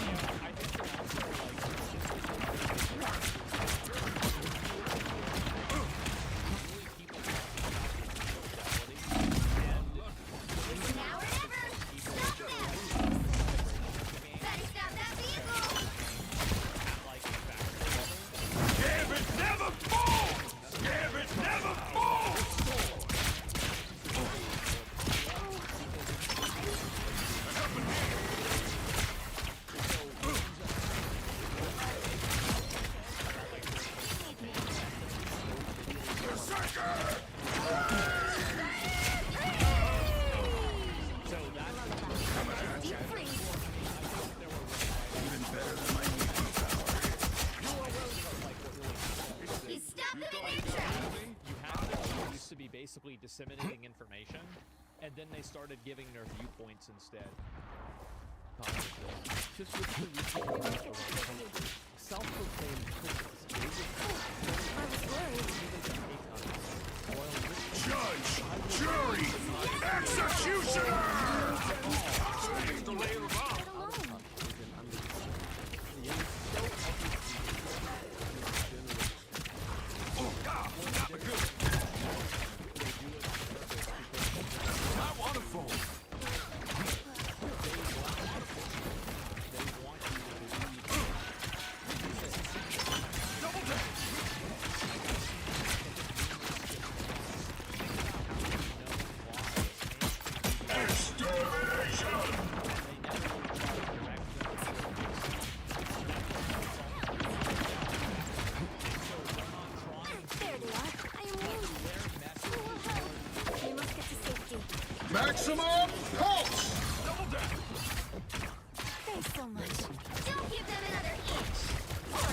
Now or never. Stop them. Better stop that vehicle. Gambit never falls. Gambit never falls. Deep freeze. He's stopped them in their tracks. You have to used to be basically disseminating information, and then they started giving their viewpoints instead. Just with the recent self-proclaimed Judge, jury, executioner! Oh, God, not good. I want a phone. Maximum pulse! Double down! Thanks so much. Don't give them another inch. Or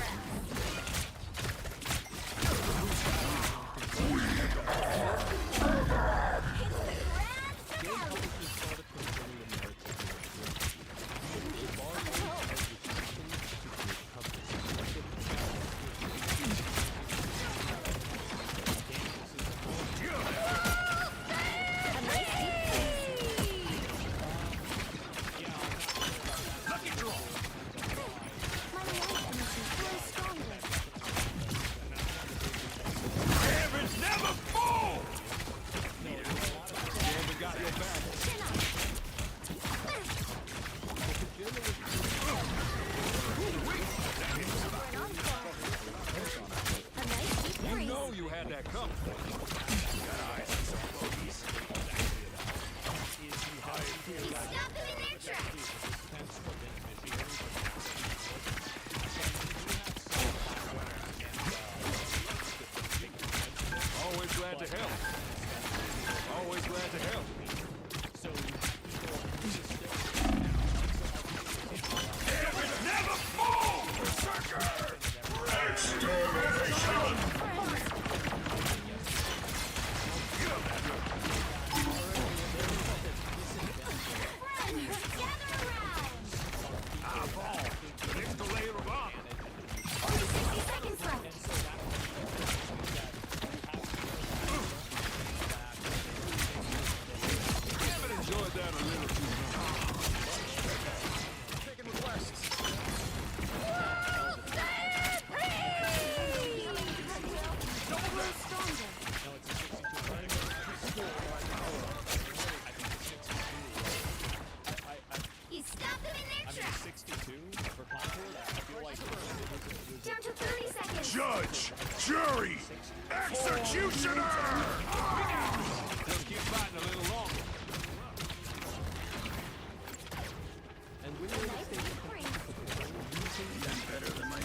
Judge, jury, executioner! Just keep fighting a little longer. And when you're in a state of better than my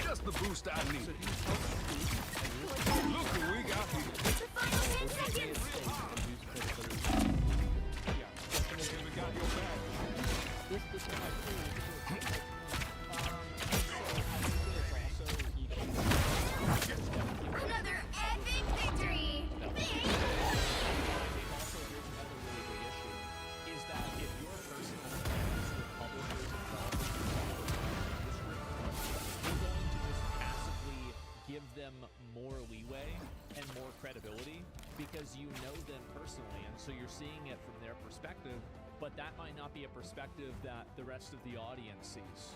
just the boost I need. Look who we got here. The final 10 seconds. We got your back. Another epic victory! Is that if your personal friends with publishers and developers you're going to just passively give them more leeway and more credibility because you know them personally, and so you're seeing it from their perspective, but that might not be a perspective that the rest of the audience sees.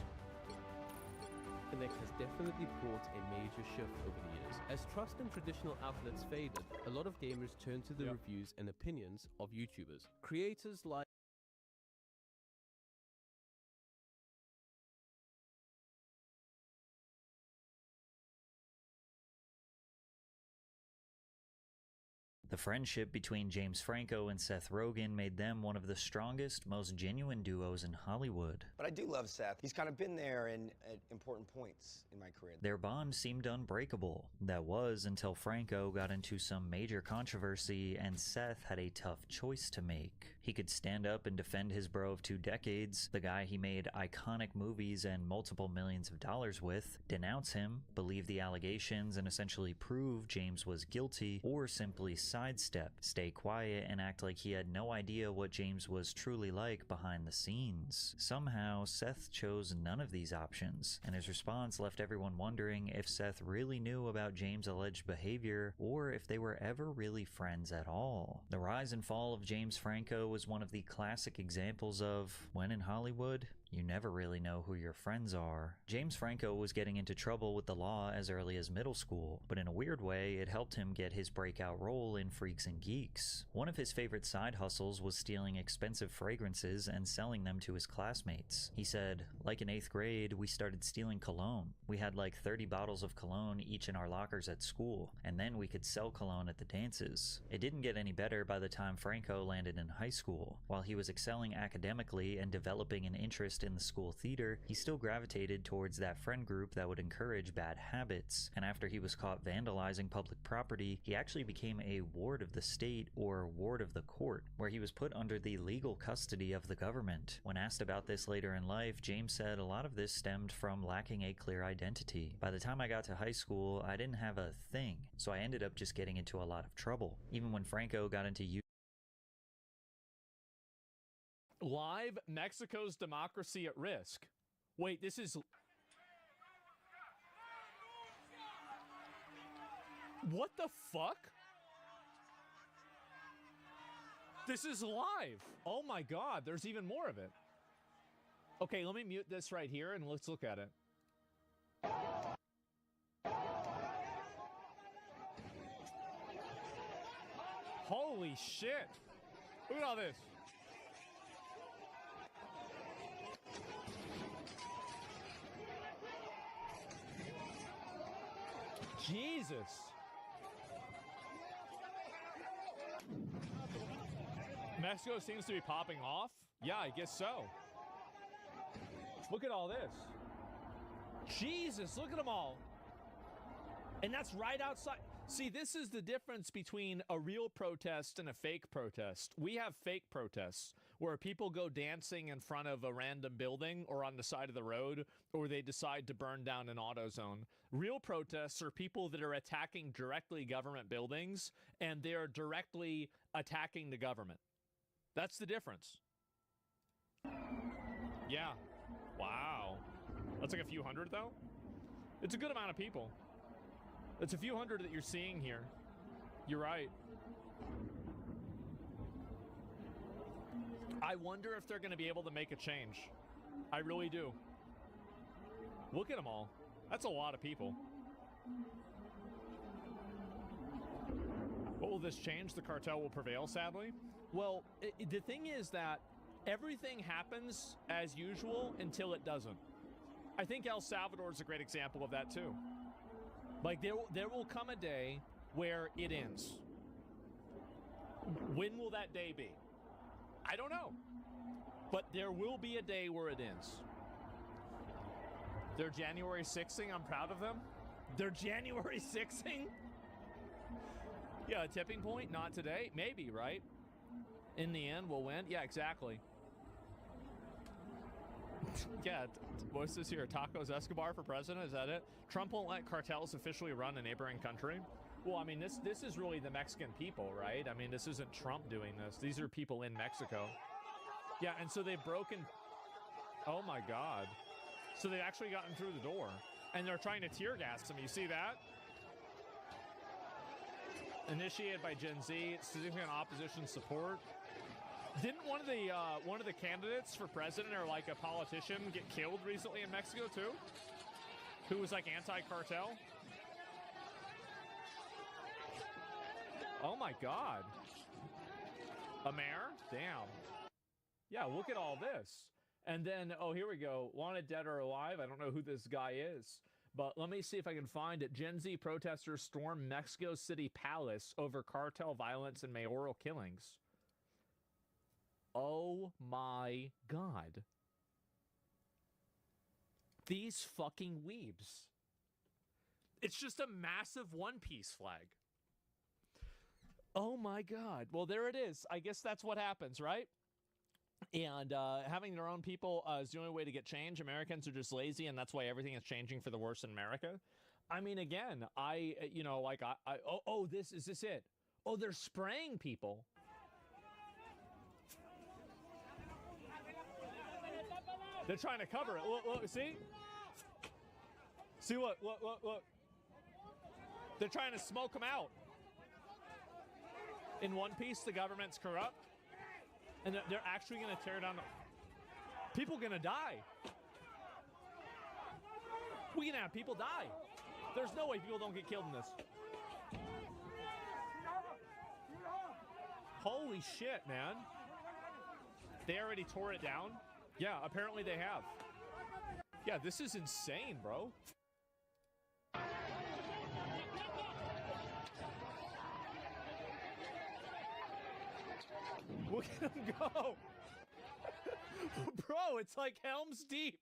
Connect has definitely brought a major shift over the years. As trust in traditional outlets faded, a lot of gamers turned to the reviews and opinions of YouTubers. Creators like The friendship between James Franco and Seth Rogen made them one of the strongest, most genuine duos in Hollywood. But I do love Seth. He's kind of been there at important points in my career. Their bond seemed unbreakable. That was until Franco got into some major controversy and Seth had a tough choice to make. He could stand up and defend his bro of 2 decades, the guy he made iconic movies and multiple millions of dollars with, denounce him, believe the allegations and essentially prove James was guilty, or simply side sidestep, stay quiet, and act like he had no idea what James was truly like behind the scenes. Somehow, Seth chose none of these options, and his response left everyone wondering if Seth really knew about James' alleged behavior, or if they were ever really friends at all. The rise and fall of James Franco was one of the classic examples of, when in Hollywood, you never really know who your friends are. James Franco was getting into trouble with the law as early as middle school, but in a weird way, it helped him get his breakout role in Freaks and Geeks. One of his favorite side hustles was stealing expensive fragrances and selling them to his classmates. He said, like in 8th grade, we started stealing cologne. We had like 30 bottles of cologne each in our lockers at school, and then we could sell cologne at the dances. It didn't get any better by the time Franco landed in high school. While he was excelling academically and developing an interest in the school theater, he still gravitated towards that friend group that would encourage bad habits, and after he was caught vandalizing public property, he actually became a ward of the state, or ward of the court, where he was put under the legal custody of the government. When asked about this later in life, James said a lot of this stemmed from lacking a clear identity. By the time I got to high school, I didn't have a thing, so I ended up just getting into a lot of trouble. Even when Franco got into Live, Mexico's democracy at risk. Wait, this is... What the fuck? This is live. Oh my God, there's even more of it. Okay, let me mute this right here and let's look at it. Holy shit. Look at all this. Jesus. Mexico seems to be popping off? Yeah, I guess so. Look at all this. Jesus, look at them all. And that's right outside. See, this is the difference between a real protest and a fake protest. We have fake protests where people go dancing in front of a random building or on the side of the road, or they decide to burn down an auto zone. Real protests are people that are attacking directly government buildings, and they are directly attacking the government. That's the difference. Yeah. Wow. That's like a few hundred, though? It's a good amount of people. It's a few hundred that you're seeing here. You're right. I wonder if they're going to be able to make a change. I really do. Look at them all. That's a lot of people. What will this change? The cartel will prevail, sadly? Well, the thing is that everything happens as usual until it doesn't. I think El Salvador is a great example of that, too. Like, there will come a day where it ends. When will that day be? I don't know. But there will be a day where it ends. They're January 6ing. I'm proud of them. They're January 6ing? Yeah, a tipping point? Not today? Maybe, right? In the end, we'll win? Yeah, exactly. Yeah, what's this here? Tacos Escobar for president? Is that it? Trump won't let cartels officially run a neighboring country? Well, I mean, this is really the Mexican people, right? I mean, this isn't Trump doing this. These are people in Mexico. Yeah, and so they've broken... Oh, my God. So they've actually gotten through the door. And they're trying to tear gas them. You see that? Initiated by Gen Z, significant opposition support. Didn't one of the candidates for president or like a politician get killed recently in Mexico too? Who was like anti-cartel? Oh my God. A mayor? Damn. Yeah, look at all this. And then, oh, here we go. Wanted dead or alive. I don't know who this guy is. But let me see if I can find it. Gen Z protesters storm Mexico City Palace over cartel violence and mayoral killings. Oh my God. These fucking weebs. It's just a massive One Piece flag. Oh my God. Well, there it is. I guess that's what happens, right? And having their own people is the only way to get change. Americans are just lazy, and that's why everything is changing for the worse in America. I mean, again, is this it? Oh, they're spraying people. They're trying to cover it. Look, see? See, look. They're trying to smoke them out. In one piece, the government's corrupt. And they're actually going to tear down the... People going to die. We're going to have people die. There's no way people don't get killed in this. Holy shit, man. They already tore it down? Yeah, apparently they have. Yeah, this is insane, bro. Look at him go. Bro, it's like Helm's Deep.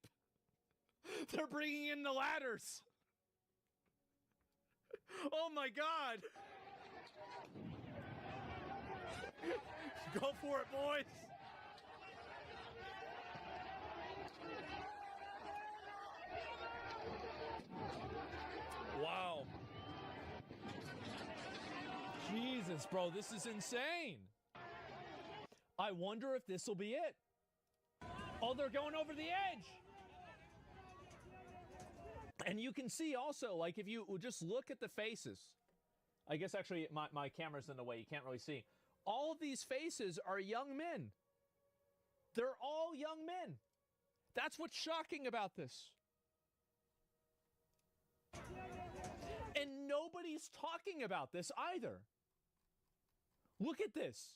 They're bringing in the ladders. Oh my God. Go for it, boys. Wow. Jesus, bro, this is insane. I wonder if this will be it. Oh, they're going over the edge. And you can see also, like, if you just look at the faces. I guess actually my camera's in the way. You can't really see. All of these faces are young men. They're all young men. That's what's shocking about this. And nobody's talking about this either. Look at this.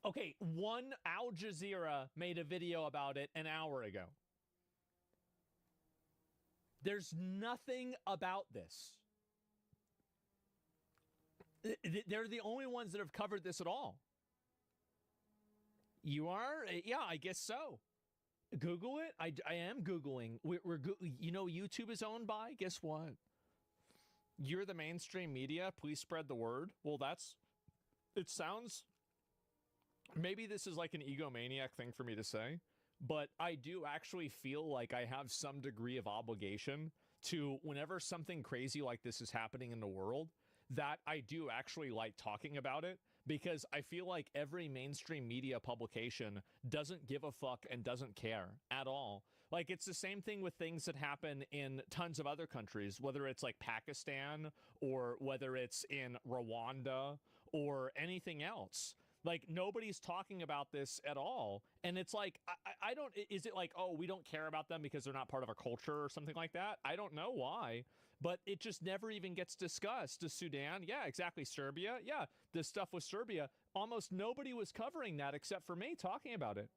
Okay, one Al Jazeera made a video about it an hour ago. There's nothing about this. They're the only ones that have covered this at all. You are? Yeah, I guess so. Google it. I am Googling. You know, YouTube is owned by, guess what? You're the mainstream media. Please spread the word. Well, it sounds, maybe this is like an egomaniac thing for me to say, but I do actually feel like I have some degree of obligation to, whenever something crazy like this is happening in the world, that I do actually like talking about it, because I feel like every mainstream media publication doesn't give a fuck and doesn't care at all. Like, it's the same thing with things that happen in tons of other countries, whether it's like Pakistan or whether it's in Rwanda or anything else. Like, nobody's talking about this at all. And it's like, I don't, is it like, oh, we don't care about them because they're not part of our culture or something like that? I don't know why, but it just never even gets discussed. To Sudan, yeah, exactly. Serbia, yeah, this stuff with Serbia, almost nobody was covering that except for me talking about it.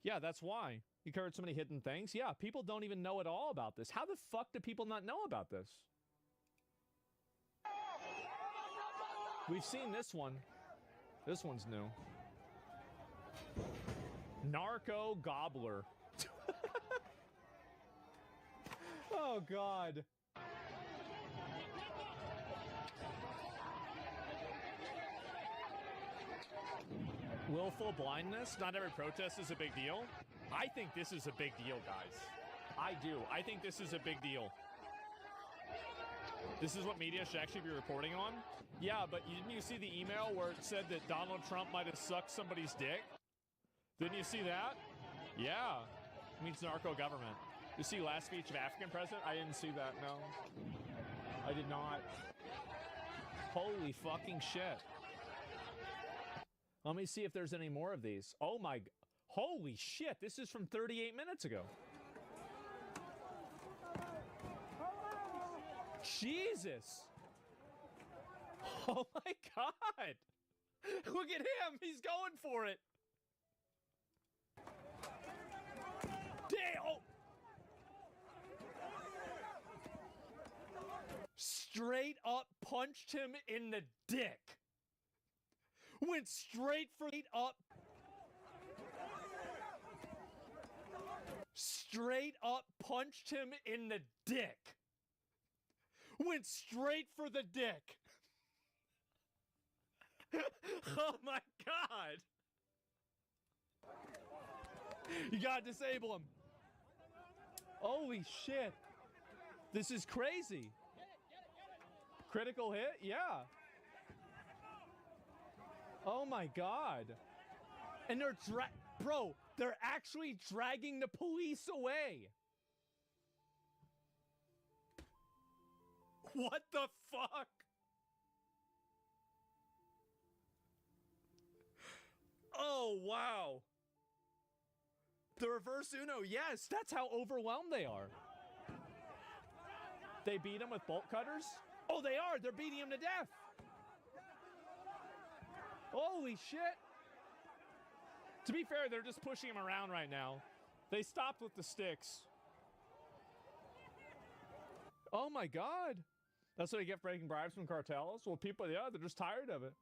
Yeah, that's why. You covered so many hidden things. Yeah, people don't even know at all about this. How the fuck do people not know about this? We've seen this one. This one's new. Narco Gobbler. Oh, God. Willful blindness? Not every protest is a big deal. I think this is a big deal, guys. I do. I think this is a big deal. This is what media should actually be reporting on? Yeah, but didn't you see the email where it said that Donald Trump might have sucked somebody's dick? Didn't you see that? Yeah. It means narco government. You see last speech of African president? I didn't see that, no. I did not. Holy fucking shit. Let me see if there's any more of these. Oh my... Holy shit, this is from 38 minutes ago. Jesus. Oh my God. Look at him. He's going for it. Damn. Oh. Straight up punched him in the dick. Went straight up. Straight up punched him in the dick. Went straight for the dick. Oh my God. You gotta disable him. Holy shit. This is crazy. Critical hit? Yeah. Oh my god. And they're bro, they're actually dragging the police away. What the fuck? Oh, wow. The reverse Uno, yes, that's how overwhelmed they are. They beat him with bolt cutters? Oh, they are. They're beating him to death. Holy shit. To be fair, they're just pushing him around right now. They stopped with the sticks. Oh my god. That's what you get for breaking bribes from cartels? Well, people, yeah, they're just tired of it.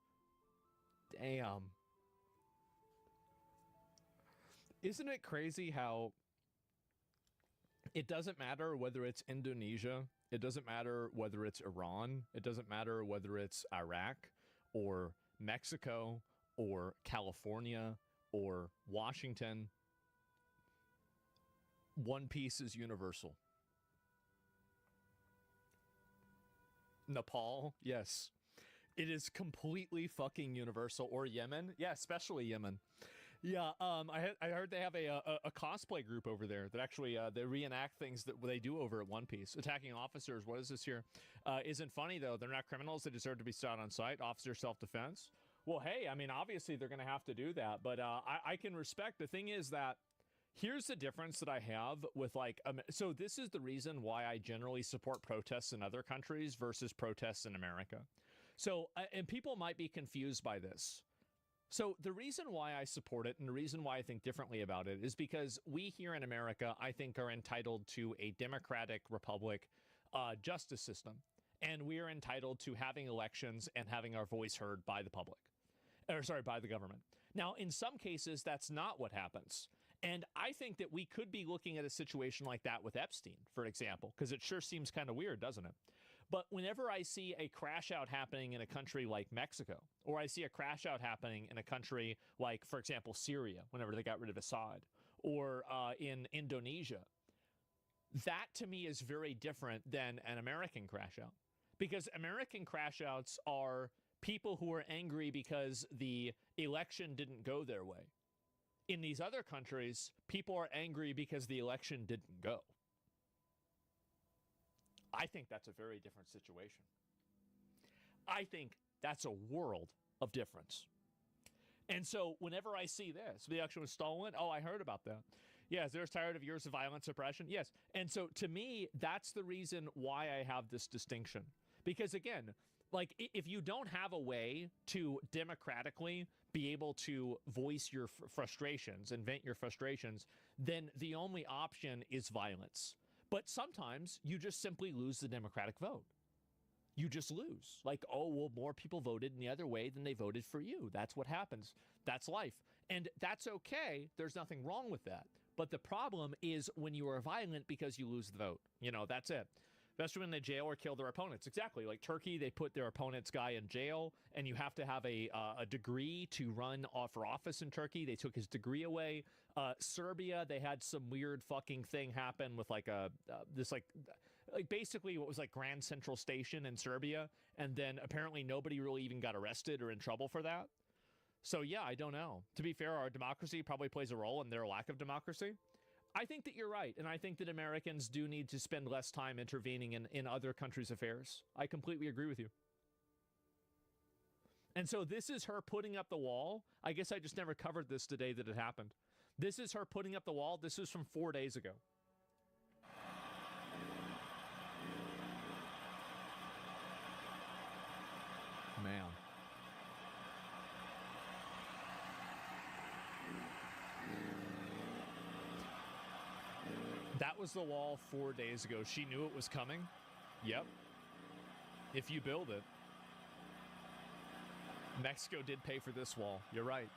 Damn. Isn't it crazy how it doesn't matter whether it's Indonesia, it doesn't matter whether it's Iran, it doesn't matter whether it's Iraq or Mexico or California or Washington. One Piece is universal. Nepal, yes. It is completely fucking universal. Or Yemen, yeah, especially Yemen. Yeah, I heard they have a cosplay group over there that actually they reenact things that they do over at One Piece. Attacking officers, what is this here? Isn't funny though. They're not criminals. They deserve to be shot on sight. Officer self-defense. Well, hey, I mean, obviously they're going to have to do that, but I can respect. The thing is that here's the difference that I have with like, so this is the reason why I generally support protests in other countries versus protests in America. So, and people might be confused by this. So the reason why I support it and the reason why I think differently about it is because we here in America, I think, are entitled to a democratic republic justice system. And we are entitled to having elections and having our voice heard by the public. Or sorry, by the government. Now, in some cases, that's not what happens. And I think that we could be looking at a situation like that with Epstein, for example, because it sure seems kind of weird, doesn't it? But whenever I see a crash out happening in a country like Mexico, or I see a crash out happening in a country like, for example, Syria, whenever they got rid of Assad, or in Indonesia, that to me is very different than an American crash out. Because American crash outs are people who are angry because the election didn't go their way. In these other countries, people are angry because the election didn't go. I think that's a very different situation. I think that's a world of difference. And so whenever I see this, the election was stolen. Oh, I heard about that. Yes, they're tired of years of violent suppression. Yes. And so to me, that's the reason why I have this distinction. Because again, like if you don't have a way to democratically be able to voice your frustrations and vent your frustrations, then the only option is violence. But sometimes you just simply lose the Democratic vote. You just lose. Like, oh, well, more people voted in the other way than they voted for you. That's what happens. That's life. And that's okay. There's nothing wrong with that. But the problem is when you are violent because you lose the vote. You know, that's it. Especially when they jail or kill their opponents. Exactly. Like Turkey, they put their opponent's guy in jail, and you have to have a degree to run for office in Turkey. They took his degree away. Serbia, they had some weird fucking thing happen with like this like basically what was like Grand Central Station in Serbia, and then apparently nobody really even got arrested or in trouble for that. So yeah, I don't know. To be fair, our democracy probably plays a role in their lack of democracy. I think that you're right, and I think that Americans do need to spend less time intervening in other countries' affairs. I completely agree with you. And so this is her putting up the wall. I guess I just never covered this today that it happened. This is her putting up the wall. This is from 4 days ago. Man. That was the wall 4 days ago. She knew it was coming. Yep. If you build it. Mexico did pay for this wall. You're right.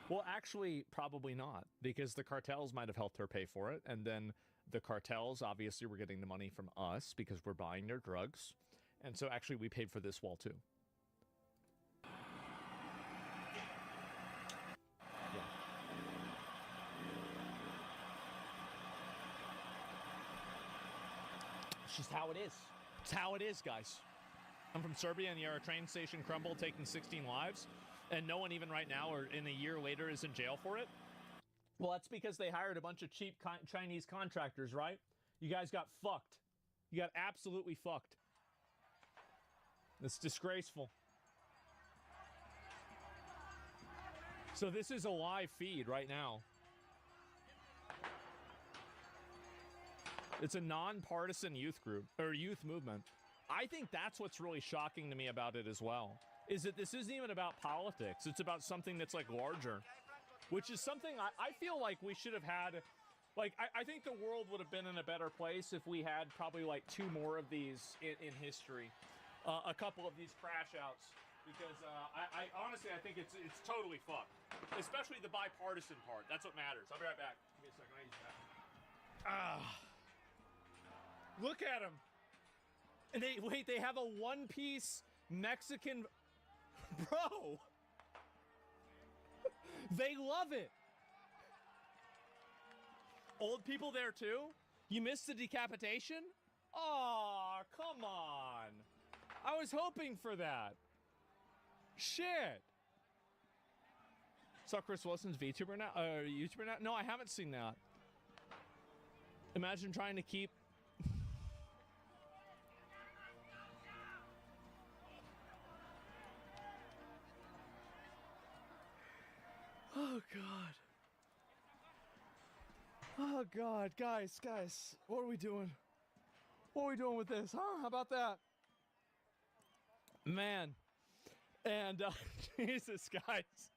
Well, actually, probably not, because the cartels might have helped her pay for it, and then the cartels obviously were getting the money from us because we're buying their drugs, and so actually we paid for this wall too. Yeah. just how it is. It's how it is, guys. I'm from Serbia, and a train station crumbled, taking 16 lives, and no one even right now or in a year later is in jail for it. Well, that's because they hired a bunch of cheap Chinese contractors, right? You guys got fucked. You got absolutely fucked. It's disgraceful. So this is a live feed right now. It's a nonpartisan youth group, or youth movement. I think that's what's really shocking to me about it as well, is that this isn't even about politics. It's about something that's like larger, which is something I feel like we should have had. Like, I think the world would have been in a better place if we had probably like 2 more of these in history. A couple of these crash outs, because I honestly, I think it's totally fucked, especially the bipartisan part. That's what matters. I'll be right back. Give me a second. I use that. Look at them. And they have a one-piece Mexican, bro. They love it. Old people there too? You missed the decapitation? Aw, come on. I was hoping for that. Shit. Saw Chris Wilson's YouTuber now? No, I haven't seen that. Imagine trying to keep... Oh, God. Oh, God. Guys. What are we doing? What are we doing with this, huh? How about that? Man. And, Jesus, guys.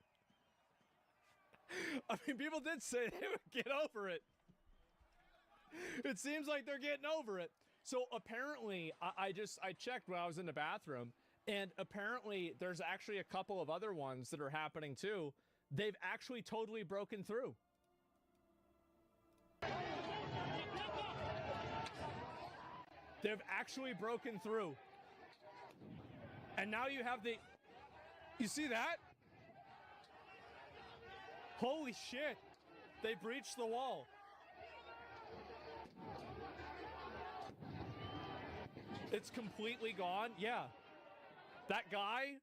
I mean, people did say they would get over it. It seems like they're getting over it. So, apparently, I checked when I was in the bathroom, and apparently there's actually a couple of other ones that are happening, too. They've actually totally broken through. They've actually broken through. And now you have the... You see that? Holy shit. They breached the wall. It's completely gone. Yeah. That guy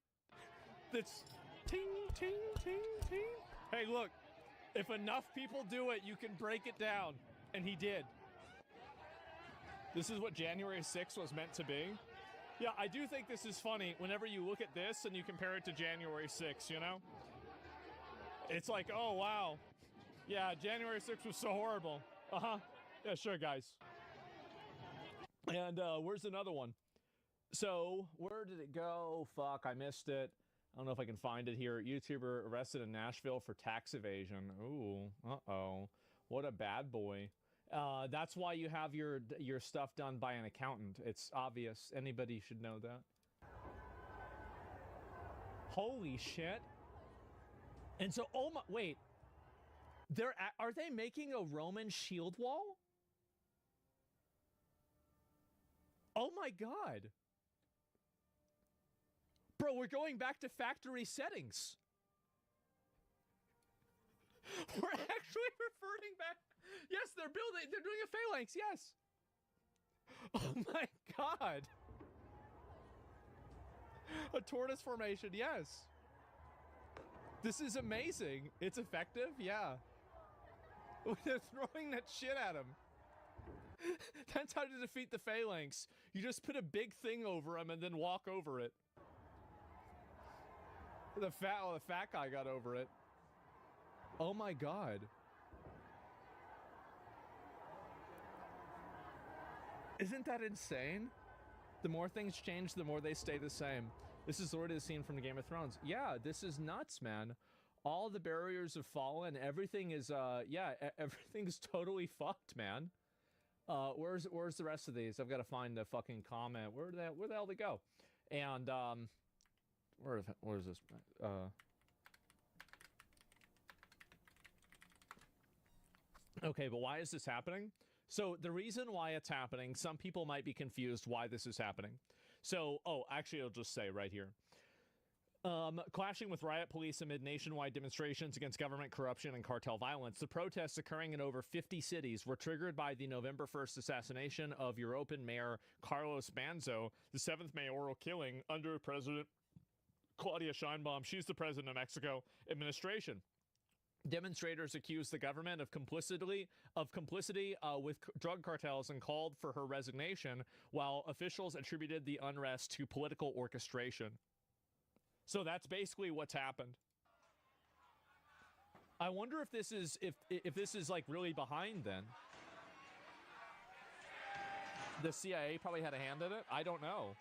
that's... Ting, ting, ting, ting. Hey, look. If enough people do it, you can break it down. And he did. This is what January 6th was meant to be. Yeah, I do think this is funny whenever you look at this and you compare it to January 6th, you know? It's like, oh, wow. Yeah, January 6th was so horrible. Uh-huh. Yeah, sure, guys. And where's another one? So, where did it go? Fuck, I missed it. I don't know if I can find it here. YouTuber arrested in Nashville for tax evasion. Ooh, uh-oh. What a bad boy. That's why you have your stuff done by an accountant. It's obvious. Anybody should know that. Holy shit. And so, oh my, wait. Are they making a Roman shield wall? Oh my God. Bro, we're going back to factory settings. We're actually reverting back. Yes, they're doing a phalanx, yes. Oh my God. A tortoise formation, yes. This is amazing. It's effective, yeah. They're throwing that shit at him. That's how to defeat the phalanx. You just put a big thing over him and then walk over it. The fat guy got over it. Oh my God. Isn't that insane? The more things change, the more they stay the same. This is already the scene from the Game of Thrones. Yeah, this is nuts, man. All the barriers have fallen. Everything is, yeah, everything's totally fucked, man. Where's the rest of these? I've got to find the fucking comment. Where the hell did they go? And, where's this? Okay, but why is this happening? So the reason why it's happening, some people might be confused why this is happening. So, oh, actually, I'll just say right here. Clashing with riot police amid nationwide demonstrations against government corruption and cartel violence, the protests occurring in over 50 cities were triggered by the November 1st assassination of European Mayor Carlos Banzo, the 7th mayoral killing under President Claudia Sheinbaum. She's the president of Mexico administration. Demonstrators accused the government of complicity with drug cartels and called for her resignation, while officials attributed the unrest to political orchestration. So that's basically what's happened. I wonder if this is if this is like really behind then. The CIA probably had a hand in it. I don't know.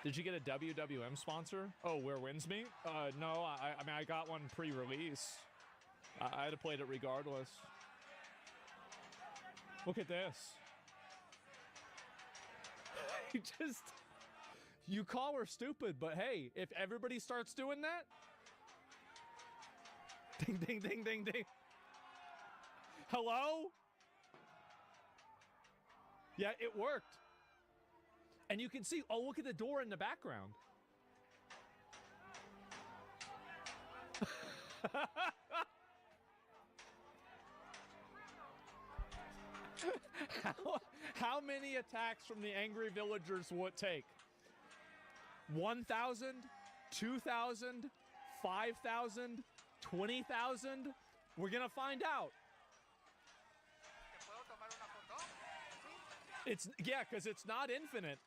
Did you get a WWM sponsor? Oh, Where Wins Me? No, I mean, I got one pre-release. I'd have played it regardless. Look at this. You call her stupid, but hey, if everybody starts doing that, ding, ding, ding, ding, ding. Hello? Yeah, it worked. And you can see, oh, look at the door in the background. How many attacks from the angry villagers will it take? 1,000, 2,000, 5,000, 20,000? We're gonna find out. Yeah, because it's not infinite.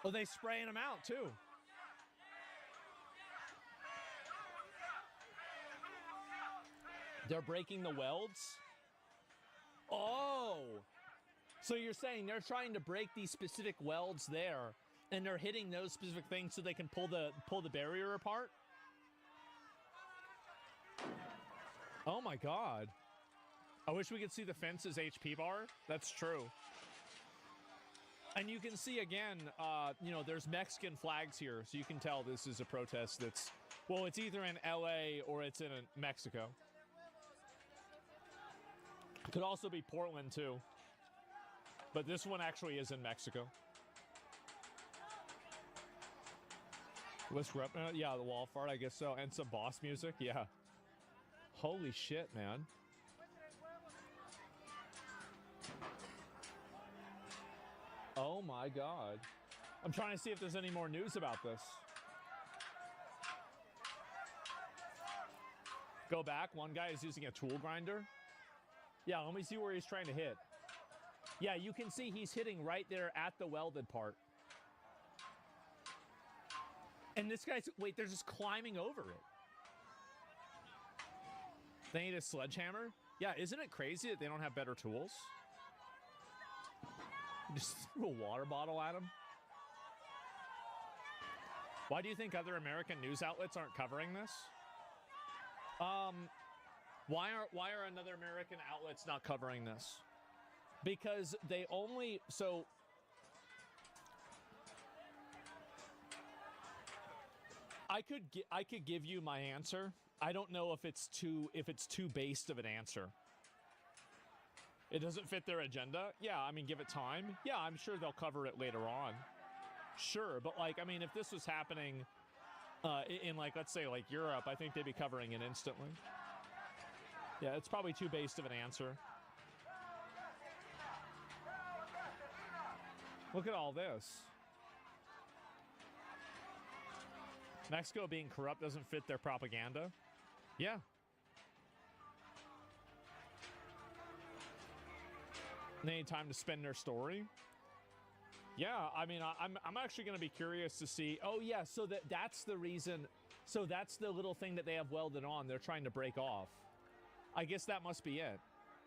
Oh, they spraying them out too. They're breaking the welds. Oh, so you're saying they're trying to break these specific welds there, and they're hitting those specific things so they can pull the barrier apart? Oh my God. I wish we could see the fence's HP bar. That's true. And you can see again, you know, there's Mexican flags here, so you can tell this is a protest that's, well, it's either in LA or it's in Mexico. Could also be Portland too. But this one actually is in Mexico. Let's rep, yeah, the wall fart, I guess so. And some boss music, yeah. Holy shit, man. Oh my God. I'm trying to see if there's any more news about this. Go back. One guy is using a tool grinder. Yeah, let me see where he's trying to hit. Yeah, you can see he's hitting right there at the welded part. And this guy's, wait, they're just climbing over it. They need a sledgehammer? Yeah, isn't it crazy that they don't have better tools? Just threw a water bottle at him. Why do you think other American news outlets aren't covering this? Why are another American outlets not covering this? Because they only, so I could give you my answer. I don't know if it's too based of an answer. It doesn't fit their agenda? Yeah, I mean, give it time. Yeah, I'm sure they'll cover it later on. Sure, but like, I mean, if this was happening in like, let's say like Europe, I think they'd be covering it instantly. Yeah, it's probably too based of an answer. Look at all this. Mexico being corrupt doesn't fit their propaganda. Yeah. They need time to spin their story. Yeah, I mean, I'm actually going to be curious to see. Oh yeah, so that's the reason. So that's the little thing that they have welded on. They're trying to break off. I guess that must be it.